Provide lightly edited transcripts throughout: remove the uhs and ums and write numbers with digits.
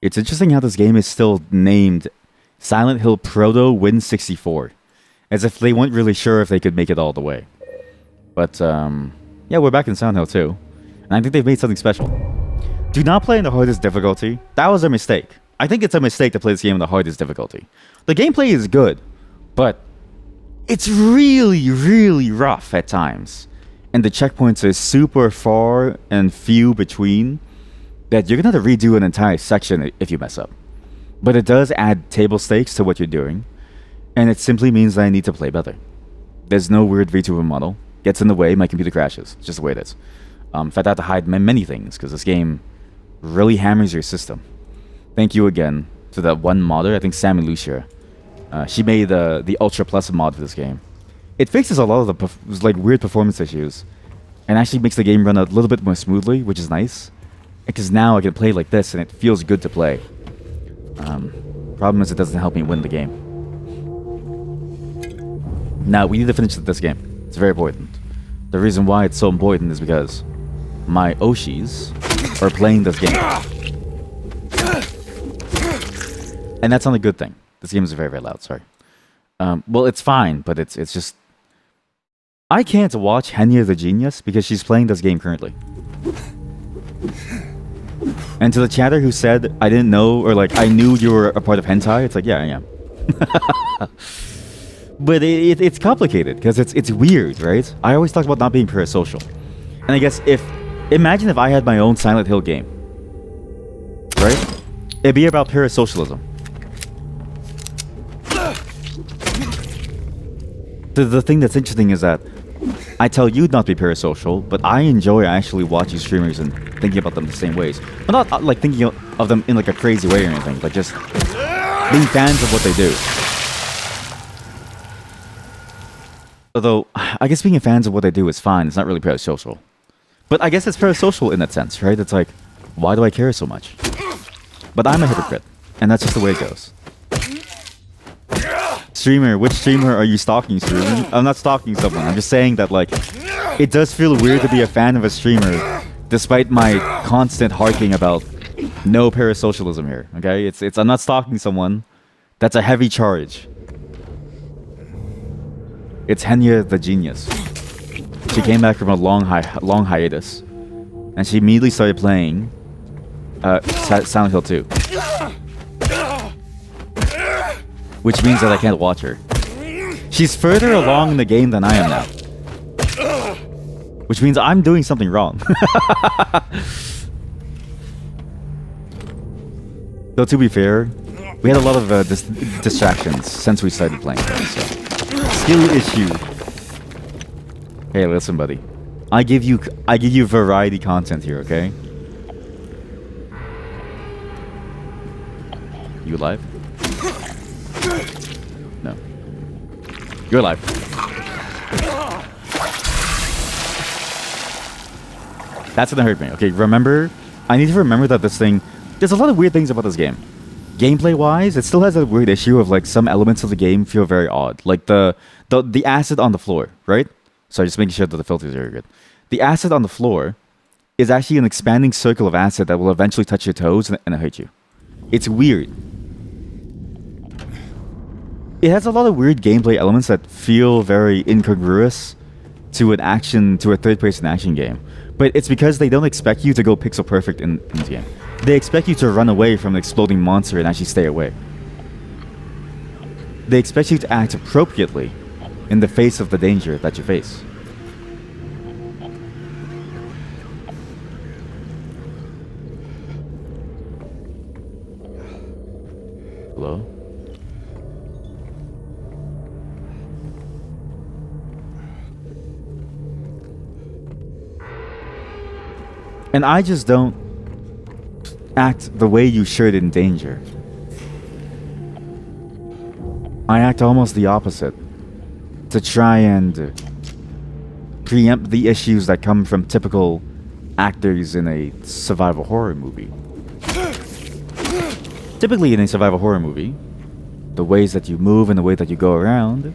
It's interesting how this game is still named Silent Hill Proto Win 64, as if they weren't really sure if they could make it all the way. But yeah, we're back in Silent Hill 2, and I think they've made something special. Do not play in the hardest difficulty. That was a mistake. I think it's a mistake to play this game in the hardest difficulty. The gameplay is good, but it's really, really rough at times. And the checkpoints are super far and few between that you're gonna have to redo an entire section if you mess up. But it does add table stakes to what you're doing, and it simply means that I need to play better. There's no weird VTuber model. Gets in the way, my computer crashes. It's just the way it is. In fact, I have to hide many things because this game really hammers your system. Thank you again to that one modder, I think Sammy Lucia. She made the Ultra Plus mod for this game. It fixes a lot of the weird performance issues, and actually makes the game run a little bit more smoothly, which is nice. Because now I can play like this, and it feels good to play. Problem is, it doesn't help me win the game. Now we need to finish this game. It's very important. The reason why it's so important is because my Oshis are playing this game, and that's not a good thing. This game is very, very loud. Sorry. Well, it's fine, but it's just I can't watch Henya the Genius because she's playing this game currently. And to the chatter who said I didn't know, or like I knew you were a part of hentai, it's like, yeah, I am. But it's complicated because it's weird, right? I always talk about not being parasocial, and I guess imagine if I had my own Silent Hill game, right? It'd be about parasocialism. The thing that's interesting is that I tell you not to be parasocial, but I enjoy actually watching streamers and thinking about them the same ways. But not like thinking of them in like a crazy way or anything, but just being fans of what they do. Although, I guess being a fan of what they do is fine. It's not really parasocial. But I guess it's parasocial in that sense, right? It's like, why do I care so much? But I'm a hypocrite, and that's just the way it goes. Streamer, which streamer are you stalking, streamer? I'm not stalking someone. I'm just saying that, like, it does feel weird to be a fan of a streamer, despite my constant harking about no parasocialism here. Okay, I'm not stalking someone. That's a heavy charge. It's Henya the Genius. She came back from a long hiatus, and she immediately started playing Silent Hill 2. Which means that I can't watch her. She's further along in the game than I am now. Which means I'm doing something wrong. Though to be fair, we had a lot of distractions since we started playing. So. Skill issue. Hey, listen, buddy. I give you variety content here, okay? You alive? No. You're alive. That's gonna hurt me. Okay, remember, I need to remember that this thing, there's a lot of weird things about this game. Gameplay-wise, it still has a weird issue of like some elements of the game feel very odd. Like the acid on the floor, right? Sorry, just making sure that the filters are good. The acid on the floor is actually an expanding circle of acid that will eventually touch your toes and hurt you. It's weird. It has a lot of weird gameplay elements that feel very incongruous to a third-person action game. But it's because they don't expect you to go pixel perfect in this game. They expect you to run away from an exploding monster and actually stay away. They expect you to act appropriately in the face of the danger that you face. Hello? And I just don't act the way you should in danger. I act almost the opposite, to try and preempt the issues that come from typical actors in a survival horror movie. Typically in a survival horror movie, the ways that you move and the way that you go around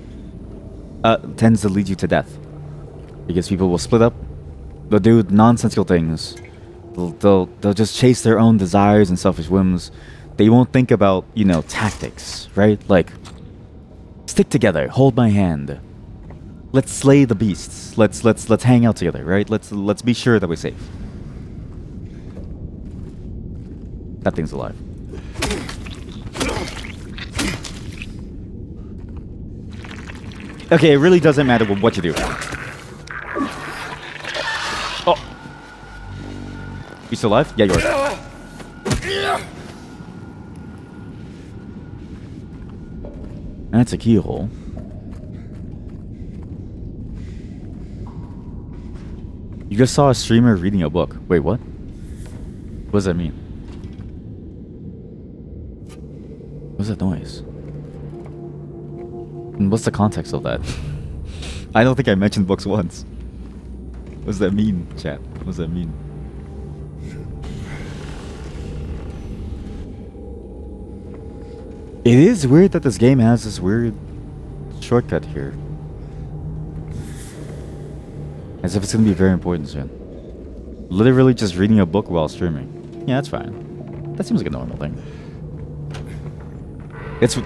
tends to lead you to death. Because people will split up, they'll do nonsensical things, they'll just chase their own desires and selfish whims. They won't think about, you know, tactics, right? Like, stick together, hold my hand. Let's slay the beasts. Let's hang out together, right? Let's be sure that we're safe. That thing's alive. Okay, it really doesn't matter what you do. Oh. You still alive? Yeah, you are. That's a keyhole. You just saw a streamer reading a book. Wait, what? What does that mean? What's that noise? And what's the context of that? I don't think I mentioned books once. What does that mean, chat? What does that mean? It is weird that this game has this weird shortcut here. As if it's gonna be very important soon. Literally just reading a book while streaming. Yeah, that's fine. That seems like a normal thing. It's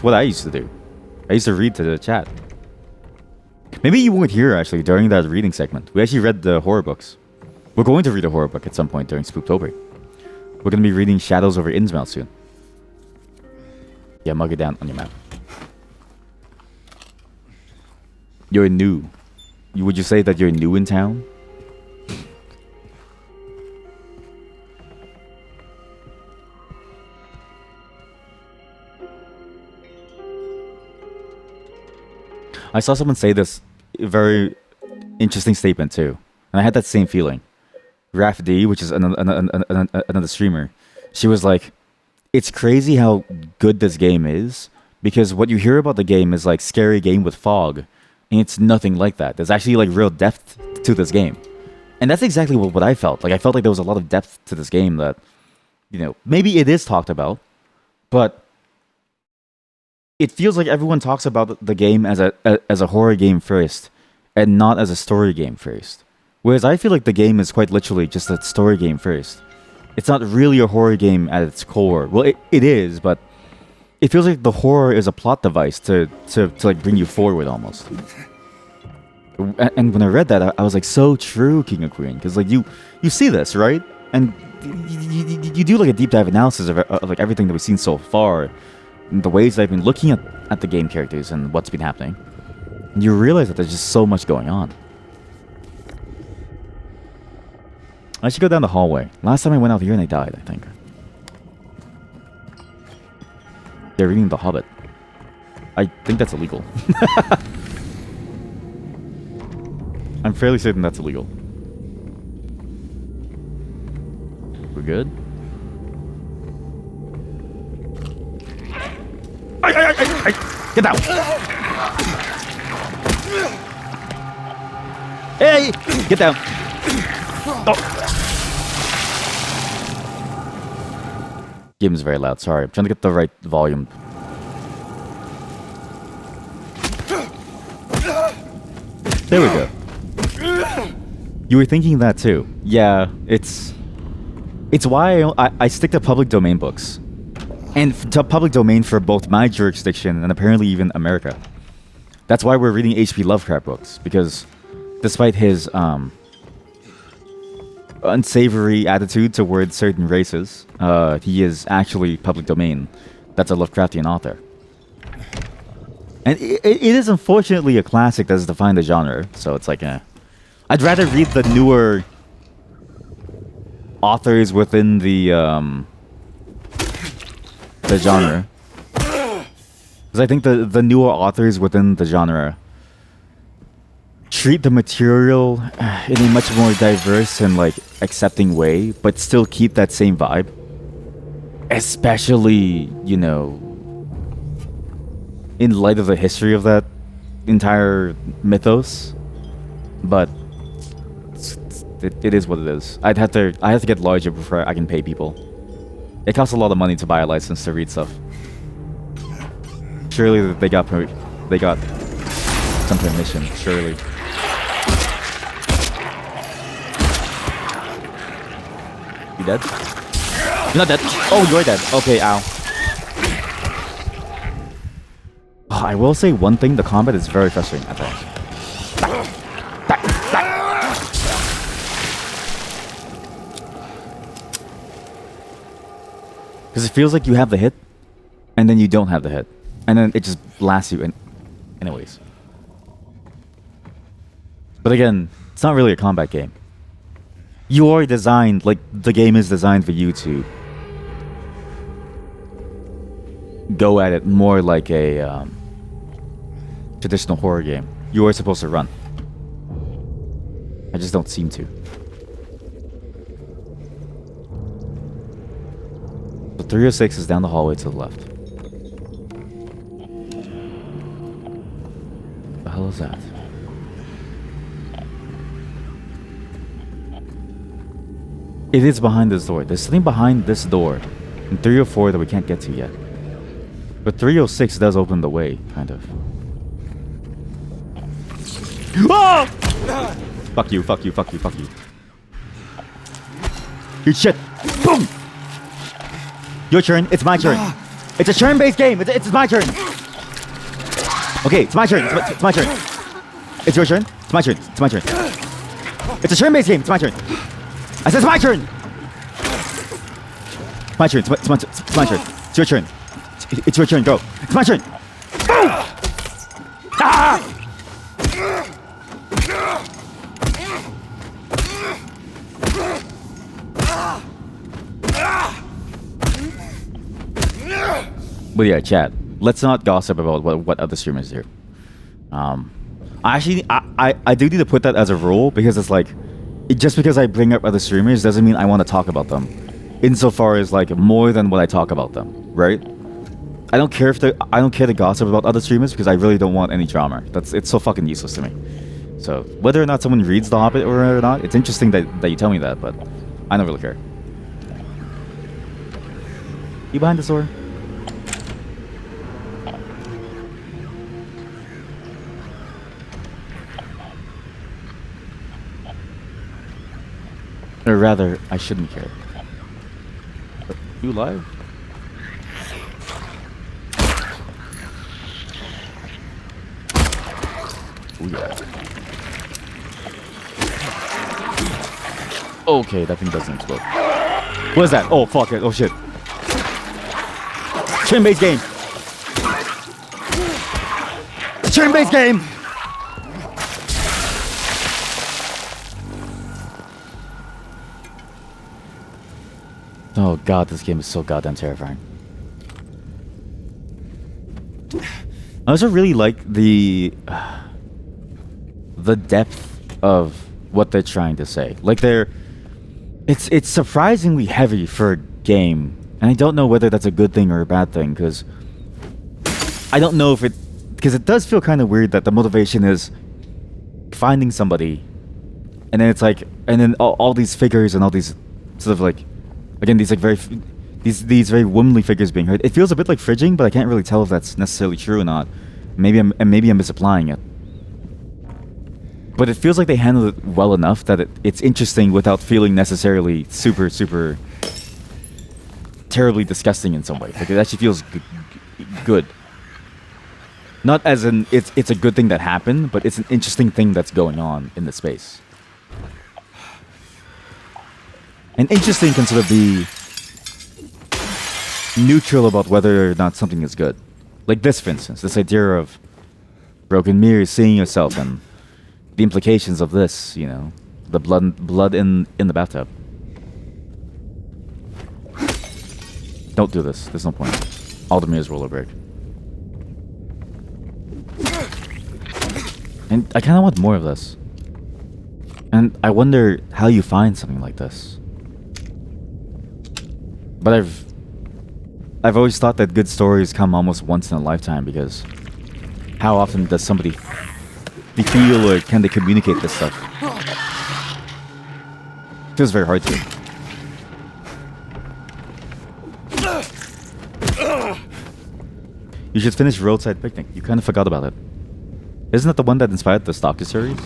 what I used to do. I used to read to the chat. Maybe you weren't here actually during that reading segment. We actually read the horror books. We're going to read a horror book at some point during Spooktober. We're gonna be reading Shadows over Innsmouth soon. Yeah, mug it down on your map. You're new. Would you say that you're new in town? I saw someone say this very interesting statement too. And I had that same feeling. Raf D, which is another streamer, she was like, it's crazy how good this game is, because what you hear about the game is like scary game with fog, and it's nothing like that. There's actually like real depth to this game. And that's exactly what I felt. Like I felt like there was a lot of depth to this game that, you know, maybe it is talked about, but it feels like everyone talks about the game as a horror game first, and not as a story game first. Whereas I feel like the game is quite literally just a story game first. It's not really a horror game at its core. Well, it is, but it feels like the horror is a plot device to like bring you forward almost. And when I read that, I was like, so true, King of Queen, because like you see this, right? And you do like a deep dive analysis of like everything that we've seen so far, and the ways that I've been looking at the game characters and what's been happening. And you realize that there's just so much going on. I should go down the hallway. Last time I went out here and I died, I think. They're reading The Hobbit. I think that's illegal. I'm fairly certain that's illegal. We're good? Get down! Hey! Get down! Oh! Game is very loud, sorry. I'm trying to get the right volume. There we go. You were thinking that too. Yeah, it's why I stick to public domain books. And to public domain for both my jurisdiction and apparently even America. That's why we're reading H.P. Lovecraft books, because despite his unsavory attitude towards certain races, he is actually public domain. That's a Lovecraftian author. And it is unfortunately a classic that has defined the genre, so it's like, I'd rather read the newer authors within the genre. Because I think the newer authors within the genre treat the material in a much more diverse and like accepting way, but still keep that same vibe. Especially, you know, in light of the history of that entire mythos. But it is what it is. I have to get larger before I can pay people. It costs a lot of money to buy a license to read stuff. Surely they got some permission. Surely. You dead? You're not dead. Oh, you're dead. Okay, ow. Oh, I will say one thing, the combat is very frustrating at times. Because it feels like you have the hit, and then you don't have the hit. And then it just blasts you in. Anyways. But again, it's not really a combat game. You are designed, like, the game is designed for you to go at it more like a traditional horror game. You are supposed to run. I just don't seem to. So 306 is down the hallway to the left. What the hell is that? It is behind this door. There's something behind this door in 304 that we can't get to yet. But 306 does open the way, kind of. Ah! Fuck you, fuck you, fuck you, fuck you. Eat shit. Boom! Your turn, it's my turn. It's a turn-based game, it's my turn. Okay, it's my turn, it's my turn. It's your turn, it's my turn, it's my turn. It's a turn-based game, it's my turn. I said it's my turn! My turn, it's my turn. It's your turn. It's your turn, go. It's my turn! Boom! Ah! But yeah, chat. Let's not gossip about what other streamers do. I do need to put that as a rule because it's like, just because I bring up other streamers doesn't mean I want to talk about them, insofar as like more than what I talk about them, right? I don't care to gossip about other streamers because I really don't want any drama. It's so fucking useless to me. So whether or not someone reads The Hobbit or not, it's interesting that you tell me that, but I don't really care. You behind this door? Or rather, I shouldn't care. You live? Oh yeah. Okay, that thing doesn't explode. What is that? Oh fuck it. Oh shit. Turn-based game. Turn-based game. Oh god, this game is so goddamn terrifying. I also really like the depth of what they're trying to say. Like it's surprisingly heavy for a game, and I don't know whether that's a good thing or a bad thing, because I don't know if because it does feel kind of weird that the motivation is finding somebody, and then it's like, and then all these figures and all these sort of like, again, these like these very womanly figures being hurt. It feels a bit like fridging, but I can't really tell if that's necessarily true or not. Maybe I'm misapplying it. But it feels like they handled it well enough that it's interesting without feeling necessarily super terribly disgusting in some way. Like it actually feels good. Not as in it's a good thing that happened, but it's an interesting thing that's going on in the space. And interesting can sort of be neutral about whether or not something is good. Like this, for instance, this idea of broken mirrors, seeing yourself, and the implications of this, you know, the blood in the bathtub. Don't do this. There's no point. All the mirrors will break. And I kind of want more of this. And I wonder how you find something like this. But I've always thought that good stories come almost once in a lifetime, because how often does somebody feel or can they communicate this stuff? It feels very hard to. You should finish Roadside Picnic. You kind of forgot about it. Isn't that the one that inspired the Stalker series?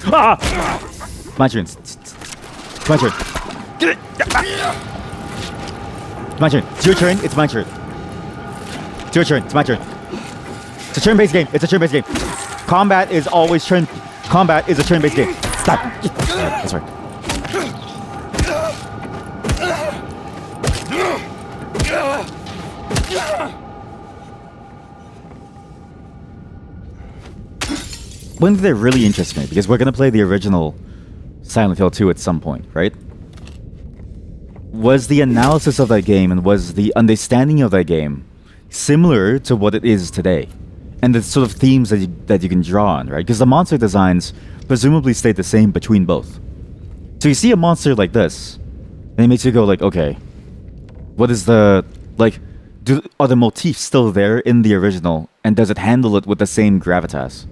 Ah! My turn. It's my turn. It's my turn. It's your turn. It's my turn. It's your turn. It's my turn. It's a turn-based game. It's a turn-based game. Combat is always turn. Combat is a turn-based game. Stop. That's right. One thing that really interests me, because we're gonna play the original Silent Hill 2 at some point, right? Was the analysis of that game and was the understanding of that game similar to what it is today? And the sort of themes that you can draw on, right? Because the monster designs presumably stayed the same between both. So you see a monster like this, and it makes you go like, okay, what is the, like, are the motifs still there in the original, and does it handle it with the same gravitas?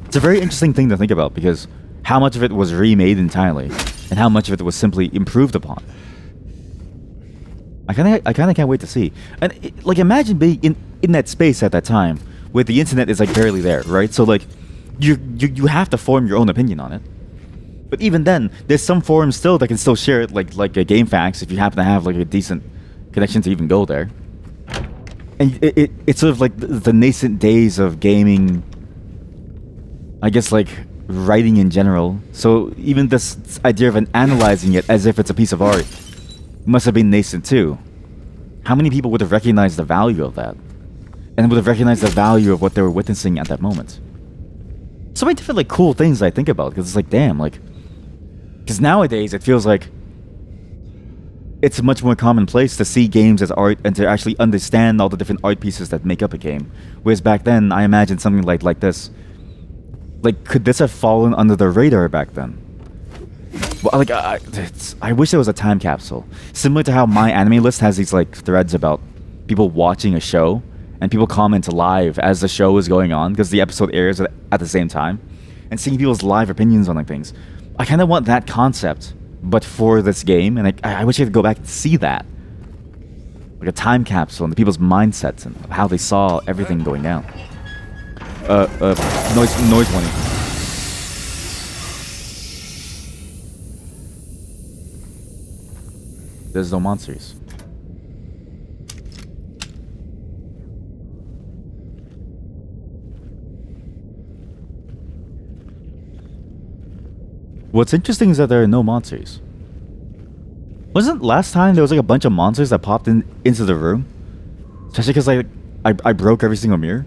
It's a very interesting thing to think about, because how much of it was remade entirely, and how much of it was simply improved upon. I kind of can't wait to see. And like, imagine being in that space at that time, where the internet is like barely there, right? So like, you have to form your own opinion on it. But even then, there's some forums still that can still share it, like a GameFAQs, if you happen to have like a decent connection to even go there. And it's sort of like the nascent days of gaming, I guess, like writing in general. So even this idea of analyzing it as if it's a piece of art must have been nascent too. How many people would have recognized the value of that? And would have recognized the value of what they were witnessing at that moment? So many different like cool things I think about, because it's like, damn, like, because nowadays it feels like it's much more commonplace to see games as art and to actually understand all the different art pieces that make up a game. Whereas back then, I imagine something like this. Like, could this have fallen under the radar back then? Well, like, I wish there was a time capsule. Similar to how my anime list has these, like, threads about people watching a show, and people comment live as the show is going on, because the episode airs at the same time, and seeing people's live opinions on, like, things. I kind of want that concept, but for this game, and I wish I could go back and see that. Like a time capsule and the people's mindsets and how they saw everything going down. Noise warning. There's no monsters. What's interesting is that there are no monsters. Wasn't last time there was like a bunch of monsters that popped into the room? Especially because I broke every single mirror.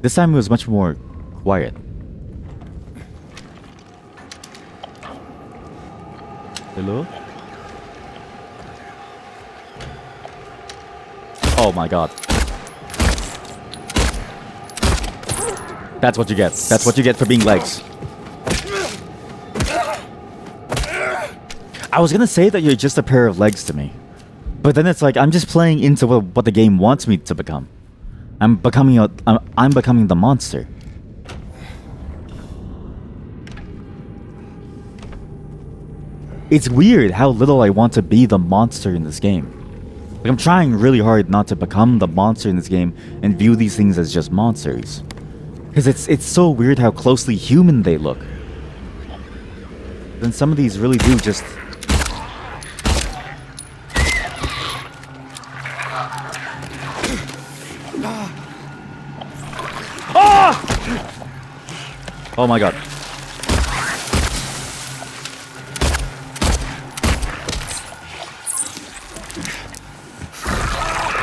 This time it was much more quiet. Hello? Oh my god. That's what you get. That's what you get for being legs. I was gonna say that you're just a pair of legs to me. But then it's like, I'm just playing into what the game wants me to become. I'm becoming the monster. It's weird how little I want to be the monster in this game. Like, I'm trying really hard not to become the monster in this game and view these things as just monsters. Because it's so weird how closely human they look. Then some of these really do just... Oh my god.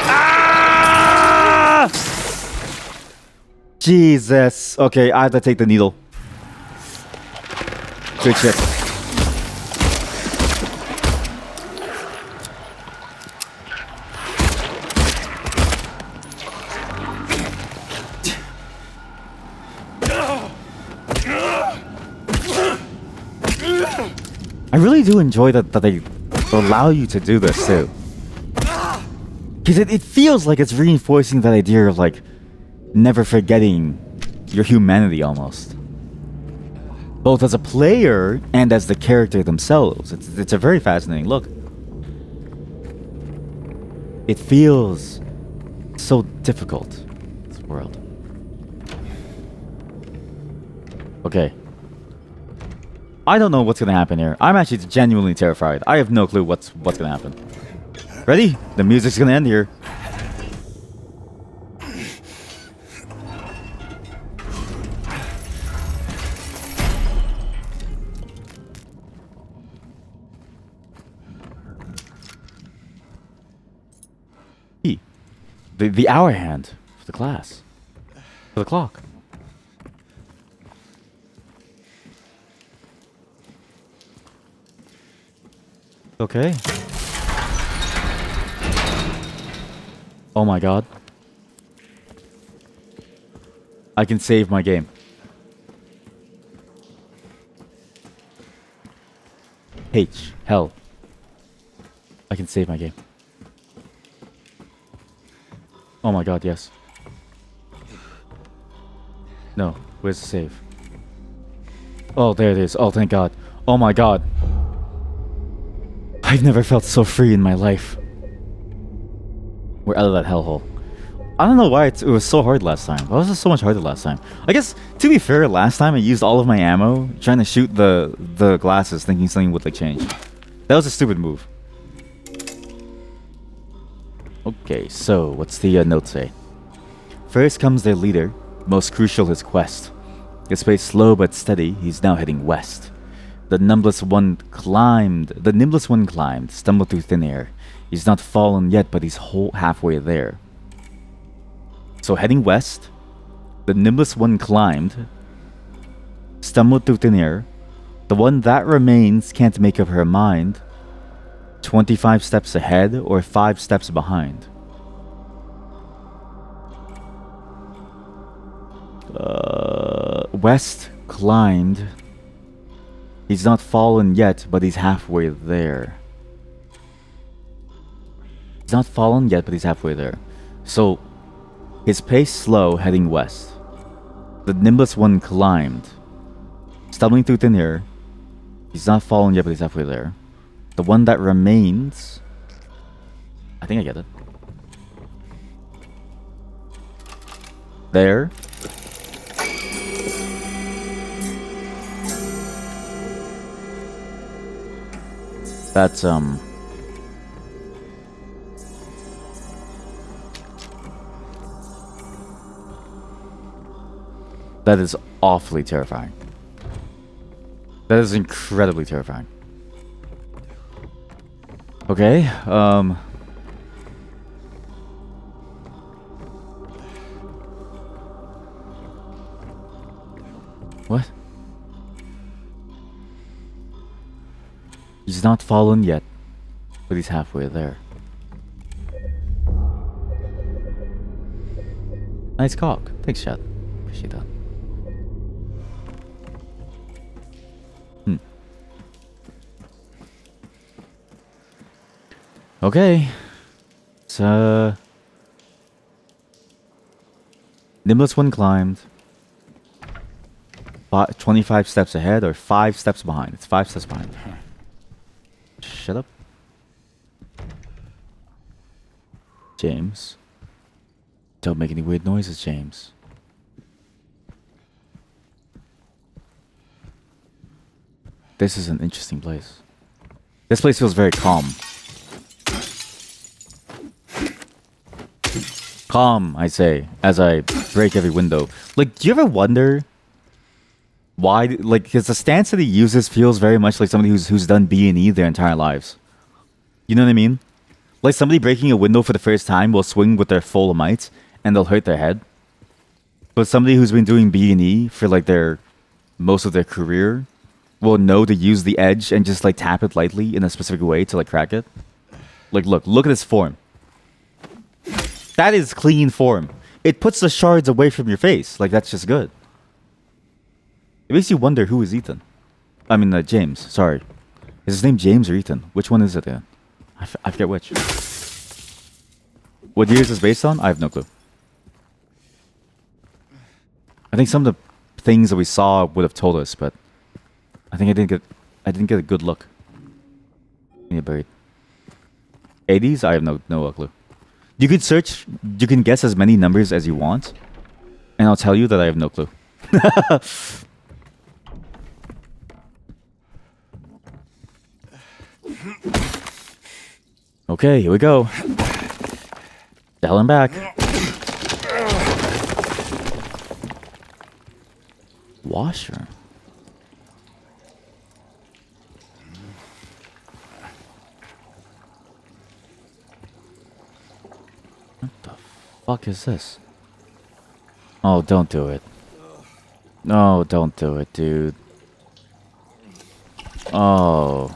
Ah! Jesus. Okay, I have to take the needle. Good shit. I really do enjoy that they allow you to do this too. Because it feels like it's reinforcing that idea of like never forgetting your humanity almost. Both as a player and as the character themselves. It's a very fascinating look. It feels so difficult, this world. Okay. I don't know what's gonna happen here. I'm actually genuinely terrified. I have no clue what's gonna happen. Ready? The music's gonna end here. The hour hand for the class. For the clock. Okay. Oh my god. I can save my game. H. Hell. I can save my game. Oh my god, yes. No, where's the save? Oh, there it is. Oh, thank god. Oh my god. I've never felt so free in my life. We're out of that hellhole. I don't know why it was so hard last time. Why was it so much harder last time? I guess, to be fair, last time I used all of my ammo trying to shoot the glasses thinking something would like change. That was a stupid move. Okay, so what's the note say? First comes their leader, most crucial his quest. His pace slow but steady, he's now heading west. The nimblest one climbed, stumbled through thin air. He's not fallen yet, but he's halfway there. So heading west, the nimblest one climbed, stumbled through thin air. The one that remains can't make up her mind. 25 steps ahead or 5 steps behind. West climbed. He's not fallen yet, but he's halfway there. He's not fallen yet, but he's halfway there. So, his pace slow, heading west. The nimblest one climbed, stumbling through thin air. He's not fallen yet, but he's halfway there. The one that remains... I think I get it. There. That's, that is awfully terrifying. That is incredibly terrifying. Okay, what? He's not fallen yet, but he's halfway there. Nice cock. Thanks, chat. Appreciate that. Okay. So... nimblest one climbed. 25 steps ahead or 5 steps behind. It's 5 steps behind. Shut up. James. Don't make any weird noises, James. This is an interesting place. This place feels very calm. Calm, I say, as I break every window. Like, do you ever wonder why? Like, because the stance that he uses feels very much like somebody who's done B&E their entire lives. You know what I mean? Like somebody breaking a window for the first time will swing with their full might and they'll hurt their head. But somebody who's been doing B&E for like most of their career will know to use the edge and just like tap it lightly in a specific way to like crack it. Like, look at this form. That is clean form. It puts the shards away from your face. Like, that's just good. It makes you wonder who is Ethan. I mean, James. Sorry. Is his name James or Ethan? Which one is it then? I forget which. What year is this based on? I have no clue. I think some of the things that we saw would have told us, but I think I didn't get a good look. Yeah, buried. 80s? I have no clue. You could search, you can guess as many numbers as you want, and I'll tell you that I have no clue. Okay, here we go. Dialing back. Washer. What the fuck is this? Oh, don't do it. No, don't do it, dude. Oh.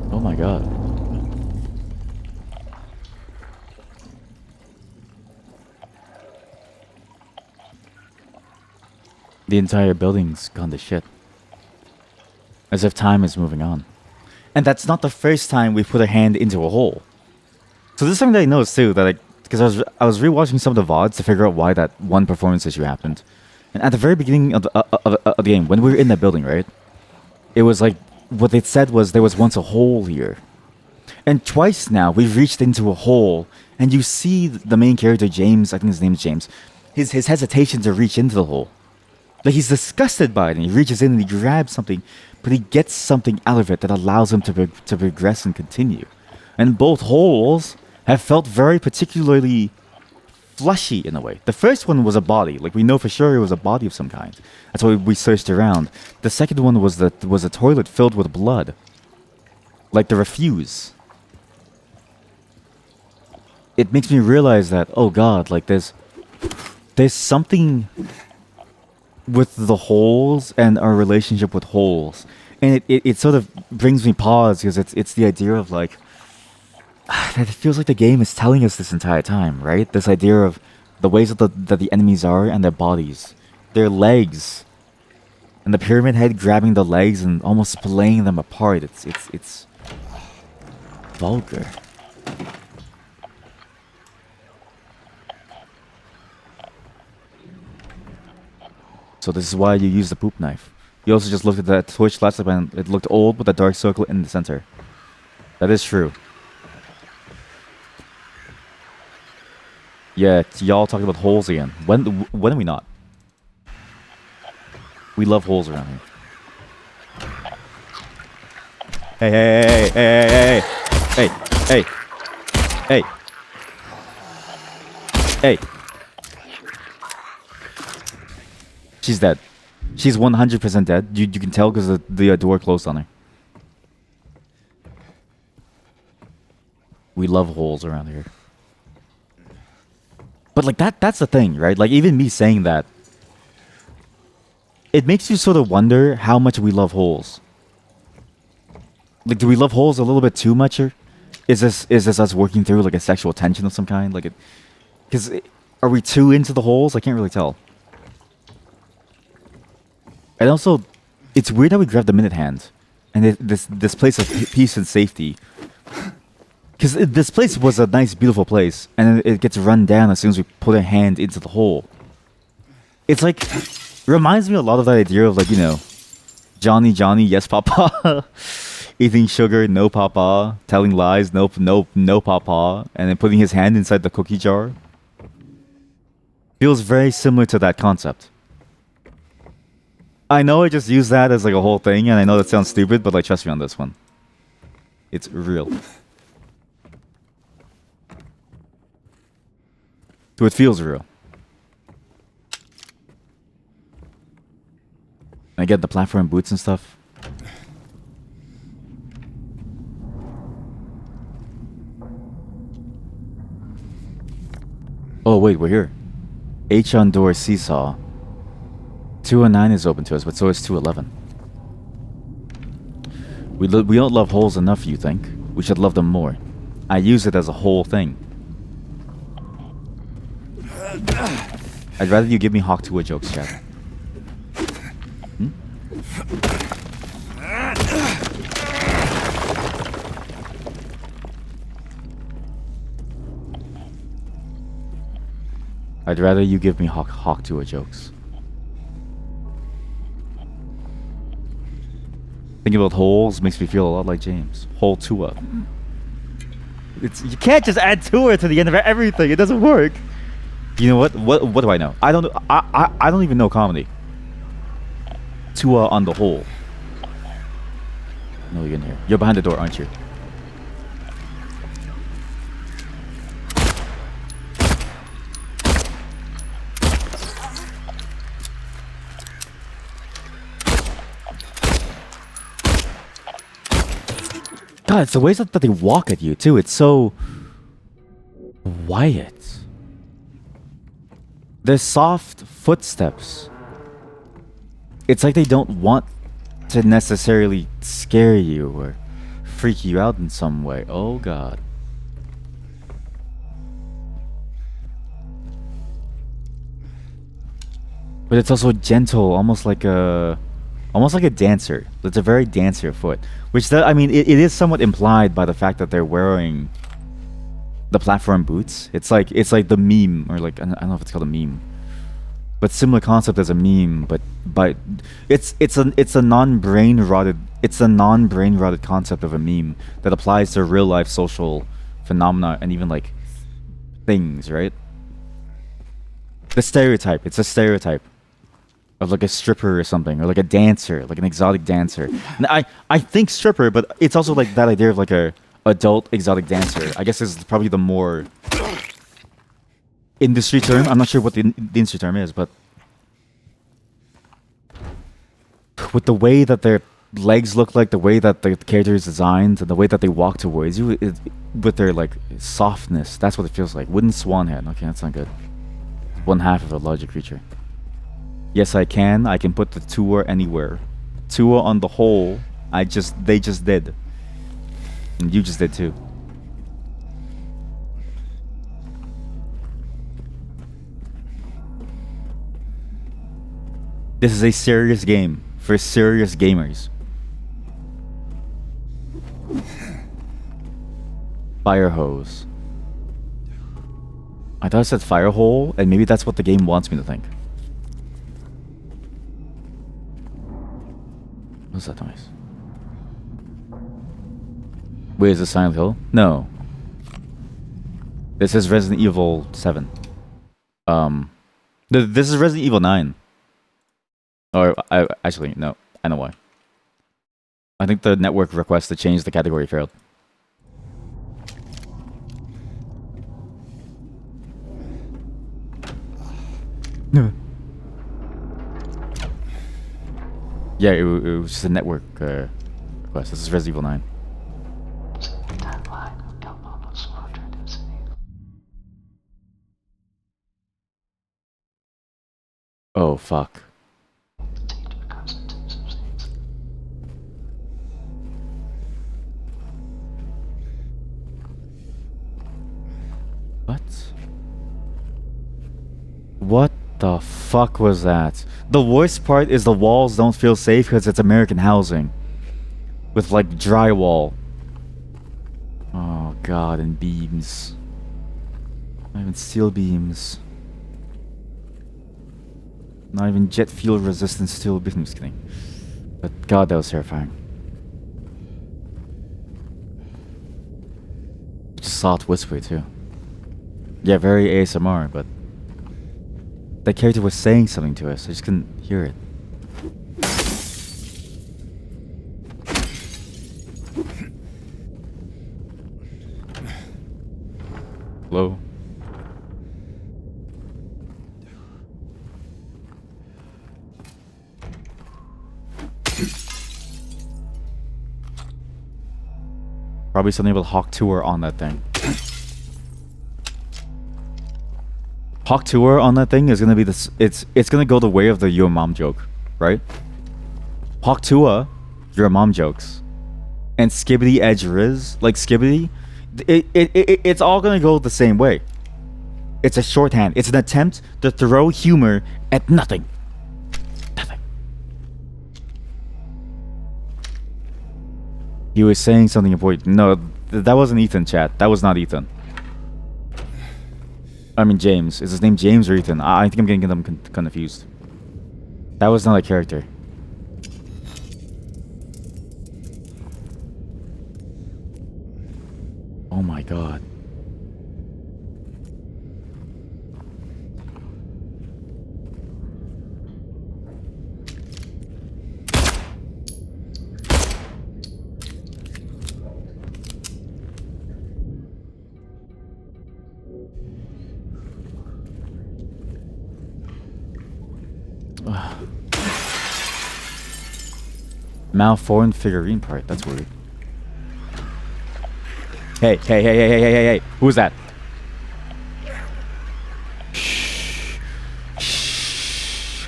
Oh my god. The entire building's gone to shit. As if time is moving on. And that's not the first time we put a hand into a hole. So this is something that I noticed too, that because I was rewatching some of the VODs to figure out why that one performance issue happened. And at the very beginning of the game, when we were in that building, right? It was like, what they said was there was once a hole here. And twice now, we've reached into a hole, and you see the main character, James, I think his name's James, his hesitation to reach into the hole. Like, he's disgusted by it, and he reaches in and he grabs something, but he gets something out of it that allows him to progress and continue. And both holes have felt very particularly fleshy in a way. The first one was a body, like we know for sure it was a body of some kind. That's why we searched around. The second one was a toilet filled with blood, like the refuse. It makes me realize that, oh god, like there's something with the holes and our relationship with holes, and it sort of brings me pause because it's the idea of like that it feels like the game is telling us this entire time, right? This idea of the ways that the enemies are and their bodies, their legs, and the pyramid head grabbing the legs and almost playing them apart. It's vulgar. So this is why you use the poop knife. You also just looked at that Twitch last time and it looked old with a dark circle in the center. That is true. Yeah, y'all talking about holes again. When are we not? We love holes around here. Hey. She's dead. She's 100% dead. You can tell because the door closed on her. We love holes around here. But like that's the thing, right? Like even me saying that, it makes you sort of wonder how much we love holes. Like, do we love holes a little bit too much, or is this us working through like a sexual tension of some kind? Like, are we too into the holes? I can't really tell. And also, it's weird how we grab the minute hand, and this place of peace and safety. Because this place was a nice, beautiful place, and it gets run down as soon as we put a hand into the hole. It's like, reminds me a lot of that idea of like, you know, Johnny, yes papa, eating sugar, no papa, telling lies, no papa, and then putting his hand inside the cookie jar. Feels very similar to that concept. I know I just used that as like a whole thing, and I know that sounds stupid, but like trust me on this one. It's real. So it feels real. I get the platform boots and stuff. Oh wait, we're here. H on door seesaw. 209 is open to us, but so is 211. We don't love holes enough, you think? We should love them more. I use it as a whole thing. I'd rather you give me Hawk Tuah jokes, chat. Hmm? I'd rather you give me Hawk Tuah jokes. Thinking about holes makes me feel a lot like James. Hole Tua. You can't just add Tua to the end of everything. It doesn't work. You know what? What do I know? I don't even know comedy. Tua on the hole. No, you're in here. You're behind the door, aren't you? God, it's the ways that they walk at you too. It's so quiet. They're soft footsteps. It's like they don't want to necessarily scare you or freak you out in some way. Oh God. But it's also gentle, almost like a dancer. It's a very dancer foot. Which, I mean, it is somewhat implied by the fact that they're wearing the platform boots. It's like the meme, or like, I don't know if it's called a meme, but similar concept as a meme. But it's a non-brain rotted concept of a meme that applies to real life social phenomena and even like things, right? The stereotype. It's a stereotype of like a stripper or something, or like a dancer, like an exotic dancer. And I think stripper, but it's also like that idea of like a adult exotic dancer. I guess is probably the more industry term. I'm not sure what the industry term is, but with the way that their legs look like, the way that the character is designed, and the way that they walk towards you, with their like softness, that's what it feels like. Wooden swan head. Okay, that's not good. One half of a larger creature. Yes, I can. I can put the Tua anywhere. Tua on the hole. They just did. And you just did too. This is a serious game for serious gamers. Fire hose. I thought it said fire hole, and maybe that's what the game wants me to think. What's that noise? Wait, is this Silent Hill? No. This is Resident Evil 7. This is Resident Evil 9. Or, actually, no. I know why. I think the network request to change the category failed. No. Yeah, it was just a network request. This is Resident Evil 9. Oh, fuck. What? What the fuck was that? The worst part is the walls don't feel safe because it's American housing. With like drywall. Oh god, and beams. Not even steel beams. Not even jet fuel resistant steel beams. I'm just kidding. But god, that was terrifying. Just soft whisper too. Yeah, very ASMR, but that character was saying something to us. I just couldn't hear it. Hello? Probably something about Hawk Tour on that thing. Hawk Tour on that thing is gonna be this. It's gonna go the way of the your mom joke, right? Hawk Tour, your mom jokes, and Skibbity Edge Riz, like Skibbity, it's all gonna go the same way. It's a shorthand. It's an attempt to throw humor at nothing. Nothing. He was saying something important. No, that wasn't Ethan, chat. That was not Ethan. I mean James. Is his name James or Ethan? I think I'm getting them confused. That was not a character. god. Malformed figurine part. That's weird. Hey, hey, hey, hey, hey, hey, hey, hey. Who's that? Shh. Shh. Shh.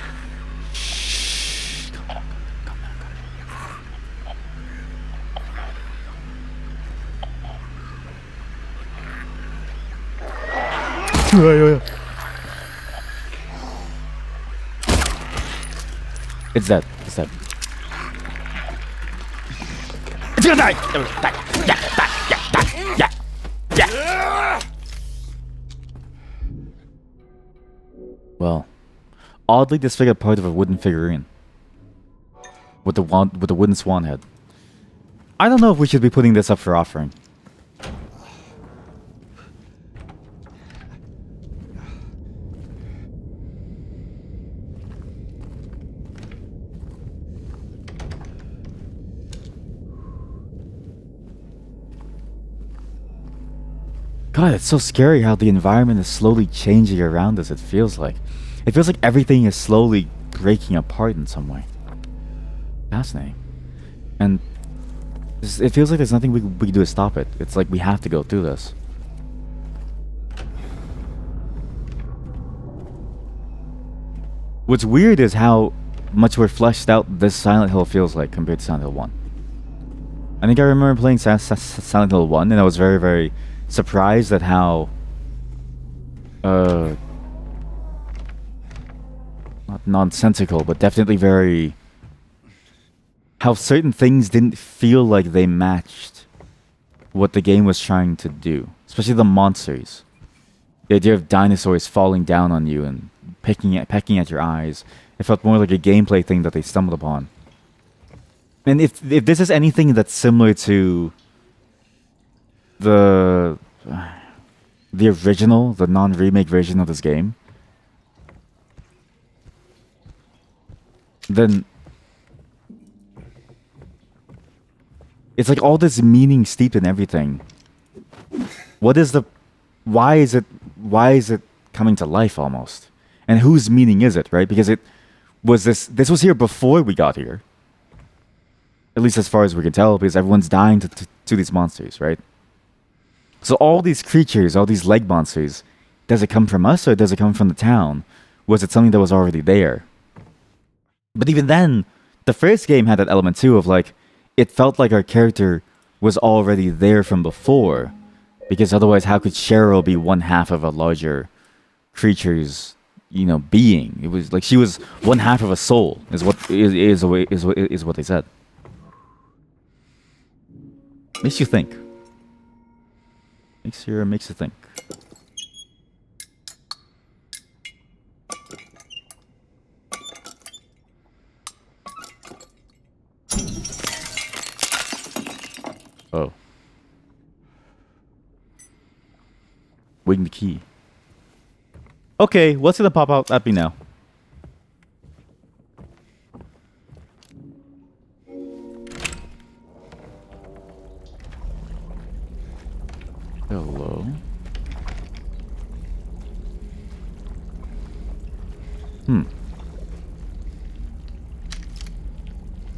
Come on, come on, come on. It's dead. It's dead. It's gonna die! Yeah. Well, oddly disfigured part of a wooden figurine. With the wooden swan head. I don't know if we should be putting this up for offering. God, it's so scary how the environment is slowly changing around us, it feels like. It feels like everything is slowly breaking apart in some way. Fascinating. And it feels like there's nothing we can do to stop it. It's like we have to go through this. What's weird is how much more fleshed out this Silent Hill feels like compared to Silent Hill 1. I think I remember playing Silent Hill 1 and I was very, very surprised at how not nonsensical, but definitely very how certain things didn't feel like they matched what the game was trying to do, especially the monsters. The idea of dinosaurs falling down on you and pecking at your eyes. It felt more like a gameplay thing that they stumbled upon. And if this is anything that's similar to the original, the non-remake version of this game, then it's like all this meaning steeped in everything. Why is it coming to life almost? And whose meaning is it, right? Because this was here before we got here. At least as far as we can tell, because everyone's dying to these monsters, right? So all these creatures, all these leg monsters, does it come from us or does it come from the town? Was it something that was already there? But even then, the first game had that element too of like, it felt like our character was already there from before. Because otherwise, how could Cheryl be one half of a larger creature's, being? It was like she was one half of a soul, is what they said. Makes you think. Makes you think. Oh. Wing the key. Okay, what's gonna pop out at me now? Hello.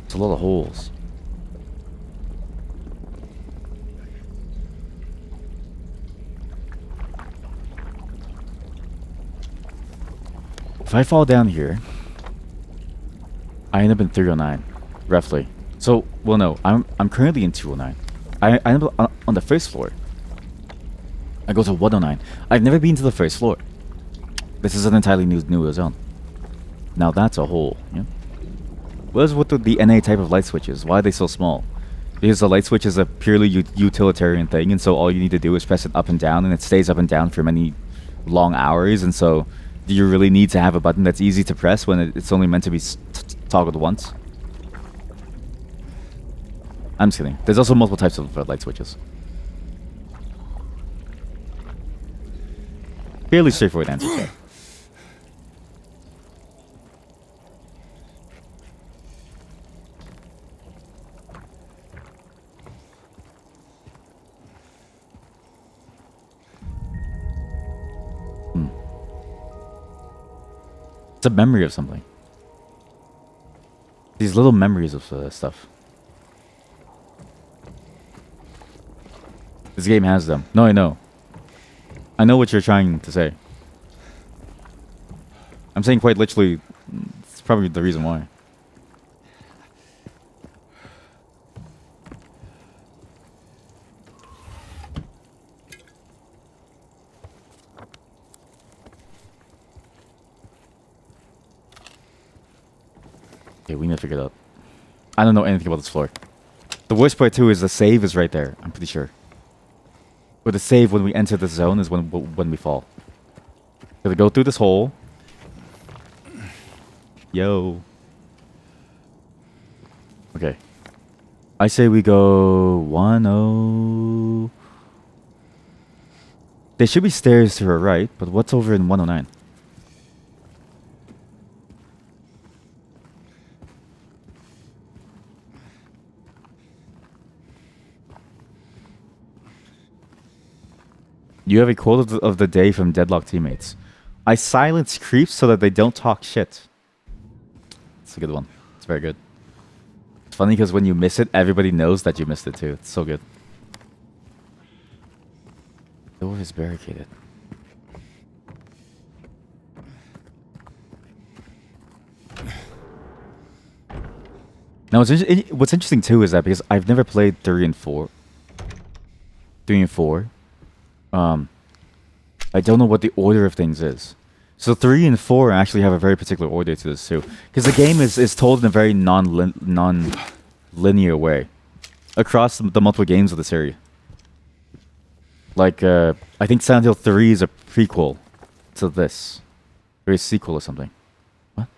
It's a lot of holes. If I fall down here, I end up in 309, roughly. So, well, no, I'm currently in 209. I end up on the first floor. I go to 109. I've never been to the first floor. This is an entirely new zone. Now that's a hole. Yeah. What is with the NA type of light switches? Why are they so small? Because the light switch is a purely utilitarian thing, and so all you need to do is press it up and down, and it stays up and down for many long hours, and so do you really need to have a button that's easy to press when it's only meant to be toggled once? I'm just kidding. There's also multiple types of light switches. Fairly straightforward answer. So. It's a memory of something. These little memories of stuff. This game has them. No, I know. I know what you're trying to say. I'm saying quite literally, it's probably the reason why. Okay, we need to figure it out. I don't know anything about this floor. The worst part too is the save is right there. I'm pretty sure. But the save when we enter the zone is when we fall. Gotta go through this hole. Yo. Okay. I say we go 1-0. There should be stairs to her right, but what's over in 109? You have a quote of the day from Deadlock teammates. I silence creeps so that they don't talk shit. It's a good one. It's very good. It's funny because when you miss it, everybody knows that you missed it too. It's so good. The door is barricaded. Now, what's interesting too is that because I've never played 3 and 4. 3 and 4. I don't know what the order of things is. So 3 and 4 actually have a very particular order to this too. Because the game is told in a very non-linear way. Across the multiple games of the series. Like, I think Silent Hill 3 is a prequel to this. Or a sequel or something. What?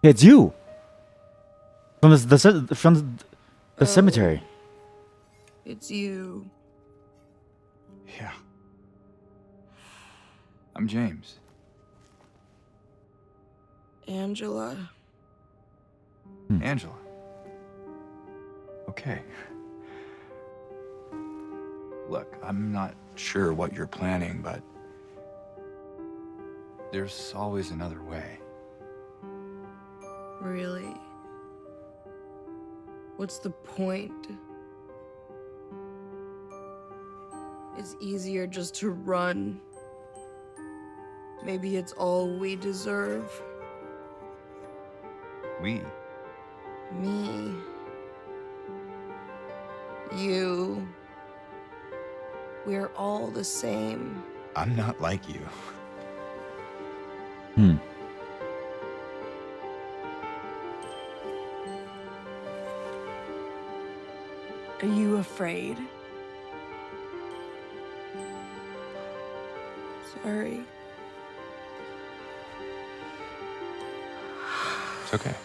Yeah, it's you! From the cemetery. It's you. Yeah. I'm James. Angela. Angela. Okay. Look, I'm not sure what you're planning, but there's always another way. Really? What's the point? It's easier just to run. Maybe it's all we deserve. We? Me. You. We're all the same. I'm not like you. Are you afraid? Sorry. It's okay.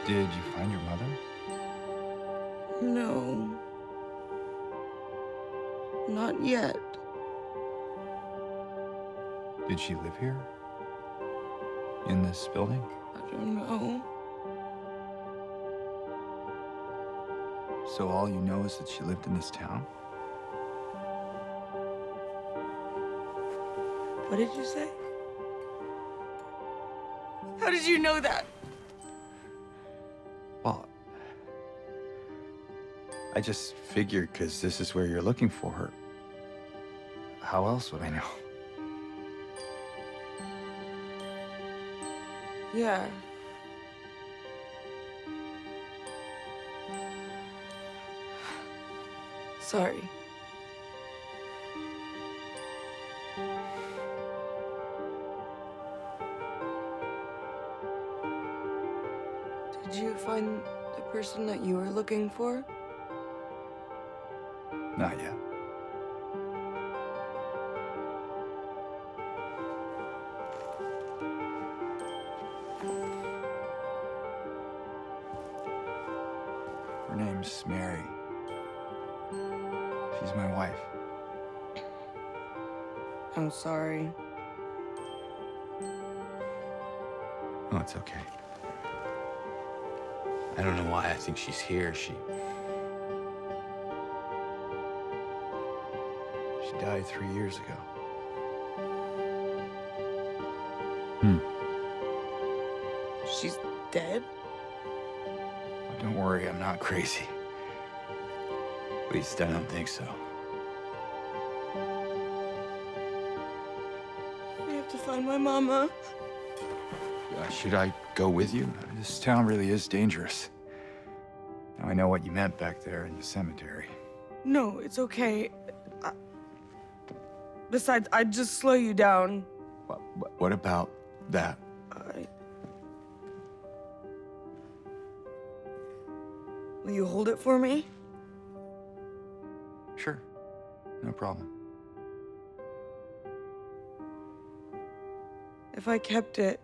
Did you find your mother? No. Not yet. Did she live here? In this building? I don't know. So all you know is that she lived in this town? What did you say? How did you know that? Well, I just figured because this is where you're looking for her. How else would I know? Yeah. Sorry. Did you find the person that you were looking for? Not yet. name's Mary. She's my wife. I'm sorry. Oh, it's okay. I don't know why I think she's here. She died 3 years ago. She's dead? Oh, don't worry, I'm not crazy. At least I don't think so. I have to find my mama. Should I go with you? This town really is dangerous. Now I know what you meant back there in the cemetery. No, it's okay. Besides, I'd just slow you down. What about that? Will you hold it for me? Sure, no problem. If I kept it,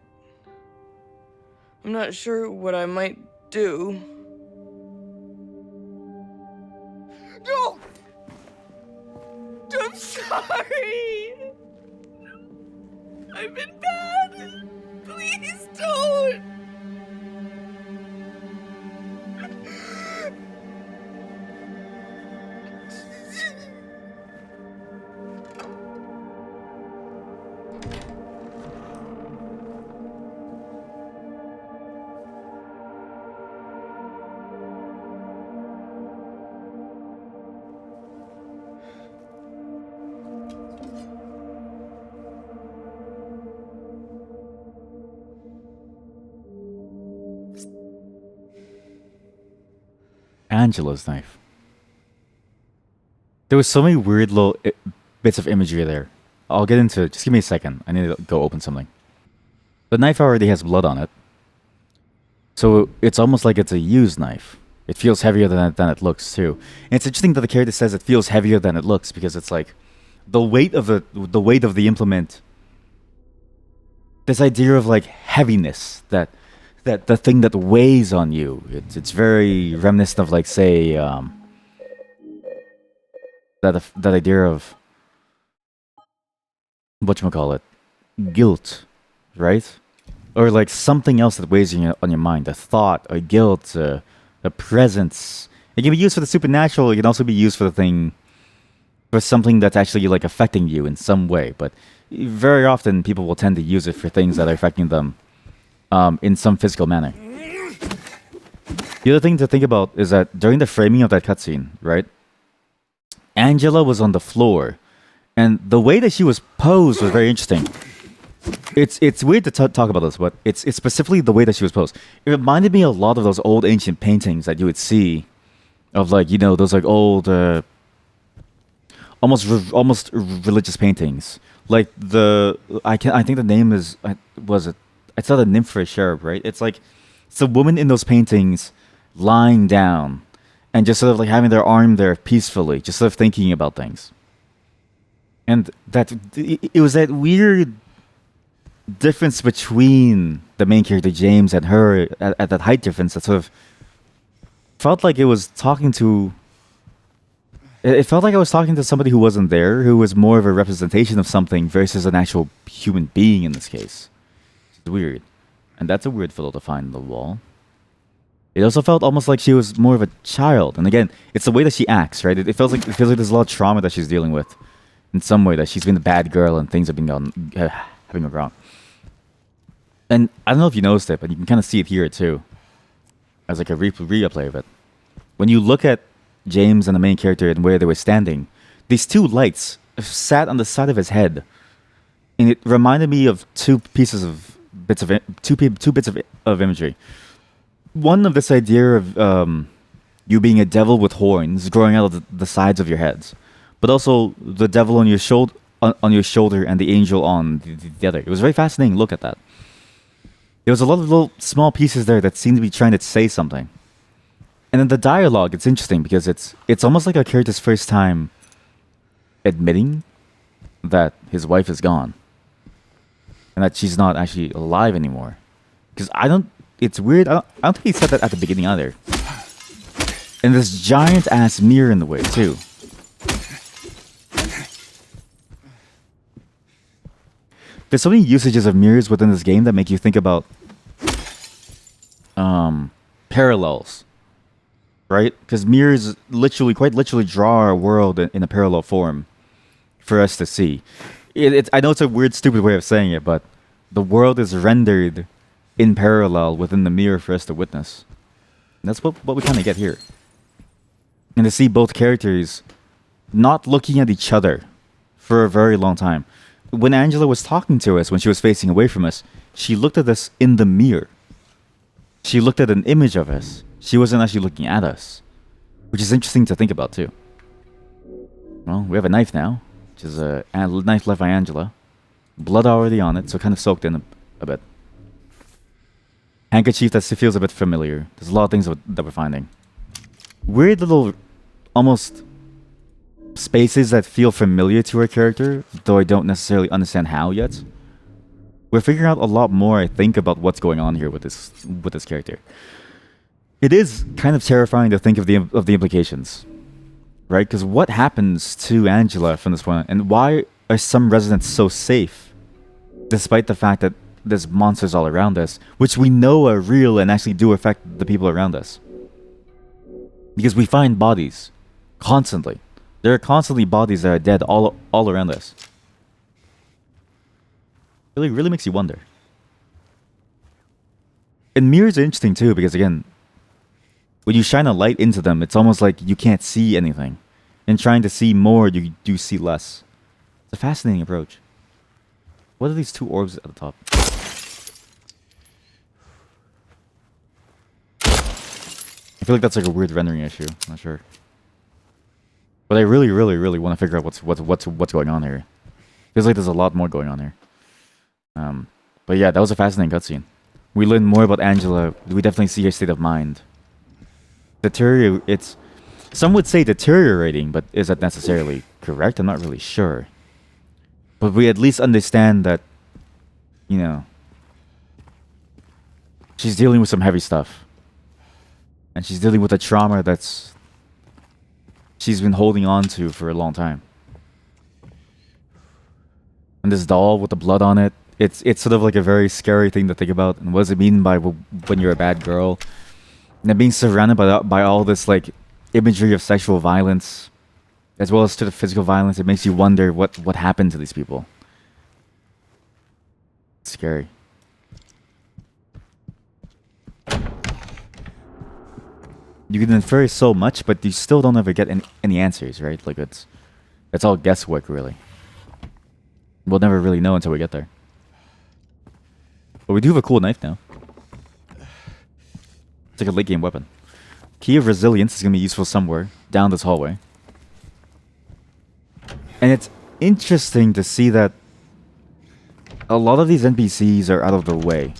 I'm not sure what I might do. No! I'm sorry! I've been bad! Please don't! Angela's knife. There was so many weird little bits of imagery there. I'll get into it. Just give me a second. I need to go open something. The knife already has blood on it. So it's almost like it's a used knife. It feels heavier than it looks too. And it's interesting that the character says it feels heavier than it looks, because it's like the weight of the implement. This idea of like heaviness, that the thing that weighs on you. It's very reminiscent of, like, say, that idea of whatchamacallit, guilt, right? Or like something else that weighs on your mind, a thought, a guilt, a presence. It can be used for the supernatural. It can also be used for something that's actually like affecting you in some way. But very often people will tend to use it for things that are affecting them in some physical manner. The other thing to think about is that during the framing of that cutscene, right? Angela was on the floor, and the way that she was posed was very interesting. It's weird to talk about this, but it's specifically the way that she was posed. It reminded me a lot of those old ancient paintings that you would see, of, like, you know, those like old, almost religious paintings. Like I think the name is it's not a nymph or a cherub, right? It's a woman in those paintings lying down and just sort of like having their arm there peacefully, just sort of thinking about things. And it was that weird difference between the main character James and her at that height difference that sort of felt like it was talking to. It felt like I was talking to somebody who wasn't there, who was more of a representation of something versus an actual human being in this case. It's weird. And that's a weird photo to find on the wall. It also felt almost like she was more of a child. And again, it's the way that she acts, right? It feels like there's a lot of trauma that she's dealing with. In some way, that she's been a bad girl and things have been having gone wrong. And I don't know if you noticed it, but you can kind of see it here too. As like a replay of it. When you look at James and the main character and where they were standing, these two lights sat on the side of his head. And it reminded me of two bits of imagery. One of this idea of you being a devil with horns growing out of the sides of your heads, but also the devil on your shoulder and the angel on the other. It was very fascinating. Look at that. There was a lot of little small pieces there that seemed to be trying to say something. And then the dialogue, it's interesting because it's almost like a character's first time admitting that his wife is gone and that she's not actually alive anymore. Because it's weird. I don't think he said that at the beginning either. And this giant ass mirror in the way too. There's so many usages of mirrors within this game that make you think about parallels, right? Because mirrors literally, quite literally, draw our world in a parallel form for us to see. I know it's a weird, stupid way of saying it, but the world is rendered in parallel within the mirror for us to witness. And that's what we kind of get here. And to see both characters not looking at each other for a very long time. When Angela was talking to us, when she was facing away from us, she looked at us in the mirror. She looked at an image of us. She wasn't actually looking at us, which is interesting to think about too. Well, we have a knife now, which is a knife left by Angela. Blood already on it, so kind of soaked in a bit. Handkerchief that feels a bit familiar. There's a lot of things that we're finding. Weird little, almost spaces that feel familiar to our character, though I don't necessarily understand how yet. We're figuring out a lot more, I think, about what's going on here with this character. It is kind of terrifying to think of the implications, right? Because what happens to Angela from this point, and why are some residents so safe, despite the fact that there's monsters all around us, which we know are real and actually do affect the people around us? Because we find bodies constantly. There are constantly bodies that are dead all around us. Really makes you wonder. And mirrors are interesting too, because again, when you shine a light into them, it's almost like you can't see anything. And trying to see more, you do see less. It's a fascinating approach. What are these two orbs at the top? I feel like that's like a weird rendering issue. I'm not sure. But I really want to figure out what's going on here. Feels like there's a lot more going on here. But yeah, that was a fascinating cutscene. We learn more about Angela. We definitely see her state of mind. Some would say deteriorating, but is that necessarily correct? I'm not really sure. But we at least understand that, you know, she's dealing with some heavy stuff. And she's dealing with a trauma that's she's been holding on to for a long time. And this doll with the blood on it, it's sort of like a very scary thing to think about. And what does it mean by when you're a bad girl? And then being surrounded by all this like imagery of sexual violence, as well as to the physical violence, it makes you wonder what happened to these people. It's scary. You can infer so much, but you still don't ever get any answers, right? Like it's all guesswork, really. We'll never really know until we get there. But we do have a cool knife now. It's like a late game weapon. Key of Resilience is going to be useful somewhere down this hallway. And it's interesting to see that a lot of these NPCs are out of the way.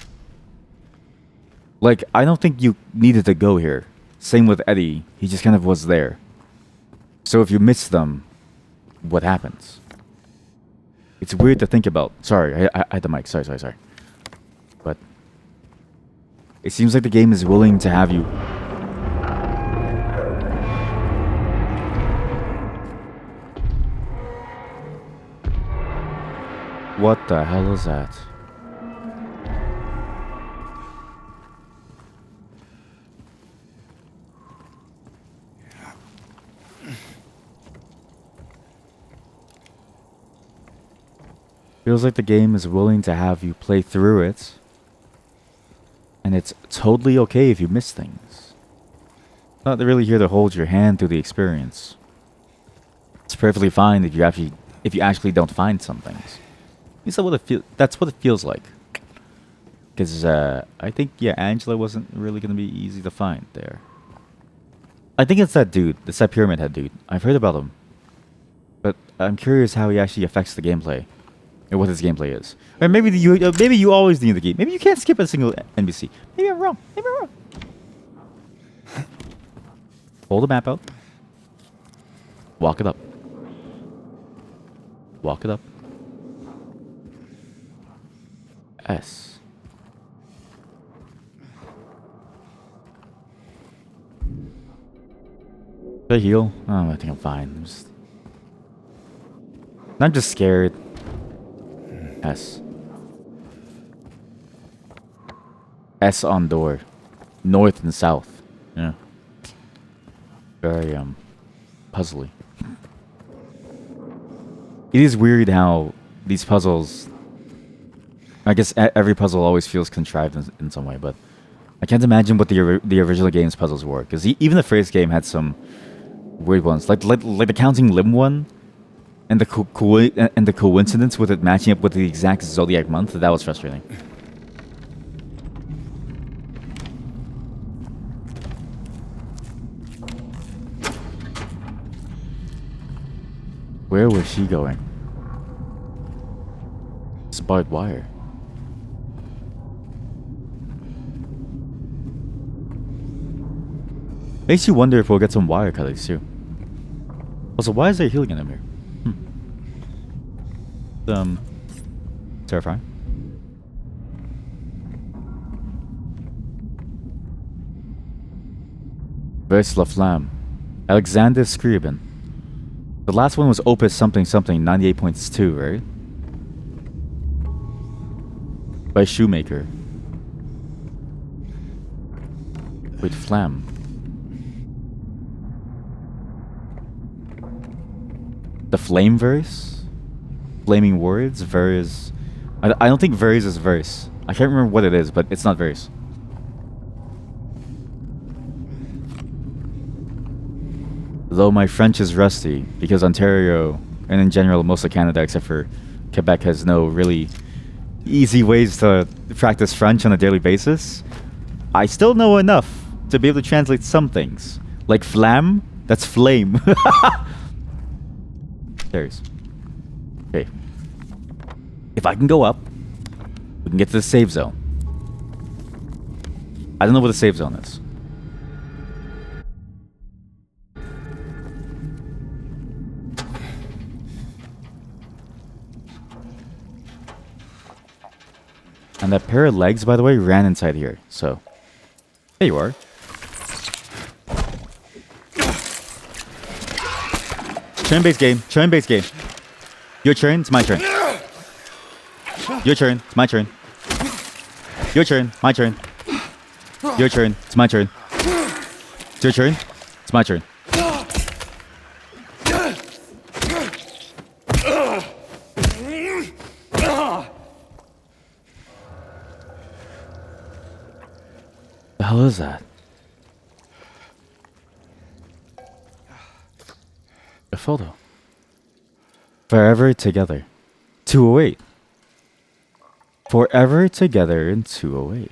Like, I don't think you needed to go here. Same with Eddie. He just kind of was there. So if you miss them, what happens? It's weird to think about. Sorry, I had the mic. Sorry. But it seems like the game is willing to have you... What the hell is that? Feels like the game is willing to have you play through it. And it's totally okay if you miss things. Not really here to hold your hand through the experience. It's perfectly fine if you actually don't find some things. At least that's what it feels like. Because I think, yeah, Angela wasn't really going to be easy to find there. I think it's that dude, that Pyramid Head dude. I've heard about him. But I'm curious how he actually affects the gameplay. Or what his gameplay is. Or maybe you always need the game. Maybe you can't skip a single NPC. Maybe I'm wrong. Hold the map out. Walk it up. S. Should I heal? Oh, I think I'm fine. I'm just scared. S. S on door. North and south. Yeah. Very, puzzly. It is weird how these puzzles... I guess every puzzle always feels contrived in some way, but... I can't imagine what the original game's puzzles were, because even the first game had some weird ones, like the counting limb one, and the coincidence with it matching up with the exact zodiac month. That was frustrating. Where was she going? It's barbed wire. Makes you wonder if we'll get some wire cuttings too. Also, why is there healing in here? Terrifying. Verse La Flamme. Alexander Scriabin. The last one was Opus something something 98.2, right? By Shoemaker. Wait, Flamme. The Flame verse? Flaming words? Verse. I don't think verse is verse. I can't remember what it is, but it's not verse. Though my French is rusty, because Ontario, and in general most of Canada except for Quebec, has no really easy ways to practice French on a daily basis, I still know enough to be able to translate some things. Like flamme, that's flame. Stairs. Okay. If I can go up, we can get to the save zone. I don't know what the save zone is. And that pair of legs, by the way, ran inside here. So, there you are. Turn-based game. Turn-based game. Your turn, it's my turn. Your turn, it's my turn. Your turn, my turn. Your turn, it's my turn. It's your turn, it's my turn. The hell is that? A photo. Forever together. 208. Forever together in 208.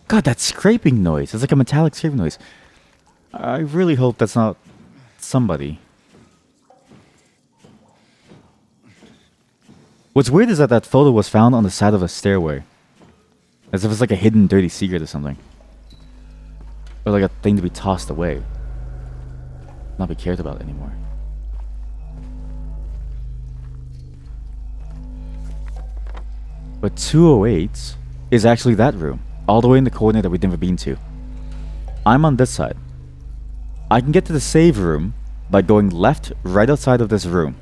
God, that scraping noise. It's like a metallic scraping noise. I really hope that's not somebody. What's weird is that that photo was found on the side of a stairway. As if it's like a hidden dirty secret or something. Or like a thing to be tossed away. Not be cared about anymore. But 208 is actually that room. All the way in the corner that we've never been to. I'm on this side. I can get to the save room by going left right outside of this room.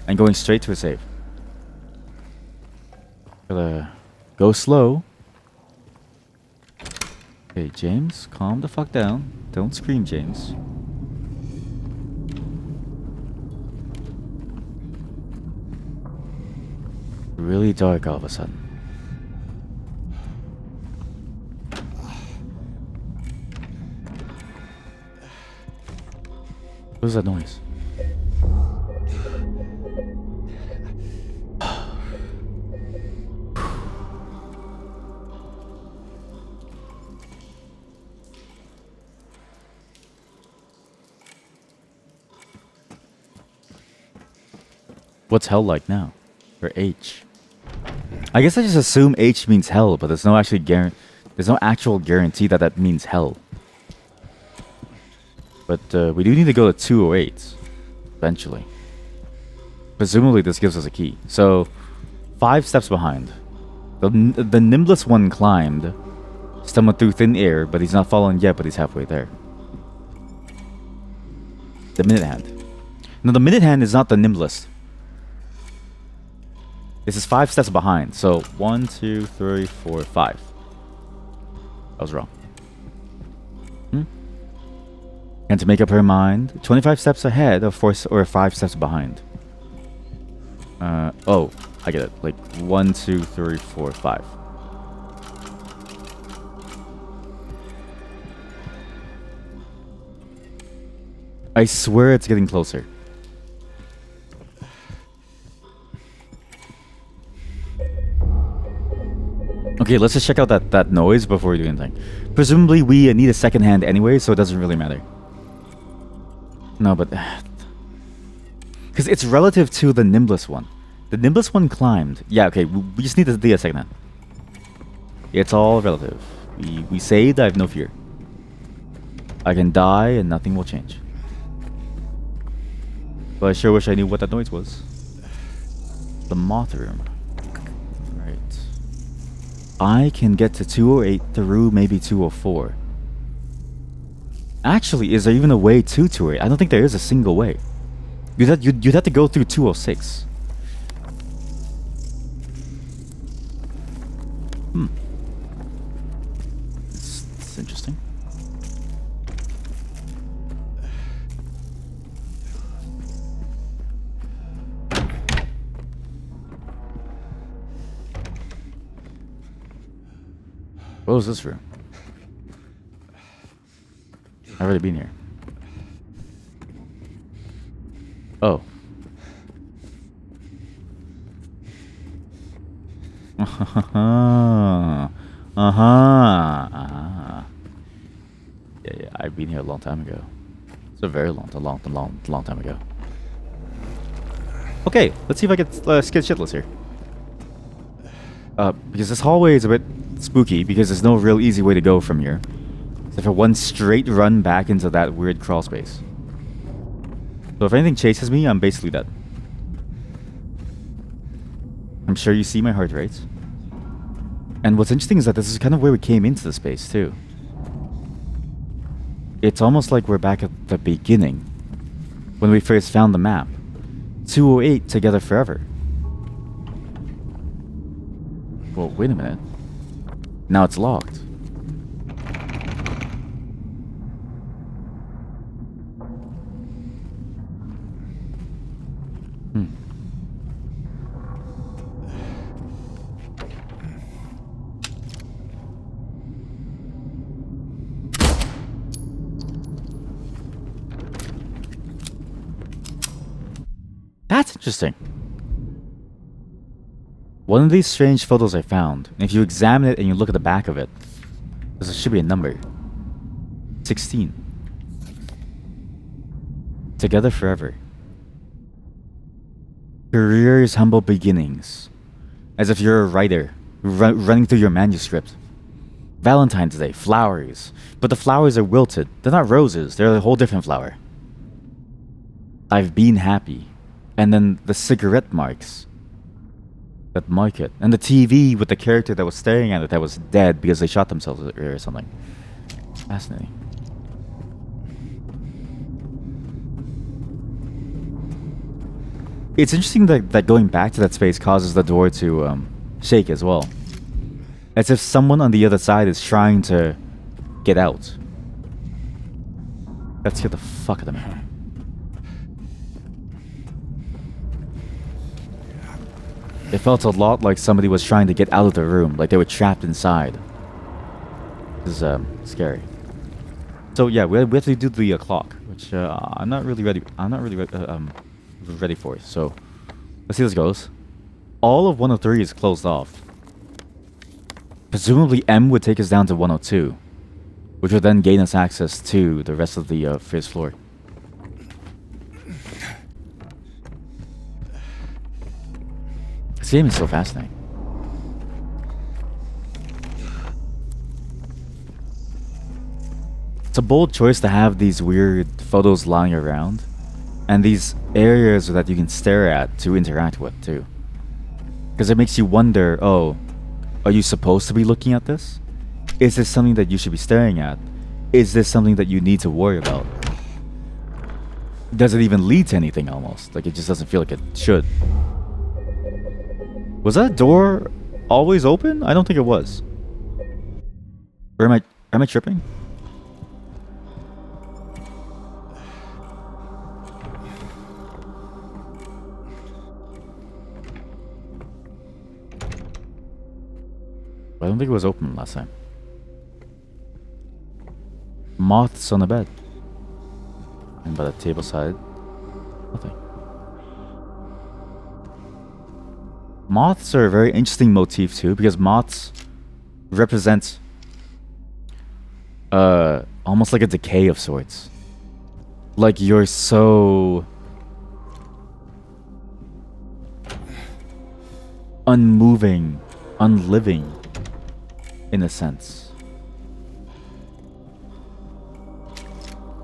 And going straight to a save. Gotta go slow. Okay, James, calm the fuck down. Don't scream, James. Really dark all of a sudden. What was that noise? What's hell like now? Or H? I guess I just assume H means hell, but there's no actual guarantee that that means hell. But we do need to go to 208 eventually. Presumably this gives us a key. So 5 steps behind. The nimblest one climbed Someone through thin air, but he's not fallen yet, but he's halfway there. The minute hand. No, the minute hand is not the nimblest. This is 5 steps behind. So 1, 2, 3, 4, 5. I was wrong. And to make up her mind, 25 steps ahead of 4 or 5 steps behind. Oh, I get it. Like 1, 2, 3, 4, 5. I swear it's getting closer. Okay, let's just check out that noise before we do anything. Presumably we need a second hand anyway, so it doesn't really matter. No, but... Because it's relative to the nimblest one. The nimblest one climbed. Yeah, okay, we just need to do a second hand. It's all relative. We saved, I have no fear. I can die and nothing will change. But I sure wish I knew what that noise was. The moth room. Right. I can get to 208 through maybe 204. Actually, is there even a way to 208? I don't think there is a single way. You'd have to go through 206. It's interesting. What was this room? I've already been here. Oh. Yeah, I've been here a long time ago. It's a very long time ago. Okay, let's see if I get scared shitless here. Because this hallway is a bit spooky because there's no real easy way to go from here. Except for one straight run back into that weird crawl space. So if anything chases me, I'm basically dead. I'm sure you see my heart rate. And what's interesting is that this is kind of where we came into the space too. It's almost like we're back at the beginning. When we first found the map. 208 together forever. Well, wait a minute. Now it's locked. That's interesting. One of these strange photos I found, and if you examine it and you look at the back of it, there should be a number. 16. Together forever. Career's humble beginnings. As if you're a writer, running through your manuscript. Valentine's Day, flowers. But the flowers are wilted. They're not roses, they're a whole different flower. I've been happy. And then the cigarette marks that mark it. And the TV with the character that was staring at it that was dead because they shot themselves or something. Fascinating. It's interesting that going back to that space causes the door to shake as well. As if someone on the other side is trying to get out. That scared the fuck out of me. It felt a lot like somebody was trying to get out of the room, like they were trapped inside. This is scary. So yeah, we have to do the clock, which I'm not really ready. I'm not really ready for. So let's see how this goes. All of 103 is closed off. Presumably M would take us down to 102, which would then gain us access to the rest of the first floor. This game is so fascinating. It's a bold choice to have these weird photos lying around, and these areas that you can stare at to interact with too. Because it makes you wonder, oh, are you supposed to be looking at this? Is this something that you should be staring at? Is this something that you need to worry about? Does it even lead to anything almost? Like, it just doesn't feel like it should. Was that door always open? I don't think it was. Or am I tripping? I don't think it was open last time. Moths on the bed. And by the table side, nothing. Moths are a very interesting motif too, because moths represent almost like a decay of sorts. Like you're so unmoving, unliving in a sense,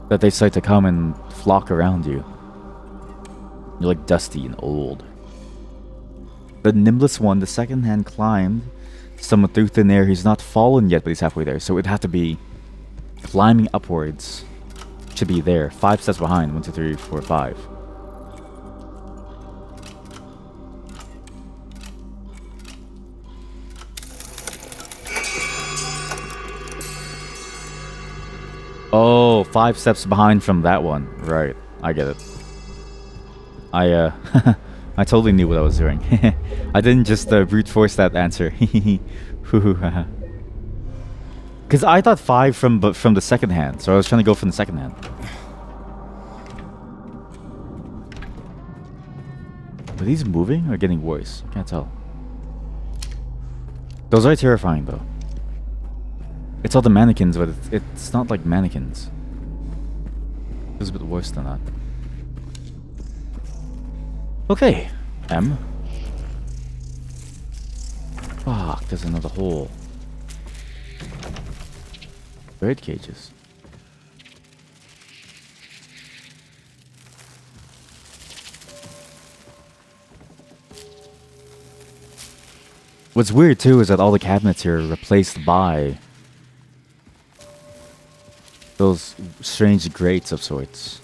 that they start to come and flock around you. You're like dusty and old. The nimblest one, the second hand climbed someone through thin air. He's not fallen yet, but he's halfway there. So it'd have to be climbing upwards to be there. 5 steps behind. 1, 2, 3, 4, 5. Oh, 5 steps behind from that one. Right. I get it. I I totally knew what I was doing. I didn't just brute force that answer. Because I thought 5 from the second hand, so I was trying to go from the second hand. Are these moving or getting worse? I can't tell. Those are terrifying though. It's all the mannequins, but it's not like mannequins. It was a bit worse than that. Okay, M. Fuck, there's another hole. Bird cages. What's weird too is that all the cabinets here are replaced by those strange grates of sorts.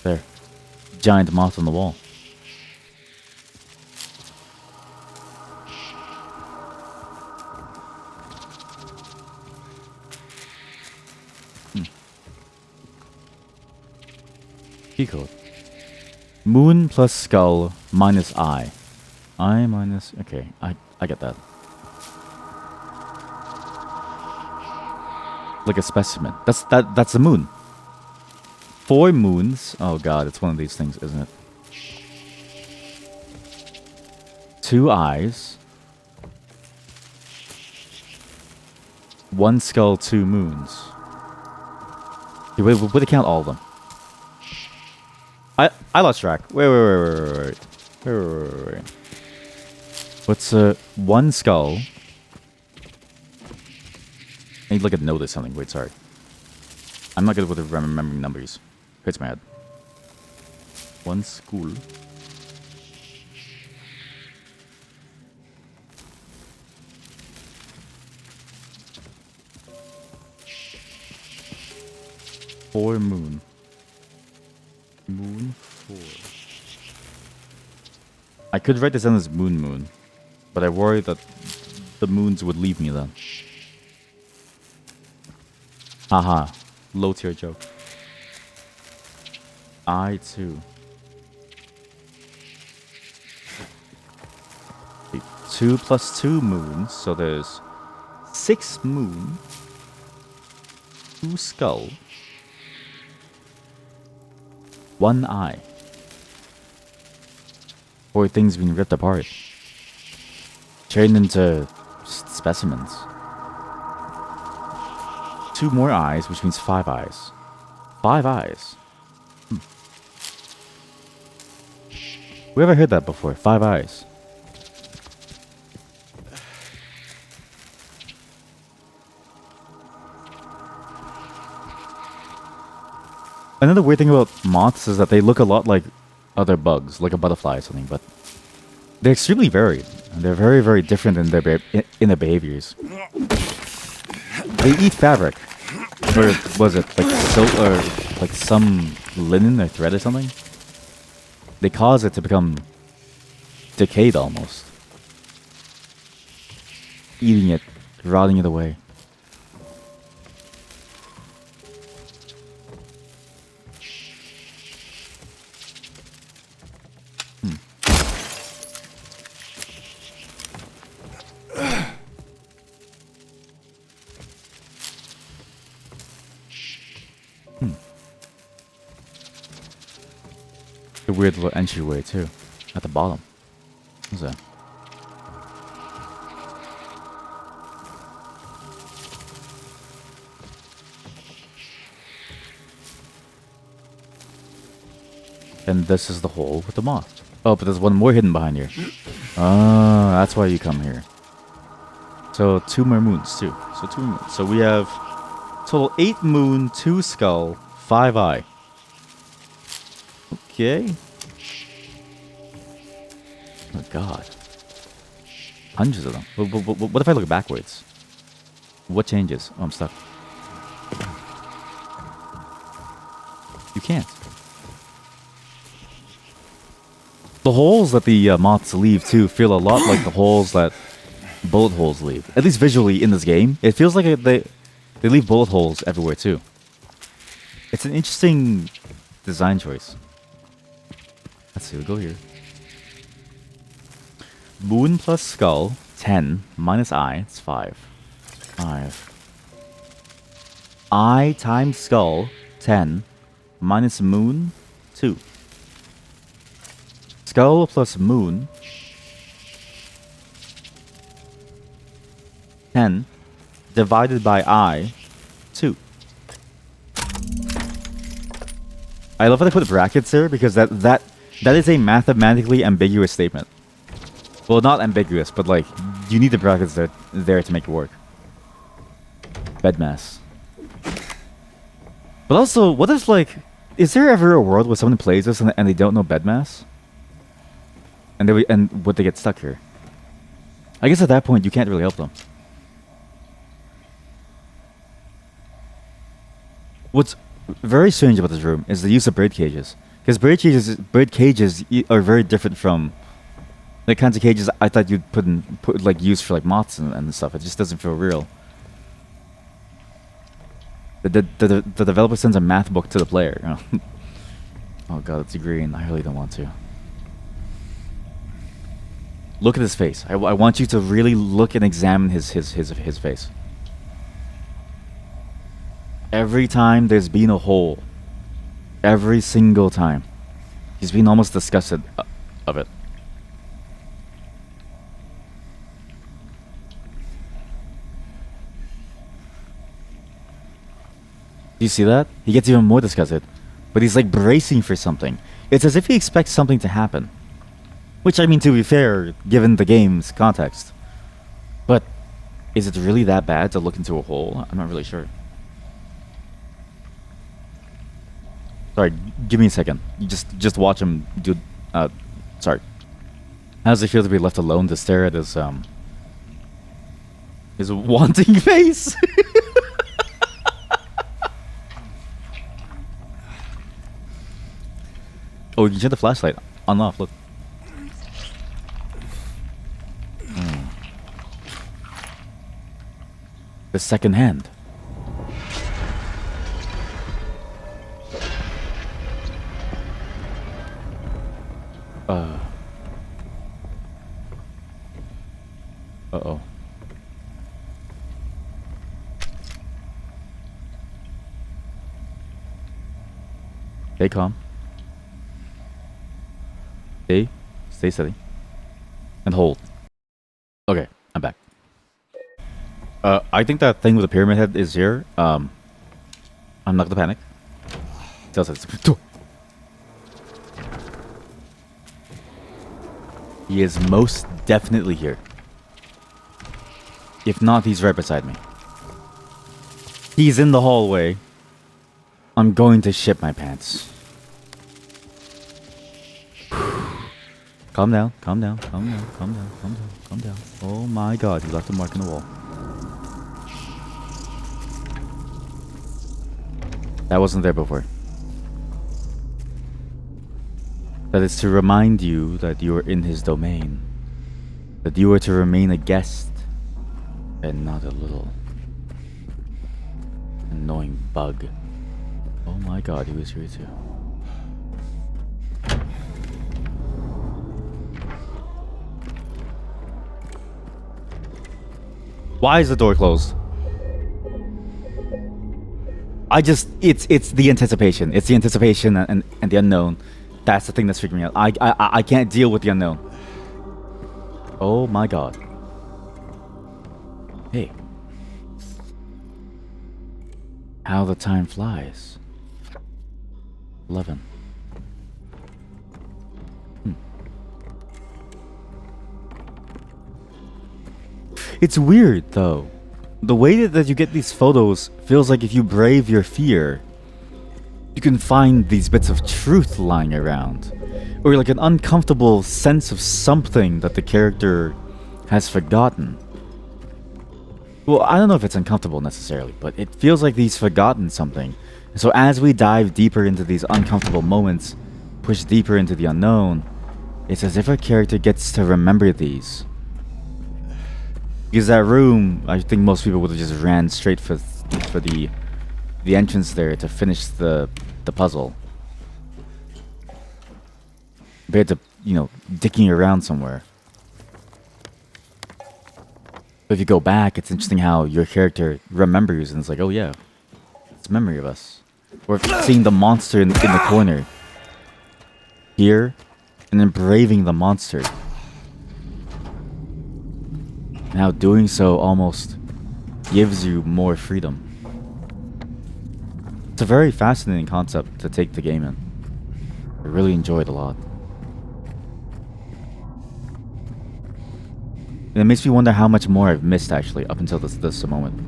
There. Giant moth on the wall. Key code. Moon plus skull minus eye. I minus... Okay, I get that. Like a specimen. That's the moon. 4 moons. Oh god, it's one of these things, isn't it? 2 eyes. 1 skull, 2 moons. Okay, we'll count all of them. I lost track. Wait. What's 1 skull? I need to look at notice something. Wait, sorry. I'm not good with remembering numbers. Hurts my head. 1 school. Four moon. Moon 4. I could write this down as moon, but I worry that the moons would leave me then. Haha, low tier joke. I too. 2 plus 2 moons, so there's 6 moon, 2 skull, 1 eye. 4 things being ripped apart, turned into specimens. 2 more eyes, which means 5 eyes. 5 eyes. We ever heard that before? 5 eyes. Another weird thing about moths is that they look a lot like other bugs, like a butterfly or something, but they're extremely varied. And they're very, very different in their behaviors. They eat fabric, or was it like silk or like some linen or thread or something? They cause it to become decayed almost, eating it, rotting it away. A weird little entryway too, at the bottom. What's that? And this is the hole with the moth. Oh, but there's one more hidden behind here. Ah, that's why you come here. So 2 more moons too. So 2 moons. So we have total 8 moon, 2 skull, 5 eye. Okay. Oh god. Hundreds of them. What if I look backwards? What changes? Oh, I'm stuck. You can't. The holes that the moths leave too feel a lot like the holes that bullet holes leave. At least visually in this game, it feels like they leave bullet holes everywhere too. It's an interesting design choice. Let's see, we'll go here. Moon plus skull, 10, minus eye, it's 5. 5. Eye times skull, 10, minus moon, 2. Skull plus moon, 10, divided by eye, 2. I love how they put brackets there because that is a mathematically ambiguous statement. Well, not ambiguous, but like you need the brackets there to make it work. Bed mass. But also, what if like, is there ever a world where someone plays this and they don't know bed mass? And would they get stuck here? I guess at that point you can't really help them. What's very strange about this room is the use of bird cages. Because bird cages are very different from the kinds of cages I thought you'd put like use for like moths and stuff. It just doesn't feel real. The developer sends a math book to the player. You know? Oh god, it's green. I really don't want to. Look at his face. I want you to really look and examine his face. Every time there's been a hole, every single time, he's been almost disgusted of it. Do you see that? He gets even more disgusted. But he's like bracing for something. It's as if he expects something to happen. Which, I mean, to be fair, given the game's context. But is it really that bad to look into a hole? I'm not really sure. Sorry, give me a second. You just watch him do... sorry. How does it feel to be left alone to stare at his wanting face? Oh, you can turn the flashlight on off, look. The second hand. Uh-oh. Stay calm. Stay steady. And hold. Okay, I'm back. I think that thing with the pyramid head is here. I'm not gonna panic. He is most definitely here. If not, he's right beside me. He's in the hallway. I'm going to shit my pants. Calm down, calm down, calm down, calm down, calm down, calm down. Oh my god, you left a mark in the wall. That wasn't there before. That is to remind you that you are in his domain. That you are to remain a guest and not a little annoying bug. Oh my god, he was here too. Why is the door closed? It's the anticipation. It's the anticipation and the unknown. That's the thing that's freaking me out. I can't deal with the unknown. Oh my god. Hey. How the time flies. 11. It's weird though. The way that you get these photos feels like if you brave your fear, you can find these bits of truth lying around. Or like an uncomfortable sense of something that the character has forgotten. Well, I don't know if it's uncomfortable necessarily, but it feels like he's forgotten something. So as we dive deeper into these uncomfortable moments, push deeper into the unknown, it's as if our character gets to remember these. Because that room, I think most people would have just ran straight for the entrance there to finish the puzzle. Compared to, you know, dicking around somewhere. But if you go back, it's interesting how your character remembers and it's like, oh yeah, it's a memory of us. Or seeing the monster in the corner. Here, and then braving the monster. Now doing so almost gives you more freedom. It's a very fascinating concept to take the game in. I really enjoy it a lot. And it makes me wonder how much more I've missed actually up until this moment.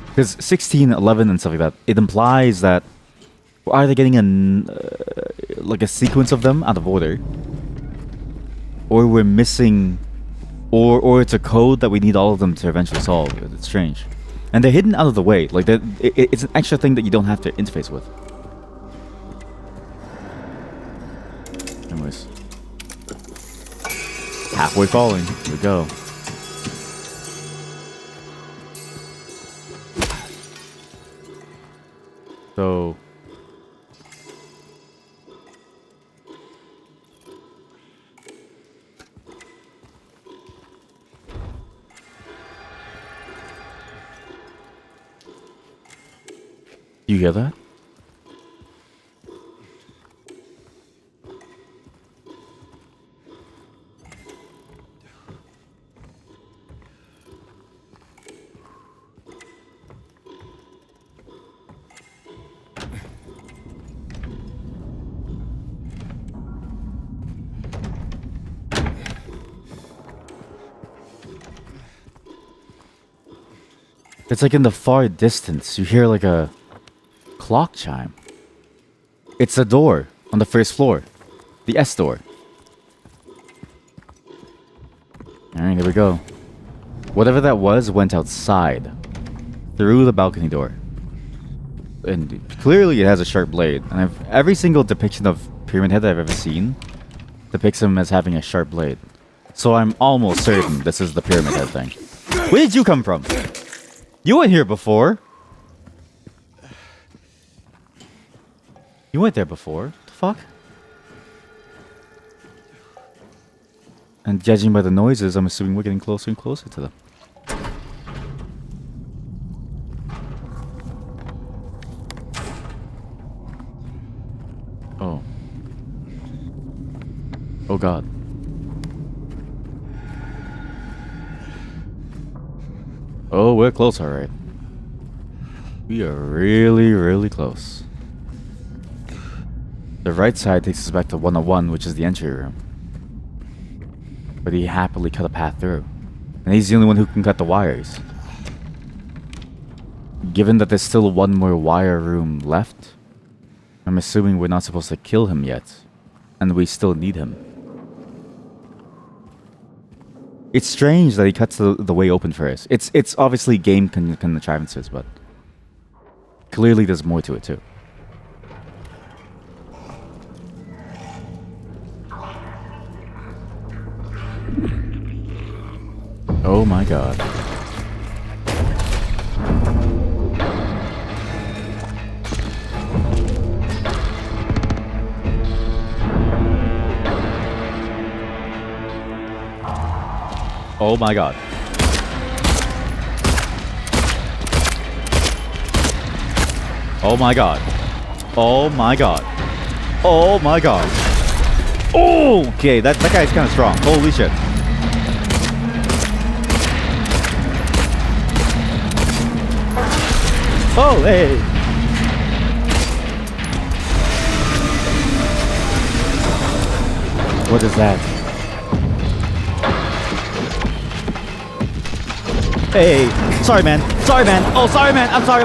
Because 16, 11 and stuff like that, it implies that we're either getting like a sequence of them out of order, or we're missing, or it's a code that we need all of them to eventually solve. It's strange. And they're hidden out of the way. Like it's an extra thing that you don't have to interface with. Anyways. Halfway falling. Here we go. So... You hear that? It's like in the far distance, you hear like a clock chime. It's the door on the first floor. The S door. Alright, here we go. Whatever that was went outside. Through the balcony door. And clearly it has a sharp blade. And every single depiction of Pyramid Head I've ever seen depicts him as having a sharp blade. So I'm almost certain this is the Pyramid Head thing. Where did you come from? You weren't here before. You weren't there before. What the fuck? And judging by the noises, I'm assuming we're getting closer and closer to them. Oh. Oh god. Oh, we're close, alright. We are really, really close. The right side takes us back to 101, which is the entry room. But he happily cut a path through. And he's the only one who can cut the wires. Given that there's still one more wire room left, I'm assuming we're not supposed to kill him yet. And we still need him. It's strange that he cuts the way open first. It's obviously game contrivances, but clearly there's more to it too. Oh my god. Oh my god. Oh my god. Oh my god. Oh my god. Oh! Okay, that guy's kind of strong. Holy shit. Oh, hey! What is that? Hey! Sorry, man. Sorry, man. Oh, sorry, man. I'm sorry.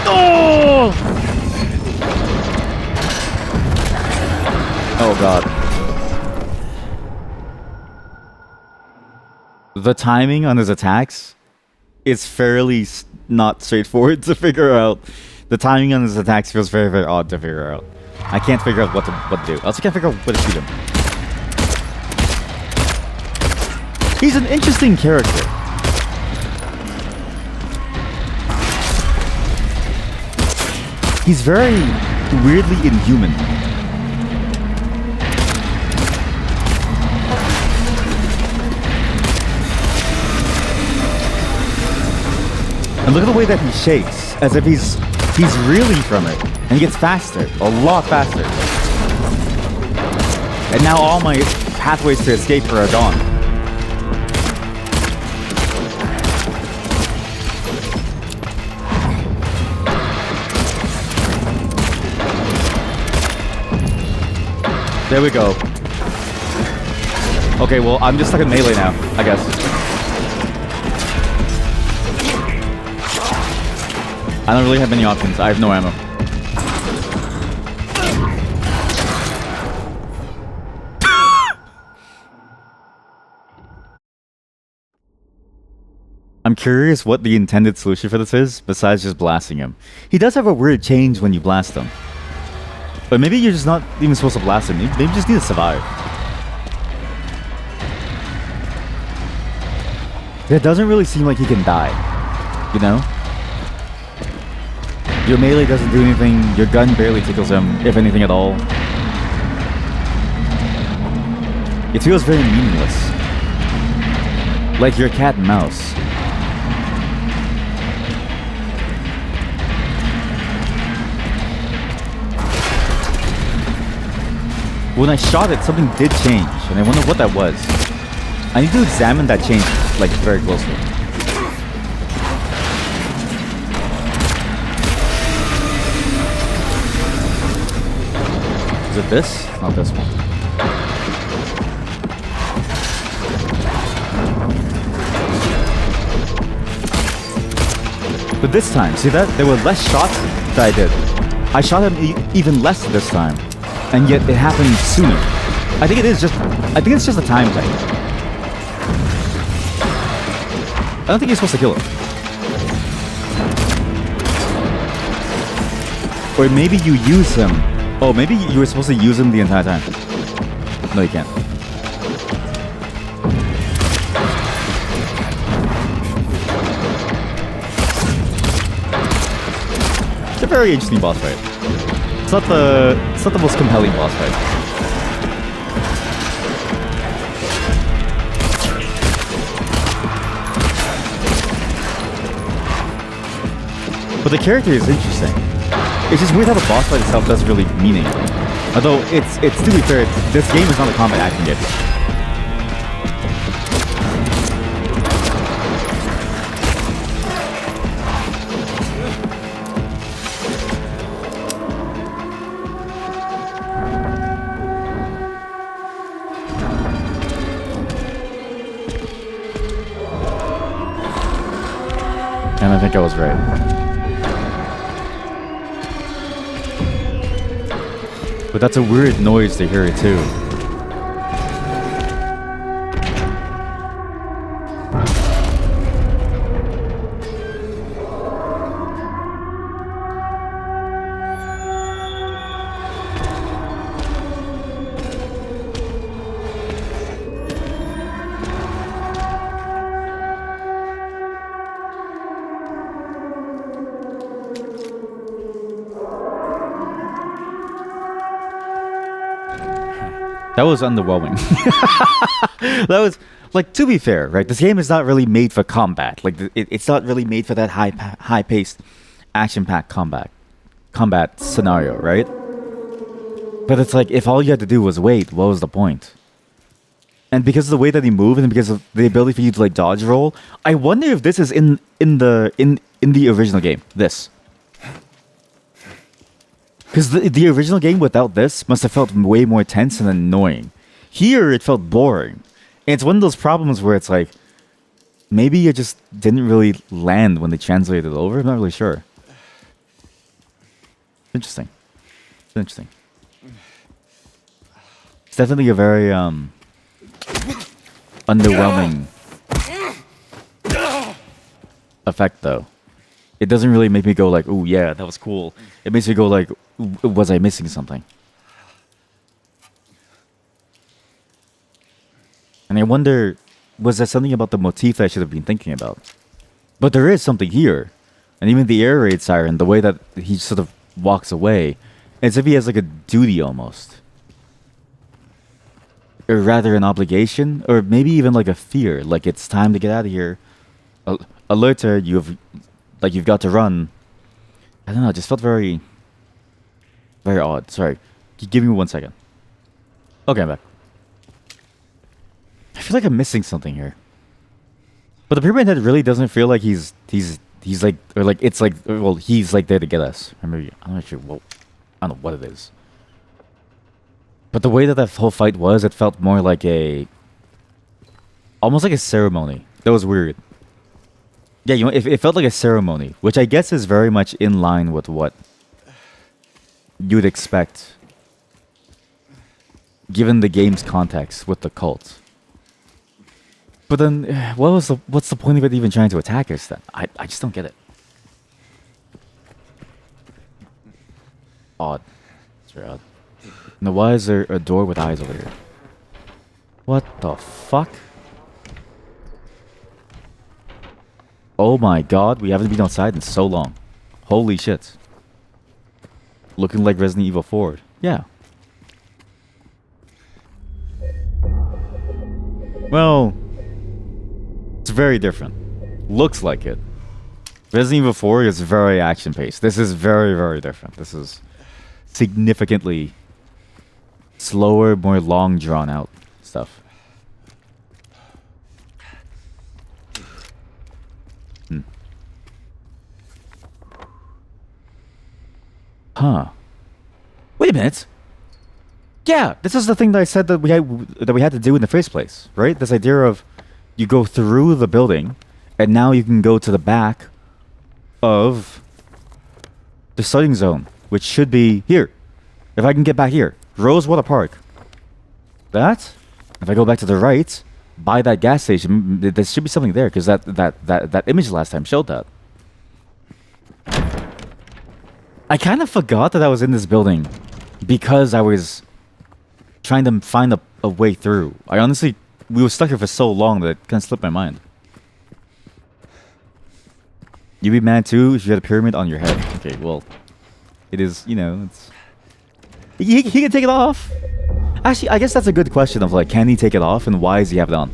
Oh! Oh, God. The timing on his attacks is fairly not straightforward to figure out. The timing on his attacks feels very, very odd to figure out. I can't figure out what to do. I also can't figure out what to shoot him. He's an interesting character. He's very weirdly inhuman. And look at the way that he shakes, as if he's reeling from it. And he gets faster, a lot faster. And now all my pathways to escape are gone. There we go. Okay, well, I'm just stuck in melee now, I guess. I don't really have many options. I have no ammo. I'm curious what the intended solution for this is, besides just blasting him. He does have a weird change when you blast him. But maybe you're just not even supposed to blast him. Maybe you just need to survive. It doesn't really seem like he can die. You know? Your melee doesn't do anything. Your gun barely tickles him, if anything at all. It feels very meaningless. Like you're a cat and mouse. When I shot it, something did change, and I wonder what that was. I need to examine that change, like, very closely. Is it this? Not this one. But this time, see that? There were less shots that I did. I shot him even less this time. And yet it happened sooner. I think it's just a time thing. I don't think you're supposed to kill him. Or maybe you use him. Oh, maybe you were supposed to use him the entire time. No, you can't. It's a very interesting boss fight. It's not the most compelling boss fight. But the character is interesting. It's just weird how the boss fight itself doesn't really mean anything. Although it's to be fair, this game is not a combat action game. And I think I was right. But that's a weird noise to hear it too. That was underwhelming. That was like, to be fair, right? This game is not really made for combat. Like it's not really made for that high-paced, action-packed combat scenario, right? But it's like, if all you had to do was wait, what was the point? And because of the way that he moved and because of the ability for you to like dodge roll, I wonder if this is in the original game. This. Because the original game without this must have felt way more tense and annoying. Here, it felt boring. And it's one of those problems where it's like, maybe it just didn't really land when they translated it over. I'm not really sure. Interesting. It's interesting. It's definitely a very underwhelming effect, though. It doesn't really make me go like, "Oh yeah, that was cool." It makes me go like, "Was I missing something?" And I wonder, was there something about the motif that I should have been thinking about? But there is something here, and even the air raid siren, the way that he sort of walks away, it's as if he has like a duty almost, or rather an obligation, or maybe even like a fear, like it's time to get out of here. Alerter, you've got to run. I don't know, it just felt very, very odd. Sorry. Give me 1 second. Okay, I'm back. I feel like I'm missing something here. But the Pyramid Head really doesn't feel like he's like, or like, it's like, well, he's like there to get us. Or maybe, I'm not sure, well, I don't know what it is. But the way that whole fight was, it felt more like almost like a ceremony. That was weird. Yeah, you know, it felt like a ceremony, which I guess is very much in line with what you'd expect, given the game's context with the cult. But then, what's the point of it even trying to attack us then? I just don't get it. Odd. It's very odd. Now, why is there a door with eyes over here? What the fuck? Oh my god, we haven't been outside in so long. Holy shit. Looking like Resident Evil 4. Yeah. Well, it's very different. Looks like it. Resident Evil 4 is very action-paced. This is very, very different. This is significantly slower, more long drawn-out stuff. Huh. Wait a minute. Yeah, this is the thing that I said that we had to do in the first place, right? This idea of you go through the building, and now you can go to the back of the starting zone, which should be here. If I can get back here, Rosewater Park. That. If I go back to the right, by that gas station, there should be something there because that image last time showed that. I kind of forgot that I was in this building because I was trying to find a way through. We were stuck here for so long that it kind of slipped my mind. You'd be mad too if you had a pyramid on your head. Okay, well, it is, you know, it's... He can take it off. Actually, I guess that's a good question of like, can he take it off and why does he have it on?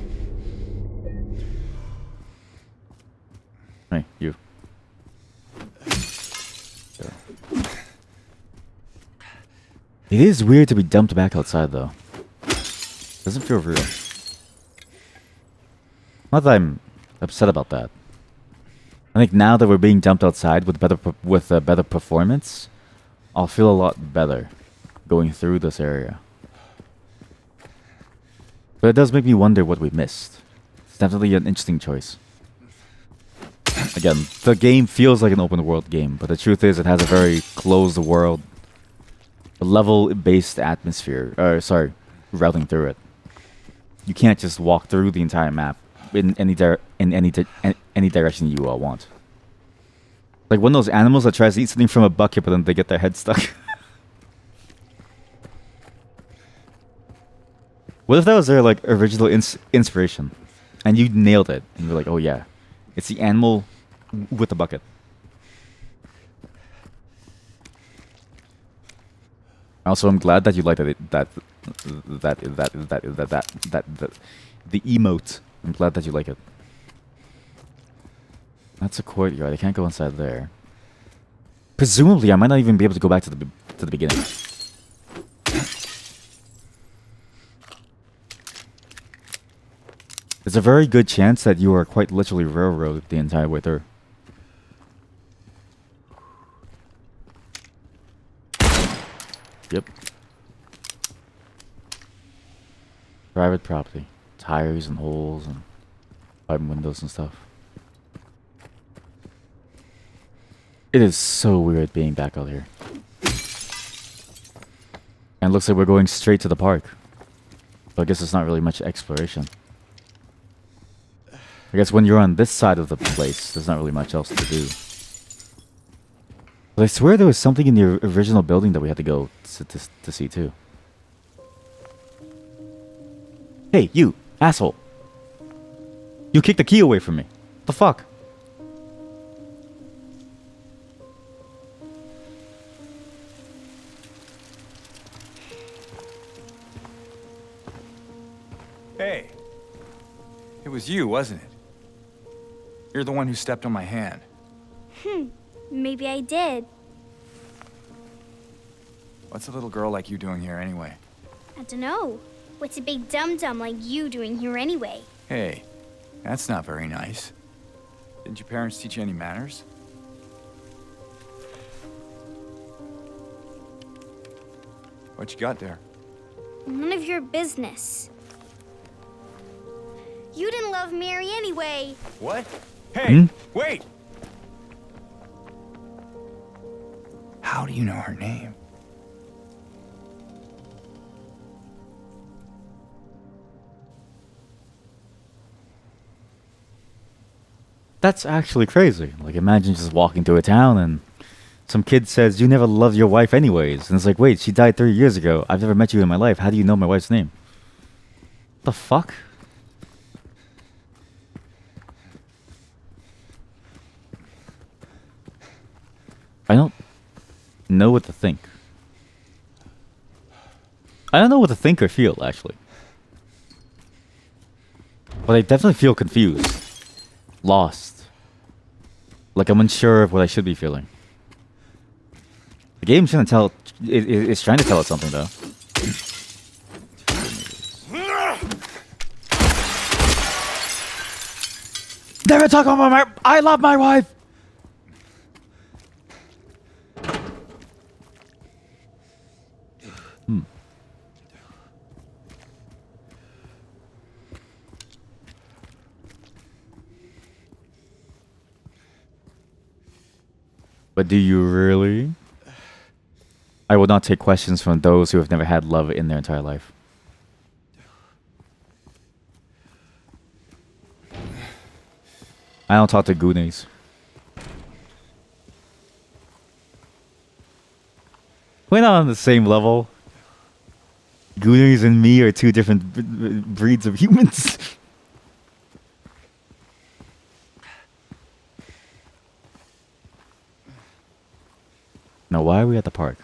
Hey, you. It is weird to be dumped back outside, though. Doesn't feel real. Not that I'm upset about that. I think now that we're being dumped outside with a better performance, I'll feel a lot better going through this area. But it does make me wonder what we missed. It's definitely an interesting choice. Again, the game feels like an open world game, but the truth is it has a very closed world. a level-based atmosphere. Sorry, routing through it. You can't just walk through the entire map in any direction you want. Like one of those animals that tries to eat something from a bucket, but then they get their head stuck. What if that was their like original inspiration, and you nailed it, and you're like, oh yeah, it's the animal with the bucket. Also, I'm glad that you liked that the emote. I'm glad that you like it. That's a courtyard. I can't go inside there. Presumably, I might not even be able to go back to the beginning. There's a very good chance that you are quite literally railroaded the entire way through. Yep. Private property. Tires and holes and open windows and stuff. It is so weird being back out here. And it looks like we're going straight to the park. So I guess it's not really much exploration. I guess when you're on this side of the place, there's not really much else to do. But I swear there was something in the original building that we had to go to see too. Hey, you, asshole. You kicked the key away from me. What the fuck? Hey. It was you, wasn't it? You're the one who stepped on my hand. Maybe I did. What's a little girl like you doing here anyway? I don't know. What's a big dum-dum like you doing here anyway? Hey, that's not very nice. Didn't your parents teach you any manners? What you got there? None of your business. You didn't love Mary anyway. What? Hey, wait! How do you know her name? That's actually crazy. Like, imagine just walking through a town and some kid says, you never loved your wife anyways. And it's like, wait, she died 3 years ago. I've never met you in my life. How do you know my wife's name? What the fuck? I don't know what to think. I don't know what to think or feel, actually. But I definitely feel confused. Lost. Like I'm unsure of what I should be feeling. The game's trying to tell... It's trying to tell us something, though. Never talk about my... I love my wife! But do you really? I will not take questions from those who have never had love in their entire life. I don't talk to Goonies. We're not on the same level. Goonies and me are two different breeds of humans. Now, why are we at the park?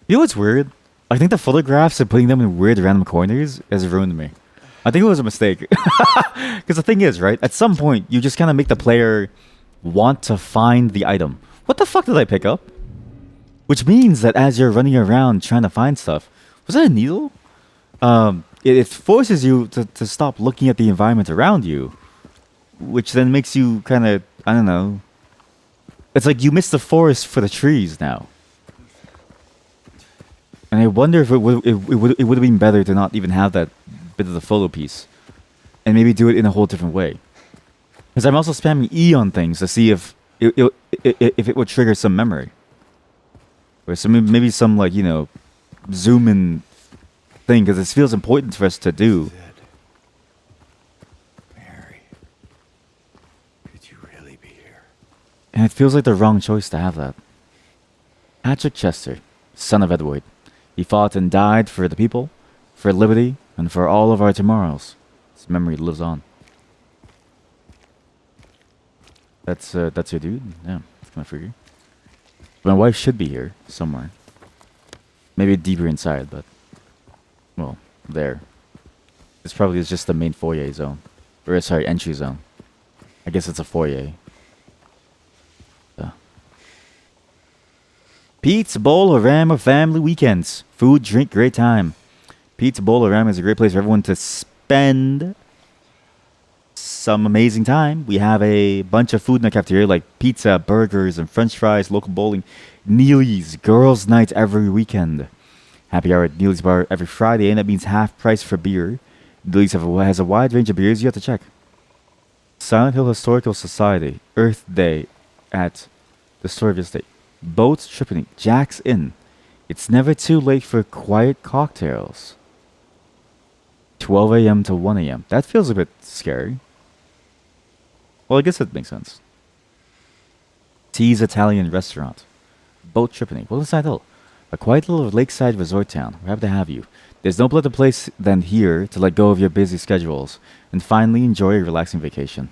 You know what's weird? I think the photographs and putting them in weird random corners has ruined me. I think it was a mistake. Because the thing is, right? At some point, you just kind of make the player want to find the item. What the fuck did I pick up? Which means that as you're running around trying to find stuff... Was that a needle? It forces you to stop looking at the environment around you. Which then makes you kind of... I don't know. It's like you miss the forest for the trees now. And I wonder if it would have been better to not even have that bit of the photo piece. And maybe do it in a whole different way. Because I'm also spamming E on things to see if if it would trigger some memory, or some maybe some like zoom in thing, because it feels important for us to do. Sid. Mary. Could you really be here? And it feels like the wrong choice to have that. Patrick Chester, son of Edward, he fought and died for the people, for liberty, and for all of our tomorrows. His memory lives on. That's your dude? Yeah, that's kind of freaky. My wife should be here, somewhere. Maybe deeper inside, but... Well, there. This probably is just the main foyer zone. Or, sorry, entry zone. I guess it's a foyer. Pete's Bowl or Ram or family weekends. Food, drink, great time. Pete's Bowl or Ram is a great place for everyone to spend some amazing time. We have a bunch of food in the cafeteria, like pizza, burgers, and french fries, local bowling, Neely's, girls' night every weekend. Happy hour at Neely's Bar every Friday, and that means half price for beer. Neely's has a wide range of beers you have to check. Silent Hill Historical Society, Earth Day at the store of your state. Boat tripping, Jack's Inn. It's never too late for quiet cocktails. 12 a.m. to 1 a.m. That feels a bit scary. Well, I guess it makes sense. T's Italian Restaurant. Boat tripping. What is that hill? A quiet little lakeside resort town. We're happy to have you. There's no better place than here to let go of your busy schedules and finally enjoy a relaxing vacation.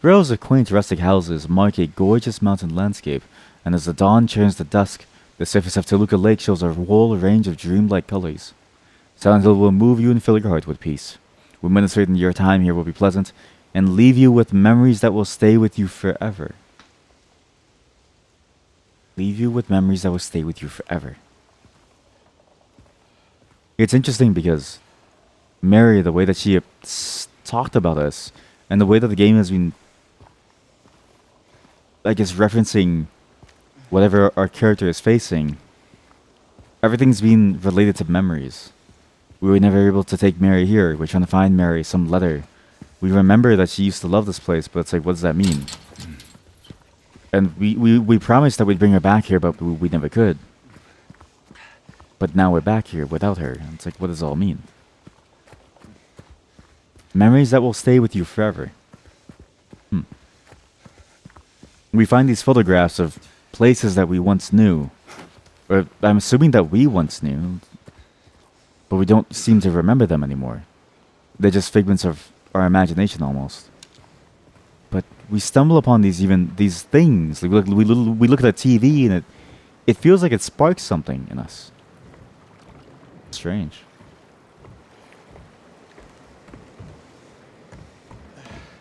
Rows of quaint rustic houses mark a gorgeous mountain landscape, and as the dawn turns to dusk, the surface of Toluca Lake shows a whole range of dreamlike colors. Silent Hill will move you and fill your heart with peace. We're certain your time here will be pleasant and leave you with memories that will stay with you forever. Leave you with memories that will stay with you forever. It's interesting because Mary, the way that she talked about us, and the way that the game has been, I guess, referencing whatever our character is facing, everything's been related to memories. We were never able to take Mary here. We're trying to find Mary some letter. We remember that she used to love this place, but it's like, what does that mean? And we promised that we'd bring her back here, but we never could. But now we're back here without her. And it's like, what does it all mean? Memories that will stay with you forever. We find these photographs of places that we once knew. Or I'm assuming that we once knew. But we don't seem to remember them anymore. They're just figments of our imagination almost. But we stumble upon these things. Like we look at the TV and it feels like it sparks something in us. Strange.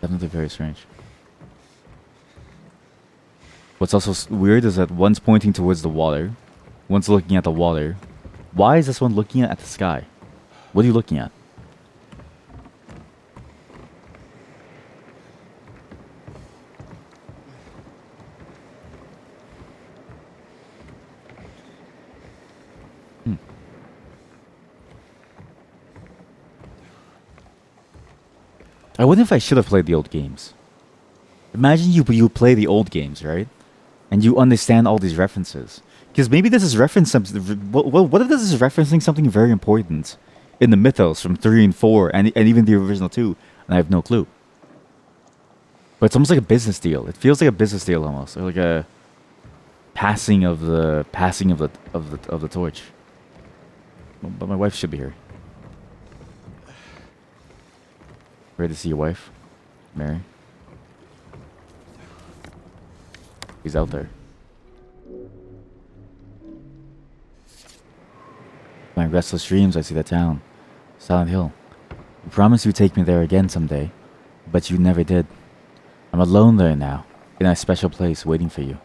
Definitely very strange. What's also weird is that one's pointing towards the water. One's looking at the water. Why is this one looking at the sky? What are you looking at? I wonder if I should have played the old games. Imagine you play the old games, right? And you understand all these references. Because maybe this is what if this is referencing something very important in the mythos from 3 and 4 and even the original 2, and I have no clue. But it's almost like a business deal. It feels like a business deal almost, or like a passing of the torch. But my wife should be here. Ready to see your wife, Mary? He's out there. My restless dreams, I see the town. Silent Hill. You promised you'd take me there again someday, but you never did. I'm alone there now, in a special place waiting for you.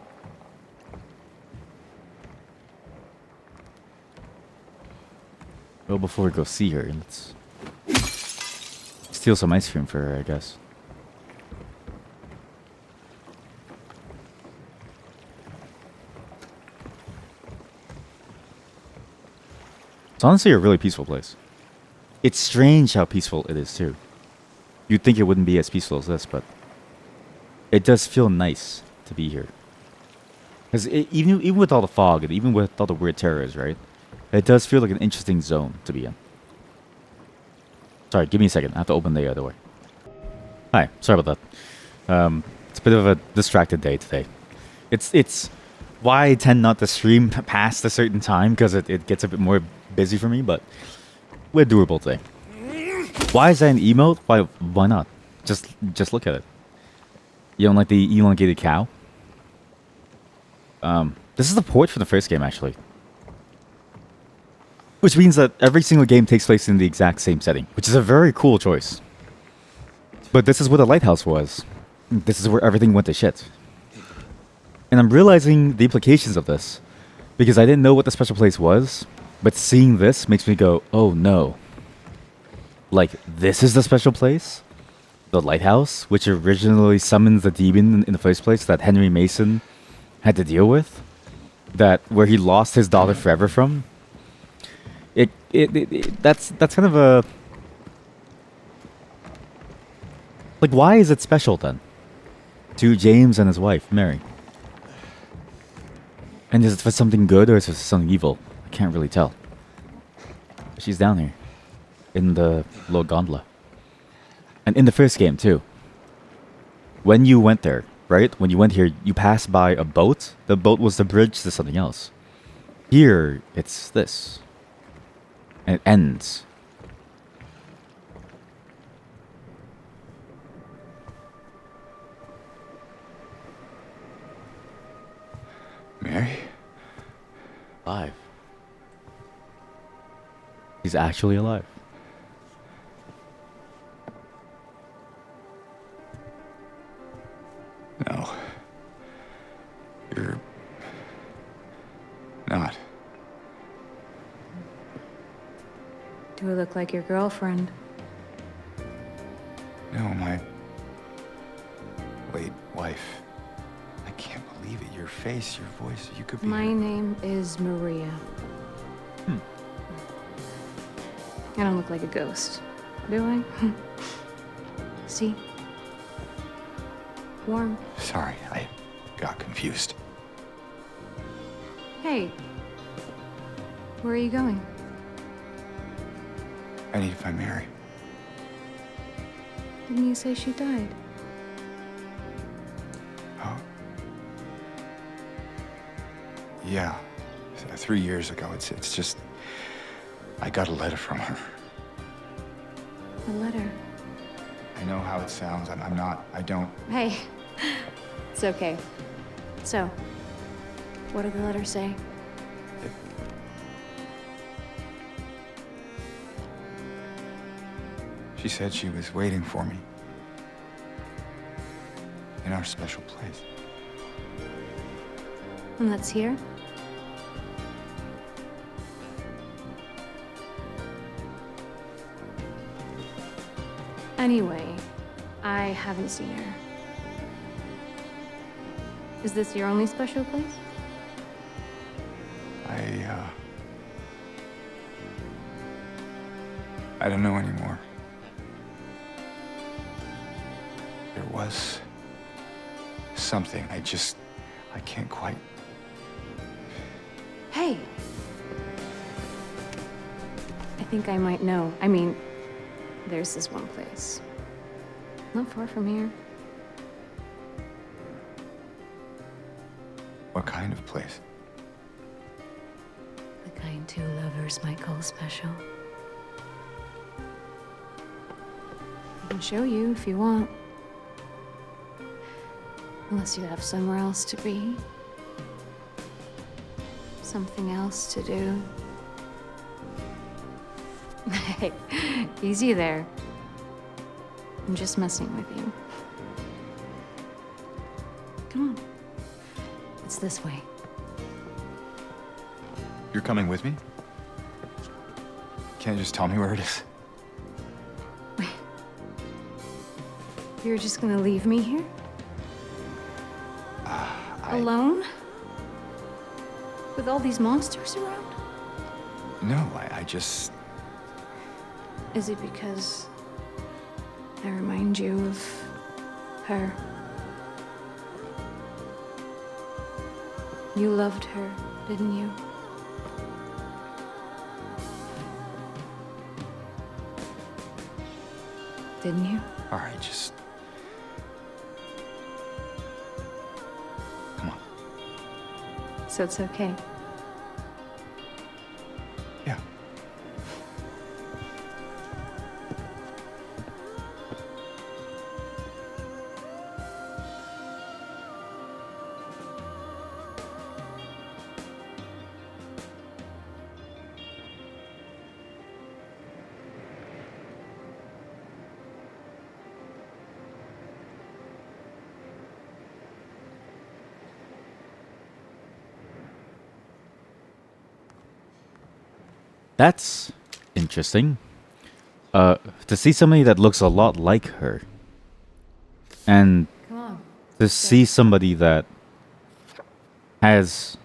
Well, before we go see her, let's steal some ice cream for her, I guess. It's honestly a really peaceful place. It's strange how peaceful it is, too. You'd think it wouldn't be as peaceful as this, but it does feel nice to be here. Because even with all the fog and even with all the weird terrors, right? It does feel like an interesting zone to be in. Sorry, give me a second. I have to open the door. Hi, sorry about that. It's a bit of a distracted day today. It's why I tend not to stream past a certain time because it gets a bit more busy for me, but we're doable today. Why is that an emote? Why not? Just look at it. You don't like the elongated cow? This is the port for the first game, actually. Which means that every single game takes place in the exact same setting, which is a very cool choice. But this is where the lighthouse was. This is where everything went to shit. And I'm realizing the implications of this, because I didn't know what the special place was, but seeing this makes me go, oh no. Like, this is the special place? The lighthouse, which originally summons the demon in the first place that Henry Mason had to deal with? That where he lost his daughter forever from? That's kind of a... Like, why is it special then? To James and his wife, Mary. And is it for something good or is it for something evil? I can't really tell. She's down here. In the low gondola. And in the first game, too. When you went there, right? When you went here, you passed by a boat. The boat was the bridge to something else. Here, it's this. And it ends. Mary? Alive. He's actually alive. No. You're not. Do I look like your girlfriend? No, my late wife. I can't believe it. Your face, your voice, you could be... My name is Maria. I don't look like a ghost, do I? See? Warm. Sorry, I got confused. Hey. Where are you going? I need to find Mary. Didn't you say she died? Oh. Yeah. 3 years ago. It's just... I got a letter from her. A letter? I know how it sounds. I'm not... I don't... Hey. It's okay. So, what did the letter say? She said she was waiting for me. In our special place. And that's here? Anyway, I haven't seen her. Is this your only special place? I don't know anymore. There was something. I can't quite... Hey! I think I might know. I mean, there's this one place. Not far from here. What kind of place? The kind two lovers might call special. I can show you if you want. Unless you have somewhere else to be. Something else to do. Hey, easy there. I'm just messing with you. Come on. It's this way. You're coming with me? Can't you just tell me where it is? Wait. You're just gonna leave me here? Alone? With all these monsters around? No, I just... Is it because I remind you of her? You loved her, didn't you? Didn't you? All right, just... Come on. So it's okay. Yeah. That's interesting. To see somebody that looks a lot like her, and Come on. to see somebody that has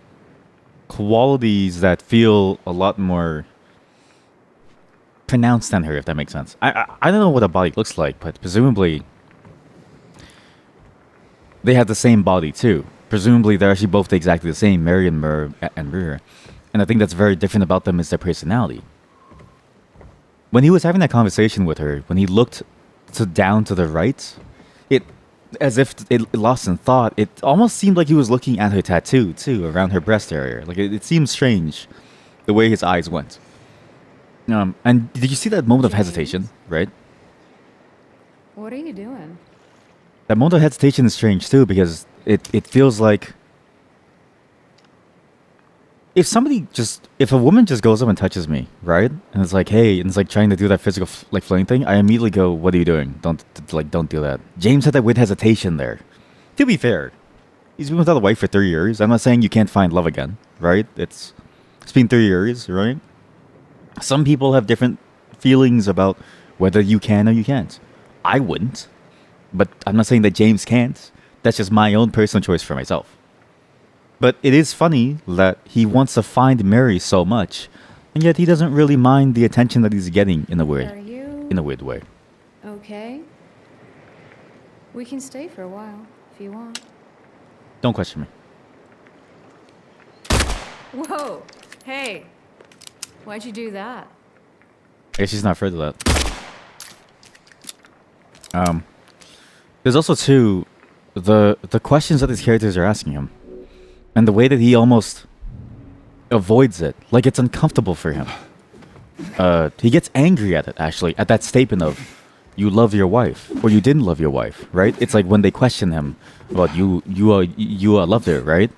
qualities that feel a lot more pronounced than her, if that makes sense. I don't know what a body looks like, but presumably they have the same body too. Presumably they're actually both exactly the same, Mary and Mirror. And I think that's very different about them is their personality. When he was having that conversation with her, when he looked down to the right, it as if it lost in thought. It almost seemed like he was looking at her tattoo too, around her breast area. Like it seemed strange, the way his eyes went. And did you see that moment of hesitation? Right. What are you doing? That moment of hesitation is strange too because it feels like if a woman just goes up and touches me, right, and it's like, hey, and it's like trying to do that physical like flirting thing, I immediately go, what are you doing? Don't do that. James had that weird hesitation there. To be fair, he's been without a wife for 3 years. I'm not saying you can't find love again, right? It's been 3 years, right? Some people have different feelings about whether you can or you can't. I wouldn't, but I'm not saying that James can't. That's just my own personal choice for myself. But it is funny that he wants to find Mary so much, and yet he doesn't really mind the attention that he's getting in a Are weird you way. okay? We can stay for a while if you want. Don't question me. Whoa! Hey! Why'd you do that? I guess she's not afraid of that. There's also too the questions that these characters are asking him, and the way that he almost avoids it, like it's uncomfortable for him. He gets angry at it, actually, at that statement of, you love your wife, or you didn't love your wife, right? It's like when they question him about you loved her, right?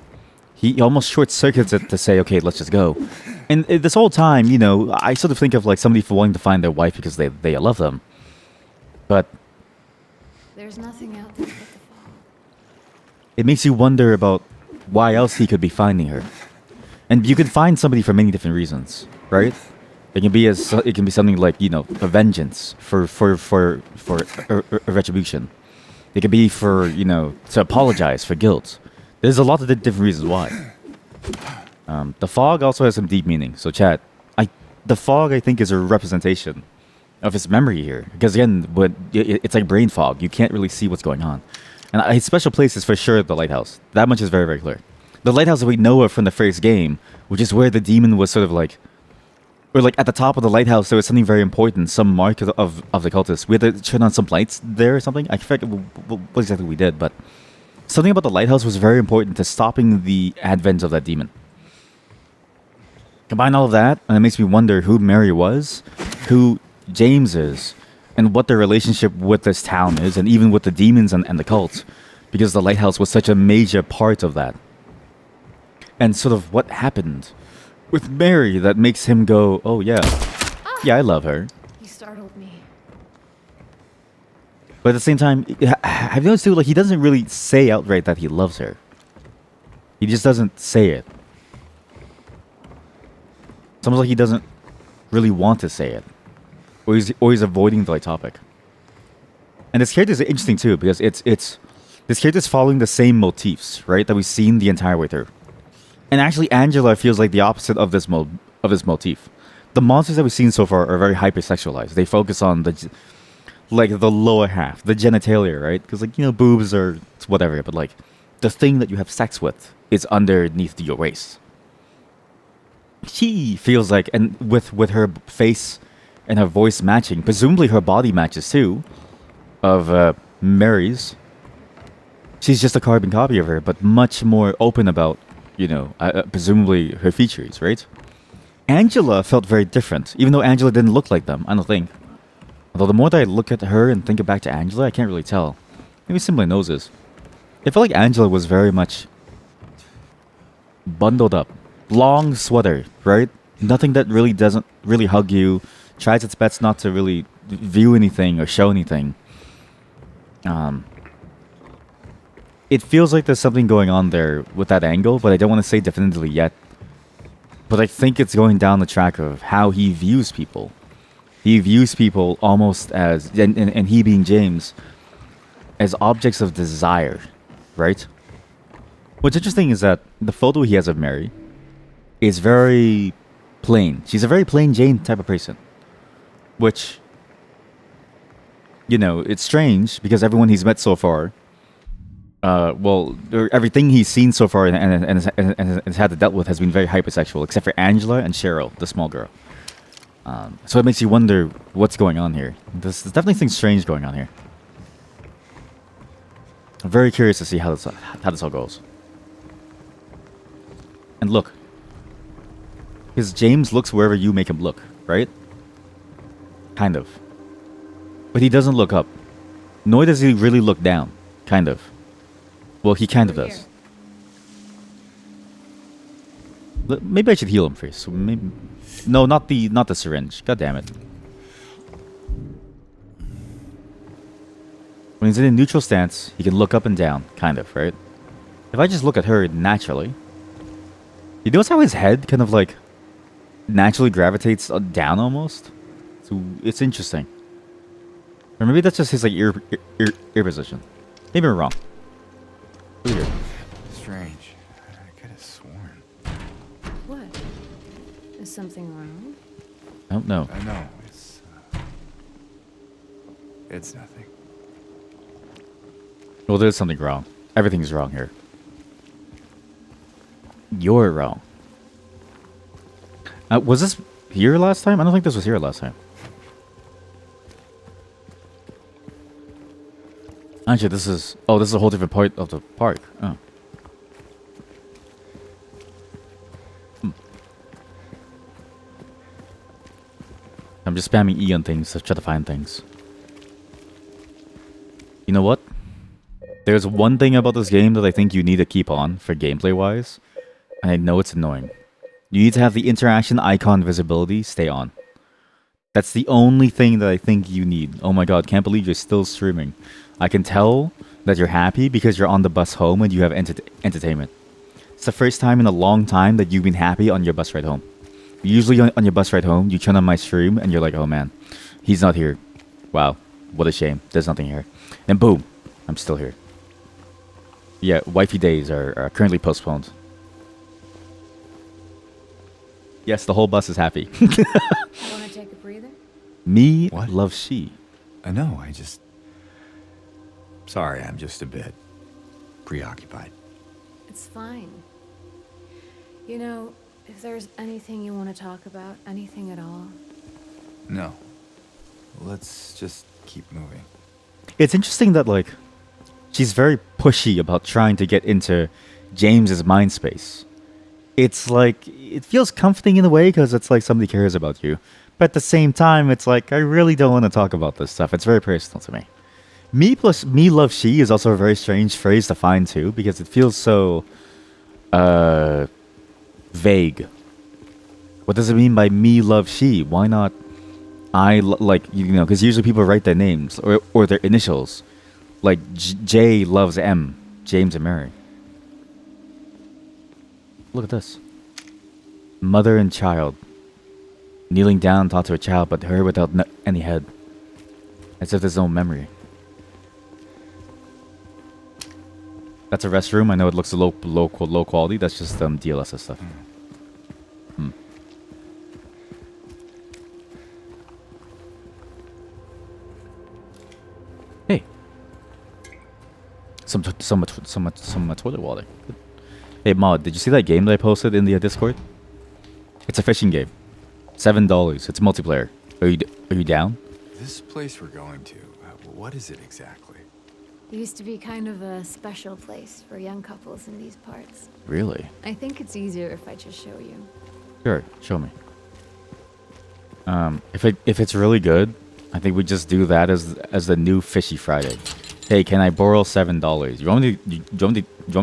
He almost short circuits it to say, okay, let's just go. And this whole time, you know, I sort of think of like somebody for wanting to find their wife because they love them. But There's nothing out there but the fog. it makes you wonder about why else he could be finding her. And you can find somebody for many different reasons, right? It can be something like, you know, a vengeance for a retribution. It could be for, you know, to apologize for guilt. There's a lot of different reasons why. The fog also has some deep meaning. So, chat, the fog I think is a representation of his memory here, because again, it's like brain fog. You can't really see what's going on. And his special place is for sure the lighthouse. That much is very, very clear. The lighthouse that we know of from the first game, which is where the demon was sort of like, or like at the top of the lighthouse, there was something very important, some mark of the cultists. We had to turn on some lights there or something. I forget what exactly we did, but something about the lighthouse was very important to stopping the advent of that demon. Combine all of that, and it makes me wonder who Mary was, who James is, and what their relationship with this town is, and even with the demons and the cult, because the lighthouse was such a major part of that. And sort of what happened with Mary that makes him go, oh yeah, yeah, I love her. You startled me. But at the same time, have you noticed too, like, he doesn't really say outright that he loves her. He just doesn't say it. It's almost like he doesn't really want to say it. Or he's avoiding the topic. And this character is interesting too, because this character is following the same motifs, right, that we've seen the entire way through. And actually, Angela feels like the opposite of this motif. The monsters that we've seen so far are very hypersexualized. They focus on the lower half, the genitalia, right? Because, like, you know, boobs are whatever, but like the thing that you have sex with is underneath your waist. She feels like, and with her face and her voice matching, presumably her body matches too, of Mary's. She's just a carbon copy of her, but much more open about, presumably her features, right? Angela felt very different, even though Angela didn't look like them, I don't think. Although the more that I look at her and think back to Angela, I can't really tell. Maybe simply noses. It felt like Angela was very much bundled up. Long sweater, right? Nothing that really doesn't really hug you. Tries its best not to really view anything or show anything. It feels like there's something going on there with that angle, but I don't want to say definitively yet. But I think it's going down the track of how he views people. He views people almost as, and he being James, as objects of desire, right? What's interesting is that the photo he has of Mary is very plain. She's a very plain Jane type of person. Which, it's strange because everyone he's met so far, everything he's seen so far and has had to deal with has been very hypersexual, except for Angela and Cheryl, the small girl. So it makes you wonder what's going on here. There's definitely things strange going on here. I'm very curious to see how this all goes. And look. Because James looks wherever you make him look, right? Kind of. But he doesn't look up. Nor does he really look down. Kind of. Well, he kind of does. Maybe I should heal him first. So maybe... No, not the syringe. God damn it. When he's in a neutral stance, he can look up and down, kind of, right? If I just look at her naturally, you notice how his head kind of like naturally gravitates down almost? So it's interesting. Or maybe that's just his like ear position. Maybe I'm wrong. Weird. Strange. I could have sworn. What? Is something wrong? I don't know. I know. It's nothing. Well, there's something wrong. Everything's wrong here. You're wrong. Was this here last time? I don't think this was here last time. Actually, this is a whole different part of the park. Oh. I'm just spamming E on things to try to find things. You know what? There's one thing about this game that I think you need to keep on for gameplay wise. And I know it's annoying. You need to have the interaction icon visibility stay on. That's the only thing that I think you need. Oh my god, can't believe you're still streaming. I can tell that you're happy because you're on the bus home and you have entertainment. It's the first time in a long time that you've been happy on your bus ride home. Usually on your bus ride home, you turn on my stream and you're like, oh man, he's not here. Wow, what a shame. There's nothing here. And boom, I'm still here. Yeah, wifey days are currently postponed. Yes, the whole bus is happy. Want to take a breather? Me What? love she. I know, Sorry, I'm just a bit preoccupied. It's fine. You know, if there's anything you want to talk about, anything at all. No. Let's just keep moving. It's interesting that, like, she's very pushy about trying to get into James's mind space. It's like, it feels comforting in a way because it's like somebody cares about you. But at the same time, it's like, I really don't want to talk about this stuff. It's very personal to me. Me plus me love she is also a very strange phrase to find too, because it feels so vague. What does it mean by me love she? Why not because usually people write their names or their initials. Like J loves M, James and Mary. Look at this. Mother and child. Kneeling down, talk to a child, but her without any head. As if there's no memory. That's a restroom. I know it looks low quality. That's just DLSS stuff. Hey. some toilet water. Hey Mod, did you see that game that I posted in the Discord? It's a fishing game. $7. It's multiplayer. Are you down? This place we're going to, what is it exactly? It used to be kind of a special place for young couples in these parts. Really? I think it's easier if I just show you. Sure, show me. If it's really good, I think we just do that as the new Fishy Friday. Hey, can I borrow $7? You want me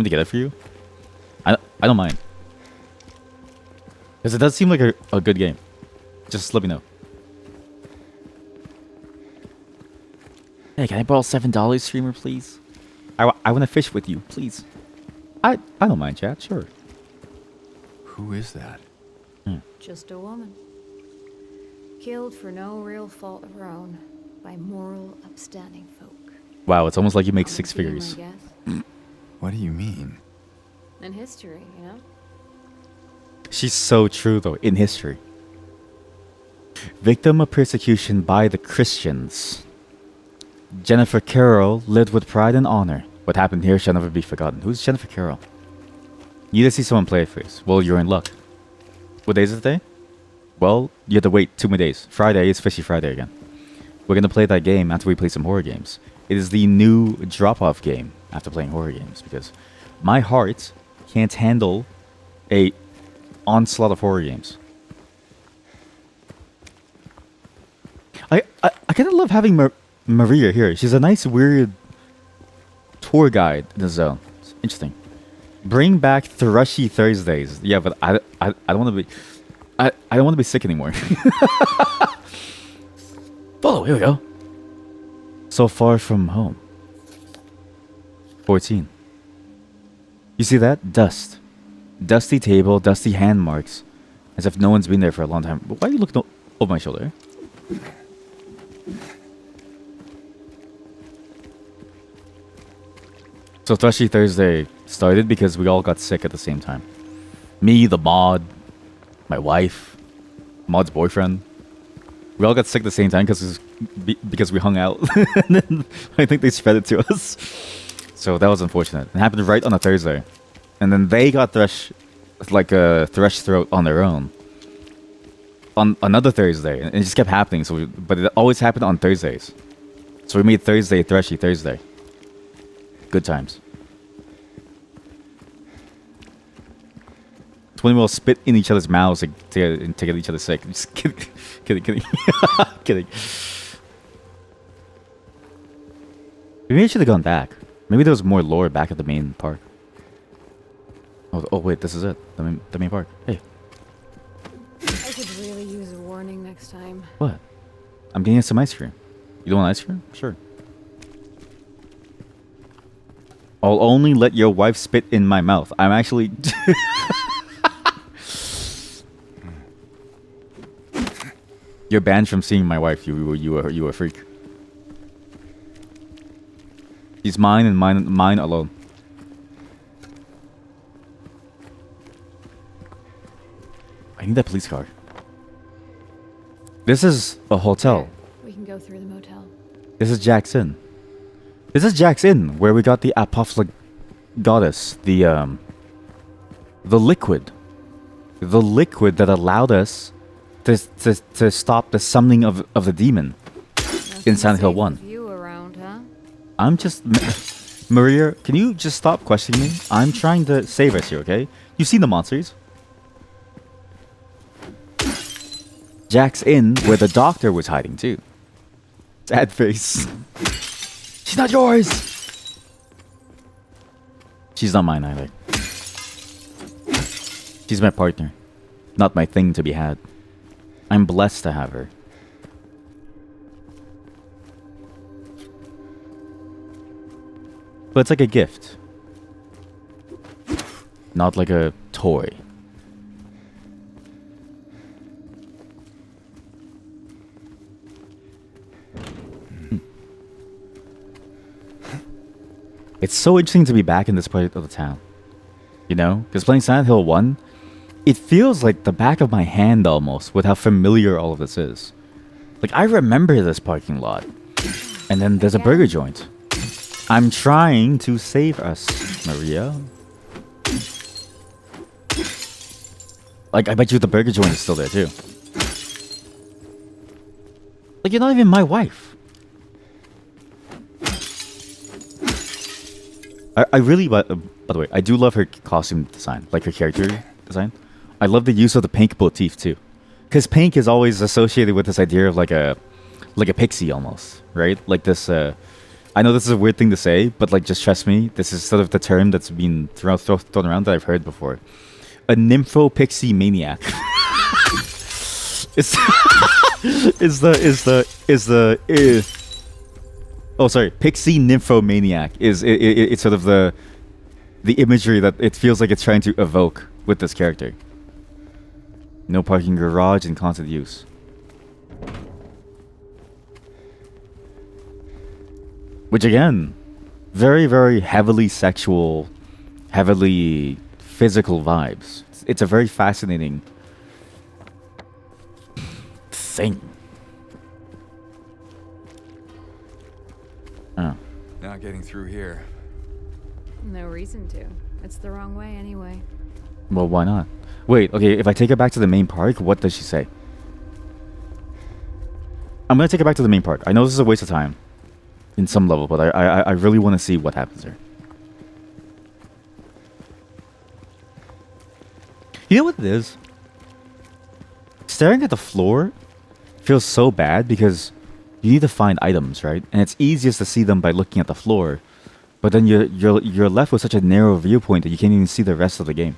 to get it for you? I don't mind. Because it does seem like a good game. Just let me know. Hey, can I borrow $7, streamer, please? I want to fish with you, please. I don't mind, chat. Sure. Who is that? Just a woman. Killed for no real fault of her own by moral, upstanding folk. Wow, it's almost like you make Common six theme, figures. I guess. What do you mean? In history, you know? She's so true, though, in history. Victim of persecution by the Christians. Jennifer Carroll lived with pride and honor. What happened here shall never be forgotten. Who's Jennifer Carroll? You need to see someone play it first. Well, you're in luck. What day is it today? Well, you have to wait 2 more days. Friday is Fishy Friday again. We're going to play that game after we play some horror games. It is the new drop-off game after playing horror games because my heart can't handle a onslaught of horror games. I kind of love having Maria here. She's a nice, weird tour guide in the zone. It's interesting. Bring back Thrushy Thursdays. Yeah, but I don't want to be... I don't want to be sick anymore. Follow, here we go. So far from home. 14. You see that? Dust. Dusty table, dusty hand marks. As if no one's been there for a long time. But why are you looking over my shoulder? So Thrushy Thursday started because we all got sick at the same time. Me, the mod, my wife, mod's boyfriend. We all got sick at the same time because we hung out. And then I think they spread it to us. So that was unfortunate. It happened right on a Thursday. And then they got thrush throat on their own. On another Thursday. And it just kept happening. But it always happened on Thursdays. So we made Thursday Thrushy Thursday. Good times. 20 will spit in each other's mouths to get each other sick. Just kidding. Kidding. Kidding. Maybe I should have gone back. Maybe there was more lore back at the main park. Oh wait, this is it. The main park. Hey. I could really use a warning next time. What? I'm getting some ice cream. You don't want ice cream? Sure. I'll only let your wife spit in my mouth. I'm actually... You're banned from seeing my wife. You a freak. She's mine and mine alone. I need that police car. This is a hotel. There, we can go through the motel. This is Jack's Inn. This is Jack's Inn, where we got the Apophla goddess, the liquid that allowed us to stop the summoning of the demon in Silent Hill 1. You around, huh? I'm just... Maria, can you just stop questioning me? I'm trying to save us here, okay? You've seen the monsters. Jack's Inn, where the doctor was hiding too. Sad face. She's not yours! She's not mine either. She's my partner. Not my thing to be had. I'm blessed to have her. But it's like a gift. Not like a toy. It's so interesting to be back in this part of the town. You know? Because playing Silent Hill 1, it feels like the back of my hand almost with how familiar all of this is. Like, I remember this parking lot. And then there's a burger joint. I'm trying to save us, Maria. Like, I bet you the burger joint is still there, too. Like, you're not even my wife. I really, by the way, I do love her costume design, like her character design. I love the use of the pink motif, too. Because pink is always associated with this idea of like a pixie almost, right? Like this, I know this is a weird thing to say, but like, just trust me, this is sort of the term that's been thrown around that I've heard before. A nympho pixie maniac. Pixie nymphomaniac it's sort of the imagery that it feels like it's trying to evoke with this character. No parking garage and constant use. Which again, very, very heavily sexual, heavily physical vibes. It's a very fascinating thing. Oh. Not getting through here. No reason to. It's the wrong way anyway. Well, why not? Wait, okay, if I take her back to the main park, what does she say? I'm gonna take her back to the main park. I know this is a waste of time in some level, but I really want to see what happens there. You know what it is? Staring at the floor feels so bad because you need to find items, right? And it's easiest to see them by looking at the floor. But then you're left with such a narrow viewpoint that you can't even see the rest of the game.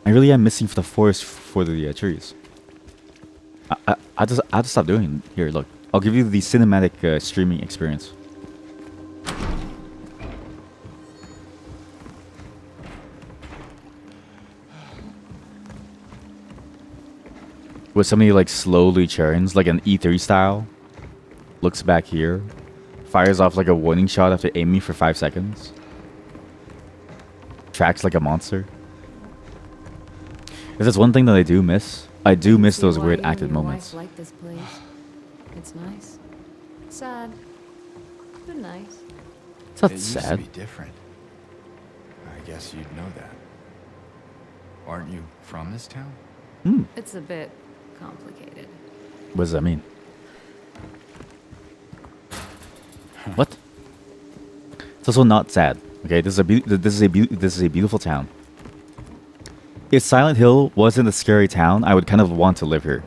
I really am missing for the forest for the trees. I just stop doing it. Here, look. I'll give you the cinematic streaming experience. With somebody like slowly churns, like an E3 style. Looks back here. Fires off like a warning shot after aiming for 5 seconds. Tracks like a monster. If there's one thing that I do miss those weird acted moments. Like this place. It's nice. Sad, but nice. It's not It used sad. to be different. I guess you'd know that. Aren't you from this town? It's a bit complicated. What does that mean? What? It's also not sad. Okay, this is a beautiful town. If Silent Hill wasn't a scary town, I would kind of want to live here,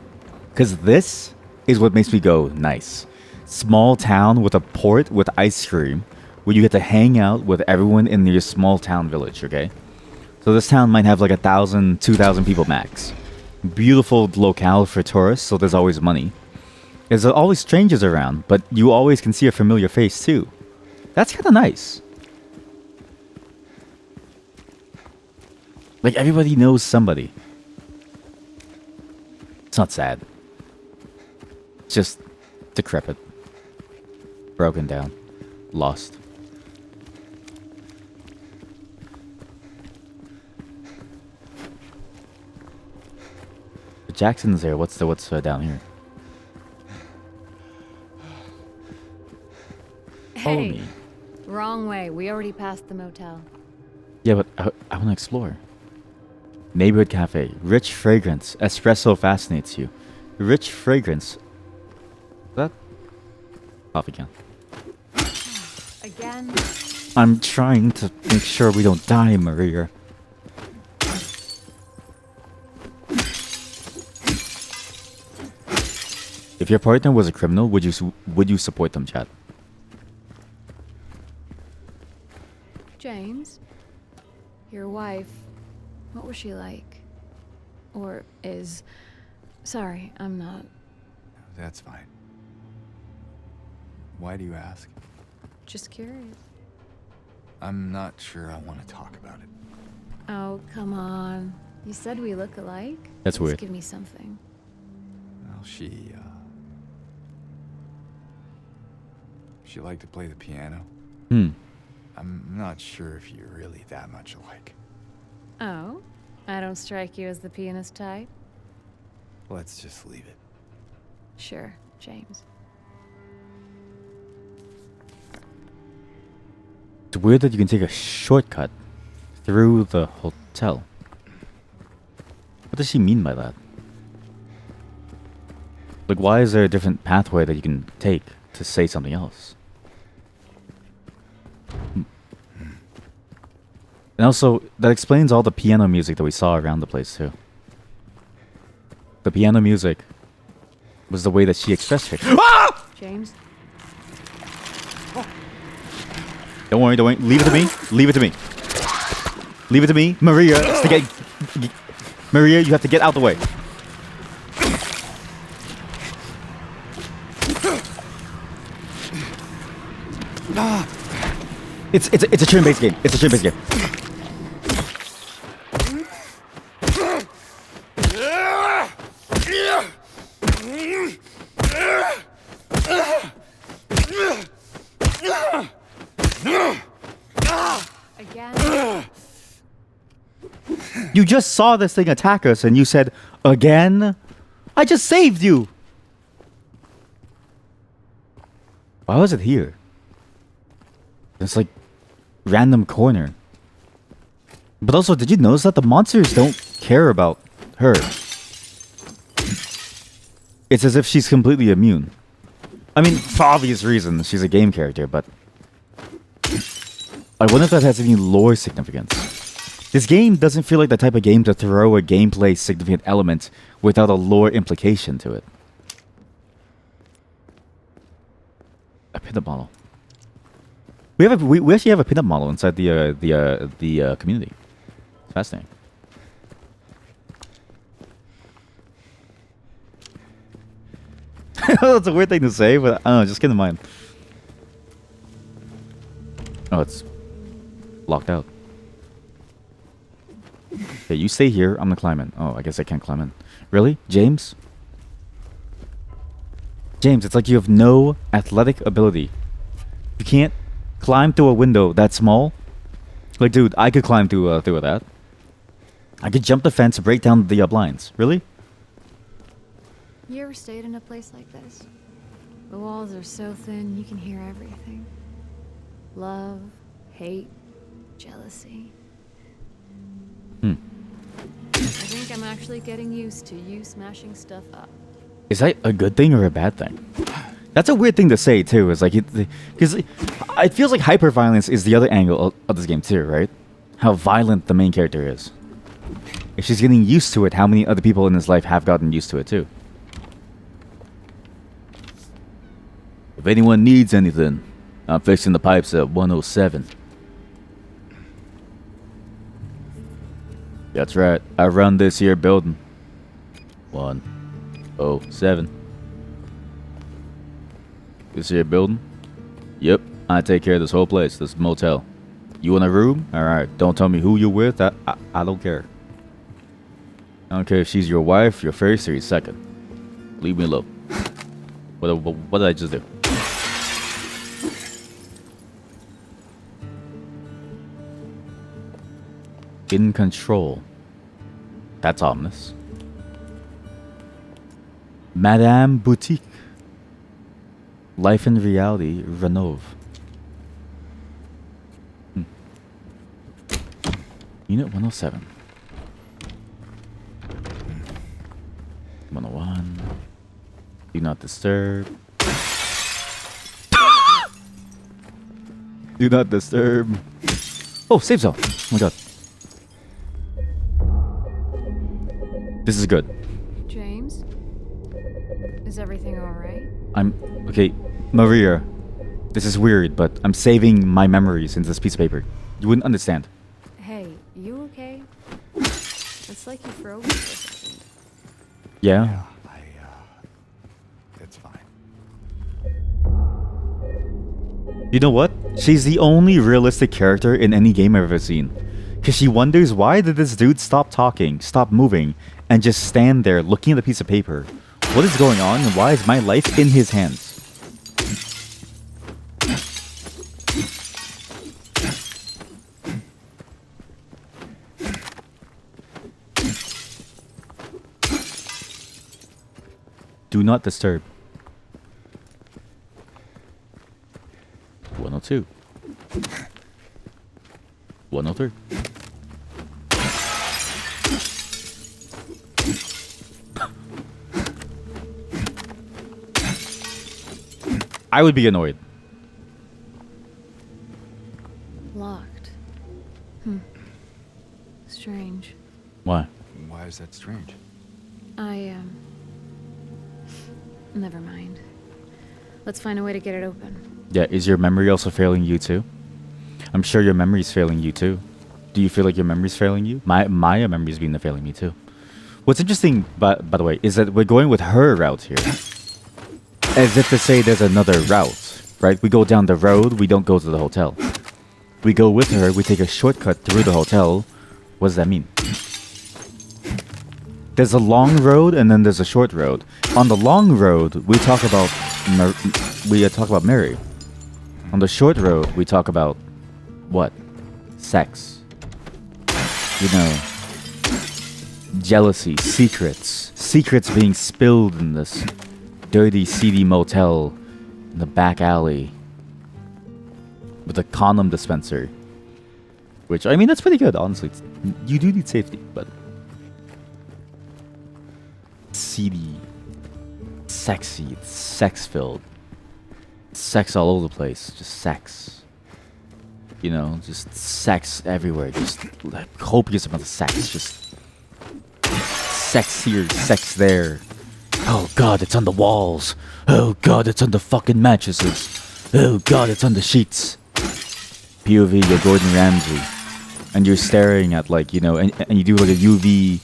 because this is what makes me go nice. Small town with a port with ice cream, where you get to hang out with everyone in your small town village. Okay, so this town might have like 1,000, 2,000 people max. Beautiful locale for tourists, so there's always money. There's always strangers around, but you always can see a familiar face too. That's kind of nice. Like, everybody knows somebody. It's not sad. It's just decrepit. Broken down. Lost. But Jackson's there. What's down here? Follow Hey, me. wrong way. We already passed the motel. Yeah, but I want to explore. Neighborhood cafe. Rich fragrance. Espresso fascinates you. Rich fragrance. That coffee can. Again? I'm trying to make sure we don't die, Maria. If your partner was a criminal, would you support them, Chad? James, your wife, what was she like? Or is... Sorry, I'm not... That's fine. Why do you ask? Just curious. I'm not sure I want to talk about it. Oh, come on. You said we look alike? That's Just weird. give me something. Well, she liked to play the piano. I'm not sure if you're really that much alike. Oh? I don't strike you as the pianist type? Let's just leave it. Sure, James. weird that you can take a shortcut through the hotel. What does she mean by that? Like, why is there a different pathway that you can take to say something else? And also, that explains all the piano music that we saw around the place, too. The piano music was the way that she expressed her. Ah! James? Don't worry, don't worry. Leave it to me. Leave it to me. Leave it to me. Maria, Maria, you have to get out the way. It's a turn-based game. It's a turn-based game. Again? You just saw this thing attack us and you said, again? I just saved you! Why was it here? It's like random corner. But also, did you notice that the monsters don't care about her? It's as if she's completely immune. I mean, for obvious reasons, she's a game character, but I wonder if that has any lore significance. This game doesn't feel like the type of game to throw a gameplay significant element without a lore implication to it. A pinup model. We actually have a pinup model inside the community. It's fascinating. That's a weird thing to say, but I don't know, just keep in mind. Oh, it's locked out. Okay, you stay here. I'm gonna climb in. Oh, I guess I can't climb in. Really? James? James, it's like you have no athletic ability. You can't climb through a window that small. Like, dude, I could climb through that. I could jump the fence and break down the blinds. Really? You ever stayed in a place like this? The walls are so thin you can hear everything. Love, hate, jealousy. I think I'm actually getting used to you smashing stuff up. Is that a good thing or a bad thing? That's a weird thing to say too. Is like, because it feels like hyper-violence is the other angle of this game too, right? How violent the main character is. If she's getting used to it, how many other people in his life have gotten used to it too? If anyone needs anything, I'm fixing the pipes at 107. That's right. I run this here building. 107. This here building? Yep. I take care of this whole place. This motel. You in a room? Alright. Don't tell me who you're with. I don't care. I don't care if she's your wife, your first, or your second. Leave me alone. What did I just do? In control. That's ominous. Madame Boutique. Life in reality, Renove. Unit 107. 101. Do not disturb. Do not disturb. Oh, save zone. Oh my god. This is good. James? Is everything alright? Okay, Maria. This is weird, but I'm saving my memories into this piece of paper. You wouldn't understand. Hey, you okay? It's like you froze for a second. Yeah? It's fine. You know what? She's the only realistic character in any game I've ever seen. Because she wonders, why did this dude stop talking, stop moving, and just stand there looking at a piece of paper? What is going on, and why is my life in his hands? Do not disturb. 102. 103. I would be annoyed. Locked. Strange. Why? Why is that strange? Never mind. Let's find a way to get it open. Yeah, is your memory also failing you too? I'm sure your memory's failing you too. Do you feel like your memory's failing you? My memory's been failing me too. What's interesting, by the way, is that we're going with her route here. As if to say there's another route, right? We go down the road, we don't go to the hotel. We go with her, we take a shortcut through the hotel. What does that mean? There's a long road and then there's a short road. On the long road, we talk about Mary. On the short road, we talk about what? Sex. You know, jealousy, secrets being spilled in this dirty, seedy motel in the back alley with a condom dispenser. Which, I mean, that's pretty good, honestly. You do need safety, but seedy, sexy, sex-filled, sex all over the place, just sex. You know, just sex everywhere, just like, copious amounts of sex, just sex here, sex there. Oh god, it's on the walls. Oh god, it's on the fucking mattresses. Oh god, it's on the sheets. POV, you're Gordon Ramsay. And you're staring at, like, you know, and you do like a UV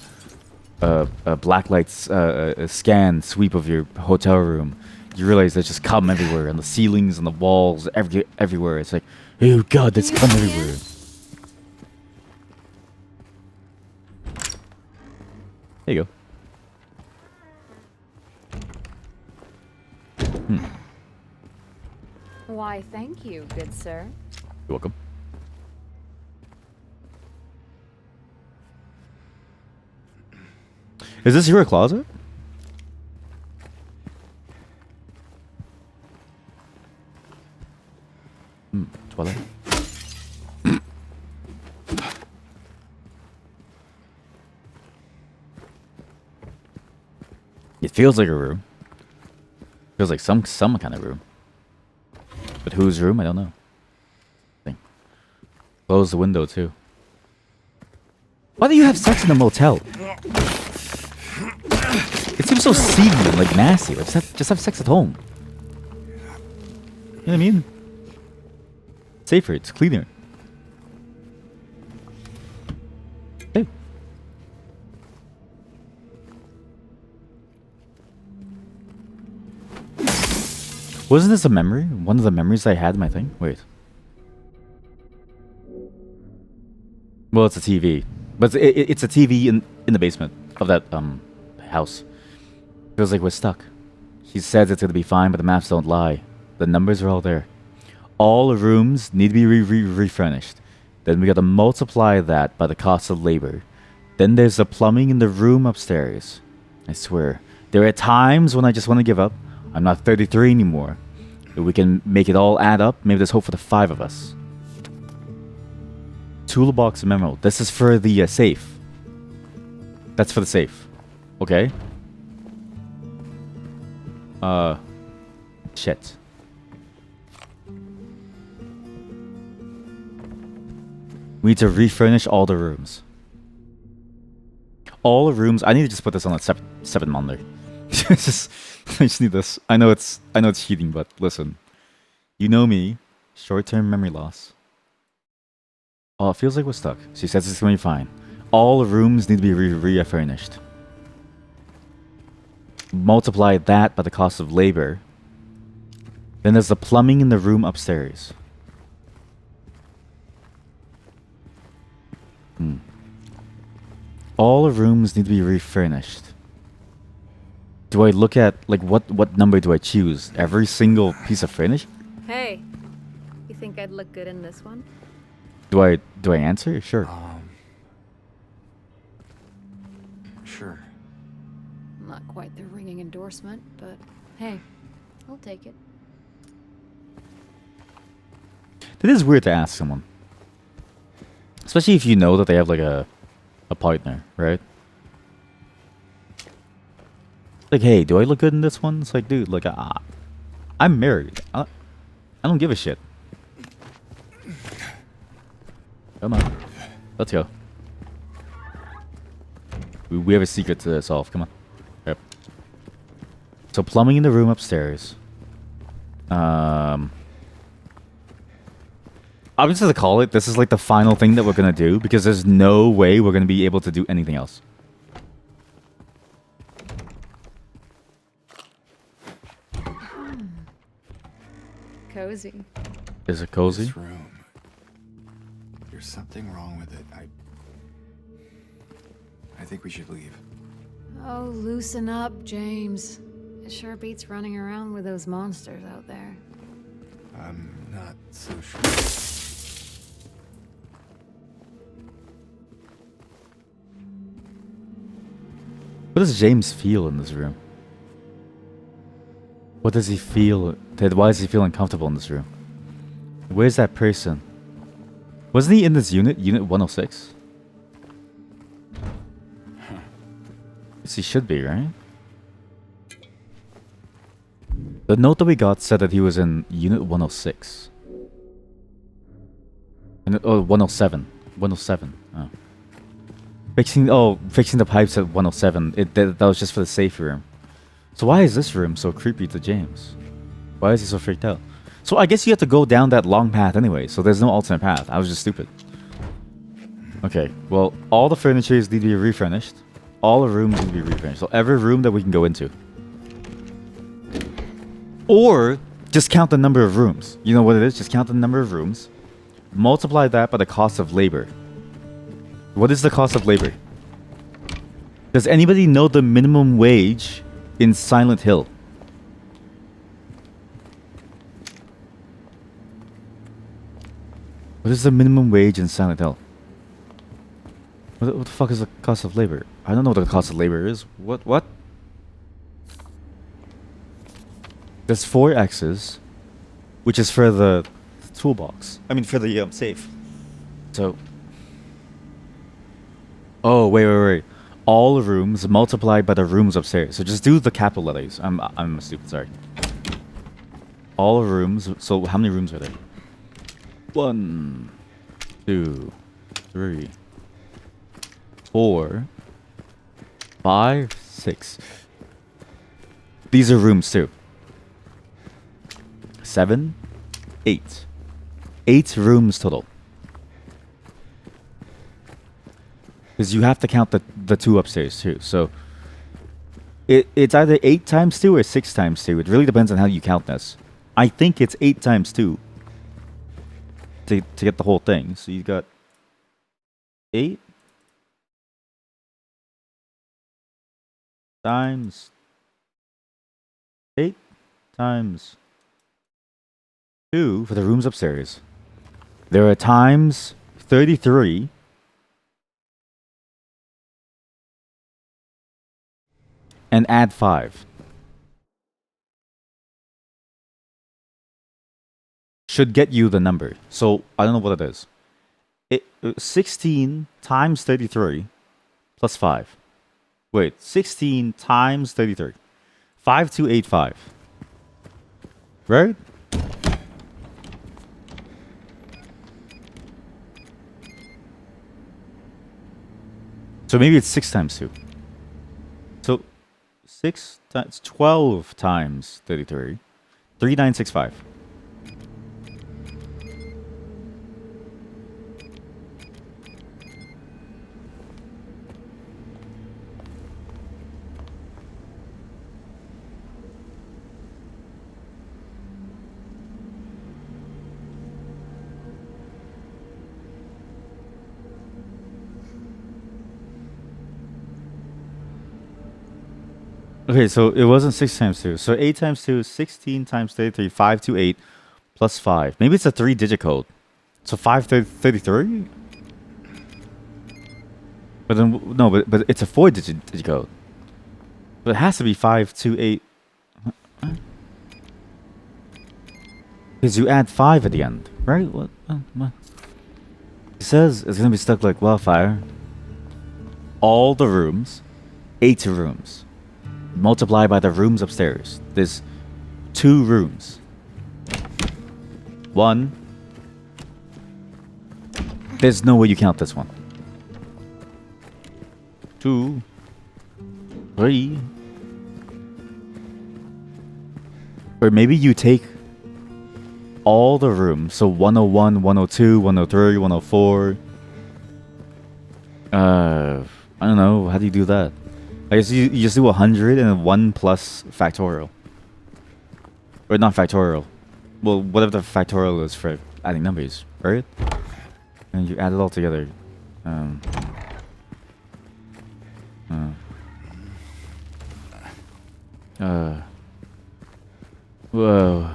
blacklight scan sweep of your hotel room. You realize there's just cum everywhere on the ceilings, on the walls, everywhere. It's like, oh god, there's cum everywhere. There you go. Why, thank you, good sir. You're welcome. Is this your closet? Toilet. It feels like a room. Feels like some kind of room. But whose room? I don't know. Close the window too. Why do you have sex in a motel? It seems so seedy and like nasty. Like, just have sex at home. You know what I mean? It's safer. It's cleaner. Hey. Wasn't this a memory? One of the memories I had in my thing? Wait. Well, it's a TV. But it's a TV in the basement of that house. Feels like we're stuck. She says it's gonna be fine, but the maps don't lie. The numbers are all there. All the rooms need to be refurnished. Then we gotta multiply that by the cost of labor. Then there's the plumbing in the room upstairs. I swear, there are times when I just want to give up. I'm not 33 anymore. If we can make it all add up, maybe there's hope for the 5 of us. Toolbox memo. This is for the safe. That's for the safe. Okay. Shit. We need to refurnish all the rooms. All the rooms. I need to just put this on a separate monitor. I just need this. I know it's cheating, but listen. You know me. Short-term memory loss. Oh, it feels like we're stuck. She says it's gonna be fine. All the rooms need to be refurnished. Multiply that by the cost of labor. Then there's the plumbing in the room upstairs. All the rooms need to be refurnished. Do I look at, like, what number do I choose? Every single piece of furnish? Hey, you think I'd look good in this one? Do I answer? Sure. Sure. Not quite the ringing endorsement, but hey, I'll take it. It is weird to ask someone. Especially if you know that they have like a partner, right? Like, hey, do I look good in this one? It's like, dude, like, I'm married. I don't give a shit. Come on. Let's go. We have a secret to solve. Come on. Yep. So plumbing in the room upstairs. I'm just gonna call it. This is like the final thing that we're gonna do because there's no way we're gonna be able to do anything else. Cozy. Is it cozy? This room. There's something wrong with it. I think we should leave. Oh, loosen up, James. It sure beats running around with those monsters out there. I'm not so sure. What does James feel in this room? What does he feel? Why does he feel uncomfortable in this room? Where's that person? Wasn't he in this unit? Unit 106? Yes, he should be, right? The note that we got said that he was in Unit 106. Oh, 107. 107. Oh. Fixing the pipes at 107. That was just for the safe room. So why is this room so creepy to James? Why is he so freaked out? So I guess you have to go down that long path anyway, so there's no alternate path. I was just stupid. Okay, well, all the furniture need to be refurnished. All the rooms need to be refurnished. So every room that we can go into. Or just count the number of rooms. You know what it is? Just count the number of rooms. Multiply that by the cost of labor. What is the cost of labor? Does anybody know the minimum wage in Silent Hill? What is the minimum wage in Silent Hill? What the fuck is the cost of labor? I don't know what the cost of labor is. What? There's 4 X's, which is for the toolbox. I mean, for the safe. So. Oh, wait. All rooms multiplied by the rooms upstairs. So just do the capital letters. I'm stupid, sorry. All rooms. So how many rooms are there? 1, 2, 3, 4, 5, 6. These are rooms too. 7, 8. 8 rooms total. Because you have to count the 2 upstairs too. So it's either 8 times 2 or 6 times 2. It really depends on how you count this. I think it's 8 times 2 to get the whole thing. So you've got 8 times 8 times 2 for the rooms upstairs. There are times 33. And add 5. Should get you the number. So I don't know what it is. 16 times 33 plus 5. Wait, 16 times 33. 5285. Right? So maybe it's 6 times 2. So 6 times 12 times 33. 3965. Okay, so it wasn't 6 times 2. So 8 times 2 is 16 times 33, 528 plus 5. Maybe it's a 3-digit code. So 533? But then, no, but it's a 4-digit code. But it has to be 528. Because you add 5 at the end, right? What? It says it's gonna be stuck like wildfire. All the rooms, 8 rooms. Multiply by the rooms upstairs. There's 2 rooms. 1. There's no way you count this one. 2. 3. Or maybe you take all the rooms. So 101, 102, 103, 104. I don't know. How do you do that? I guess you just do 100 and then 1 plus factorial. Or not factorial. Well, whatever the factorial is for adding numbers, right? And you add it all together. Whoa.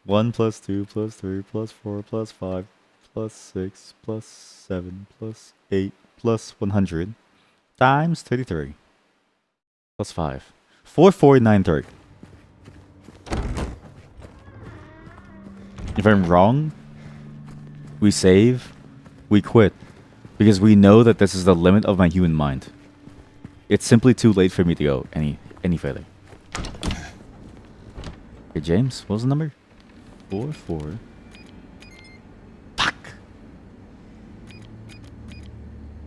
One plus 2 plus 3 plus 4 plus 5 plus 6 plus 7 plus 8 plus 100 times 33 plus 5. 4493. If I'm wrong, we save, we quit. Because we know that this is the limit of my human mind. It's simply too late for me to go any further. Okay, James, what was the number? 4, 4. Fuck!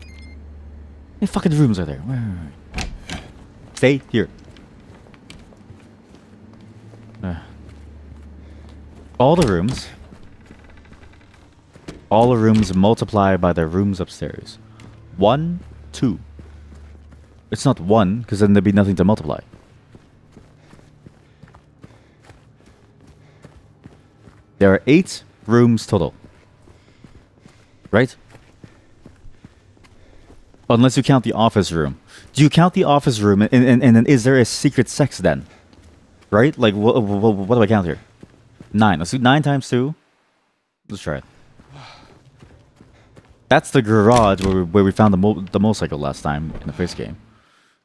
How many fucking rooms are there? Wait. Stay here. All the rooms. All the rooms multiply by the rooms upstairs. 1, 2. It's not 1, because then there'd be nothing to multiply. There are 8 rooms total. Right? Unless you count the office room. Do you count the office room and then is there a secret sex den? Right? Like, what do I count here? 9. Let's do 9 times 2. Let's try it. That's the garage where we found the motorcycle last time in the first game.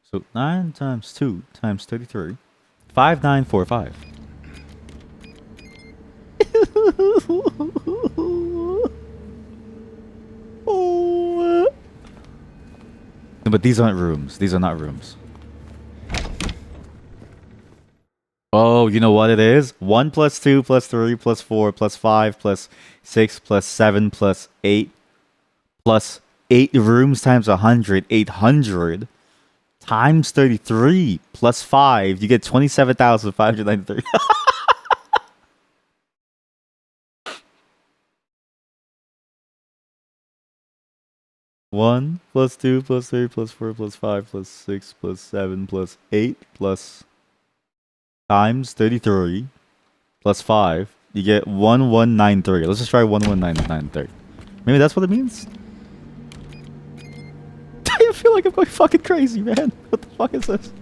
So 9 times 2 times 33. 5945. But these aren't rooms. These are not rooms. Oh, you know what it is? 1 plus 2 plus 3 plus 4 plus 5 plus 6 plus 7 plus 8 plus 8 rooms times 100. 800 times 33 plus 5. You get 27,593. 1 plus 2 plus 3 plus 4 plus 5 plus 6 plus 7 plus 8 plus times 33 plus 5. You get 1193. Let's just try 11993. Maybe that's what it means? I feel like I'm going fucking crazy, man. What the fuck is this?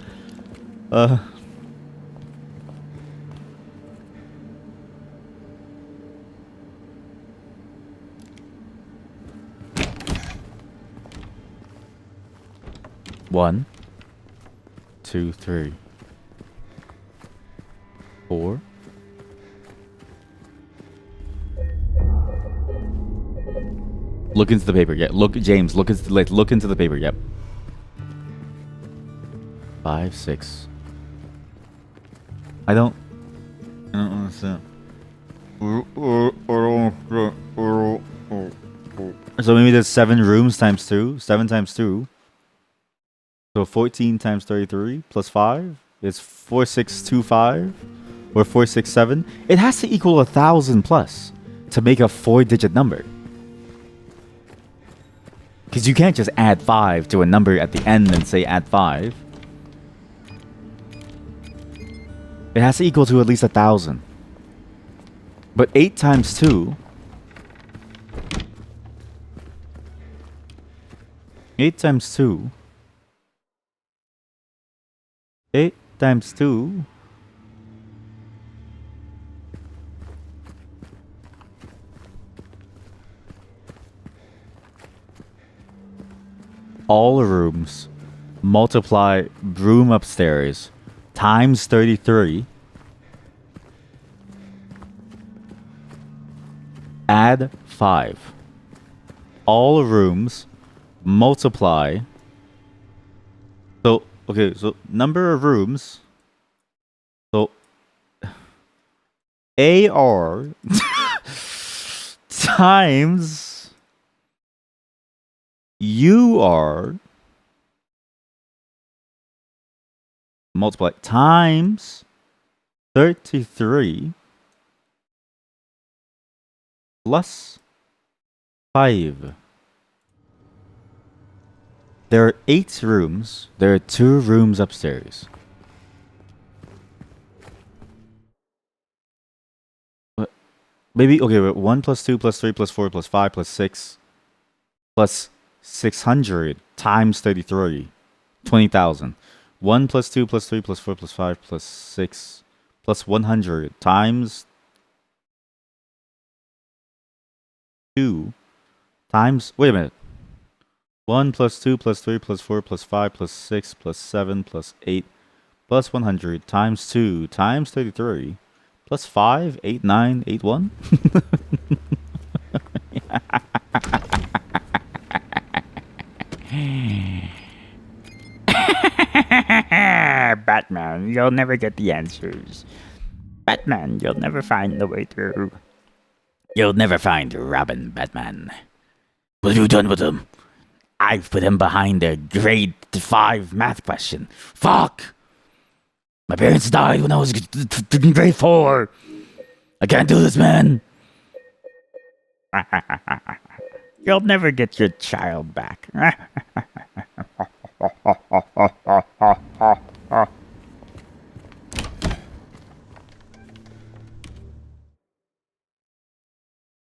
One, 2, 3, 4. Look into the paper. Yeah, look, James. Look into the paper. Yep. 5, 6. I don't understand. So maybe there's 7 rooms times 2. 7 times 2. So 14 times 33 plus 5 is 4625 or 467. It has to equal 1,000 plus to make a 4-digit number. Because you can't just add 5 to a number at the end and say add 5. It has to equal to at least 1,000. But 8 times 2. 8 times 2. 8 times 2. All rooms multiply room upstairs times 33 Add 5. All rooms multiply. So, okay, so number of rooms. So, AR times UR multiply times 33 plus 5. There are 8 rooms. There are 2 rooms upstairs. What? Maybe, okay, wait, 1 plus 2 plus 3 plus 4 plus 5 plus 6 plus 600 times 33. 20,000. 1 plus 2 plus 3 plus 4 plus 5 plus 6 plus 100 times 2 times. Wait a minute. 1 plus 2 plus 3 plus 4 plus 5 plus 6 plus 7 plus 8 plus 100 times 2 times 33 plus 5, 8, 9, 8, 1. Batman, you'll never get the answers. Batman, you'll never find the way through. You'll never find Robin, Batman. What have you done with him? I've put him behind a grade 5 math question. Fuck! My parents died when I was in grade 4. I can't do this, man. You'll never get your child back.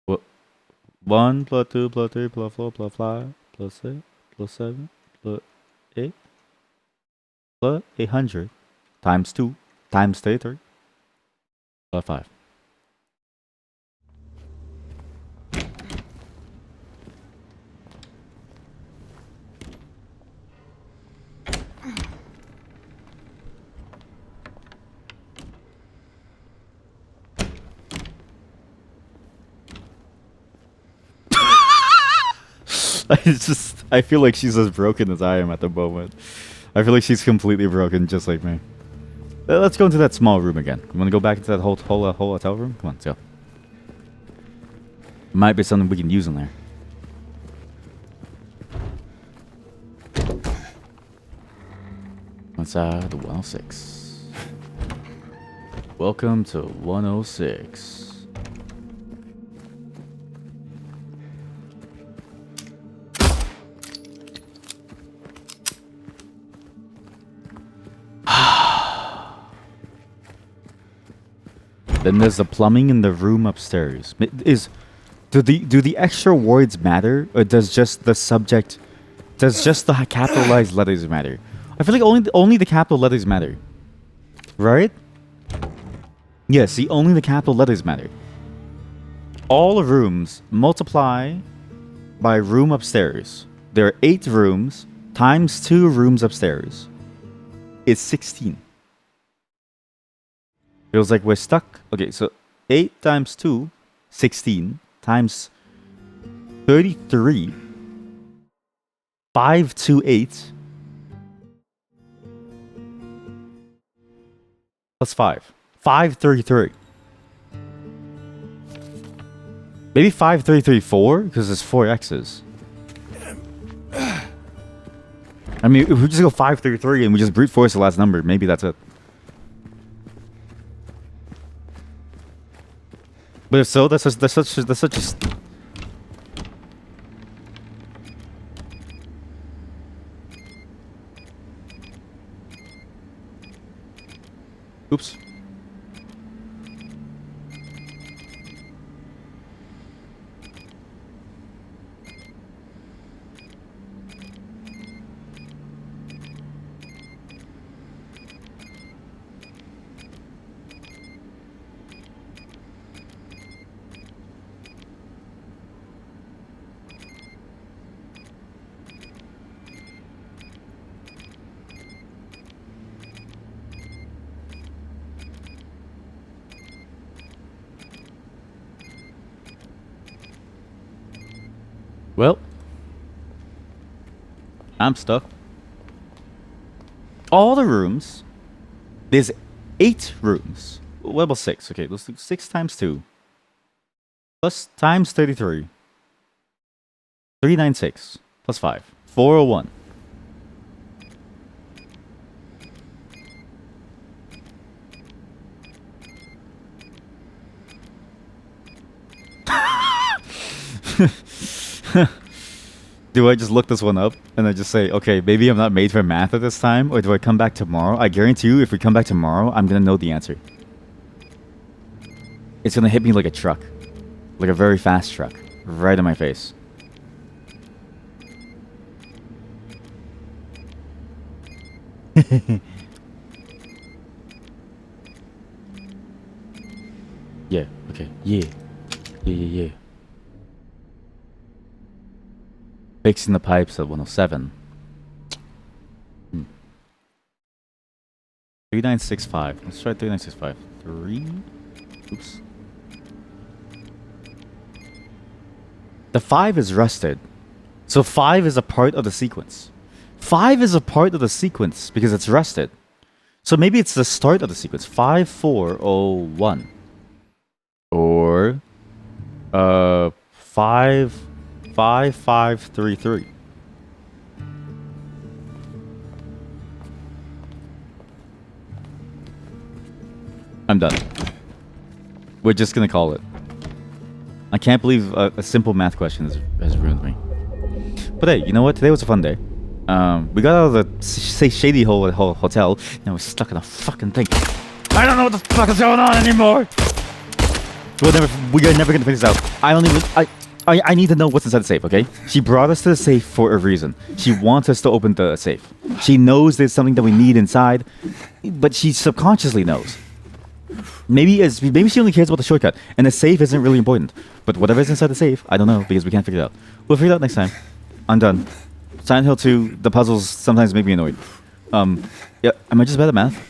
What? 1 plus 2 plus 3 plus 4 plus 5 plus 6 plus 7 plus 8 plus 800 times 2 times 33 plus 5. I feel like she's as broken as I am at the moment. I feel like she's completely broken, just like me. Let's go into that small room again. You want to go back into that whole hotel room? Come on, let's go. Might be something we can use in there. Inside the 106. Welcome to 106. Then there's the plumbing in the room upstairs. Do the extra words matter, or does just the subject, does just the capitalized letters matter? I feel like only the capital letters matter, right? Yeah, see, only the capital letters matter. All rooms multiply by room upstairs. There are 8 rooms times 2 rooms upstairs. It's 16. Feels like we're stuck. Okay, so 8 times 2, 16 times 33. 528 plus 5. 533. Maybe 5334 because there's 4 X's. I mean, if we just go 533 and we just brute force the last number, maybe that's it. But if so, that's such a oops. Well, I'm stuck. All the rooms. There's 8 rooms. What about 6? Okay, let's do 6 times 2. Plus times 33. 396. Plus 5. 401. Do I just look this one up and I just say, okay, maybe I'm not made for math at this time, or do I come back tomorrow? I guarantee you, if we come back tomorrow, I'm gonna know the answer. It's gonna hit me like a truck, like a very fast truck, right in my face. Yeah. Okay. Yeah. Yeah. Fixing the pipes at 107. 3965. Let's try 3965. 3. Oops. The 5 is rusted. So 5 is a part of the sequence. 5 is a part of the sequence because it's rusted. So maybe it's the start of the sequence. 5401. Or 5533. I'm done. We're just gonna call it. I can't believe a simple math question has ruined me. But hey, you know what? Today was a fun day. We got out of the shady hole hotel. Now we're stuck in a fucking thing. I don't know what the fuck is going on anymore. We are never gonna figure this out. I need to know what's inside the safe, okay? She brought us to the safe for a reason. She wants us to open the safe. She knows there's something that we need inside, but she subconsciously knows. Maybe she only cares about the shortcut, and the safe isn't really important. But whatever's inside the safe, I don't know, because we can't figure it out. We'll figure it out next time. I'm done. Silent Hill 2, the puzzles sometimes make me annoyed. Yeah, am I just bad at math?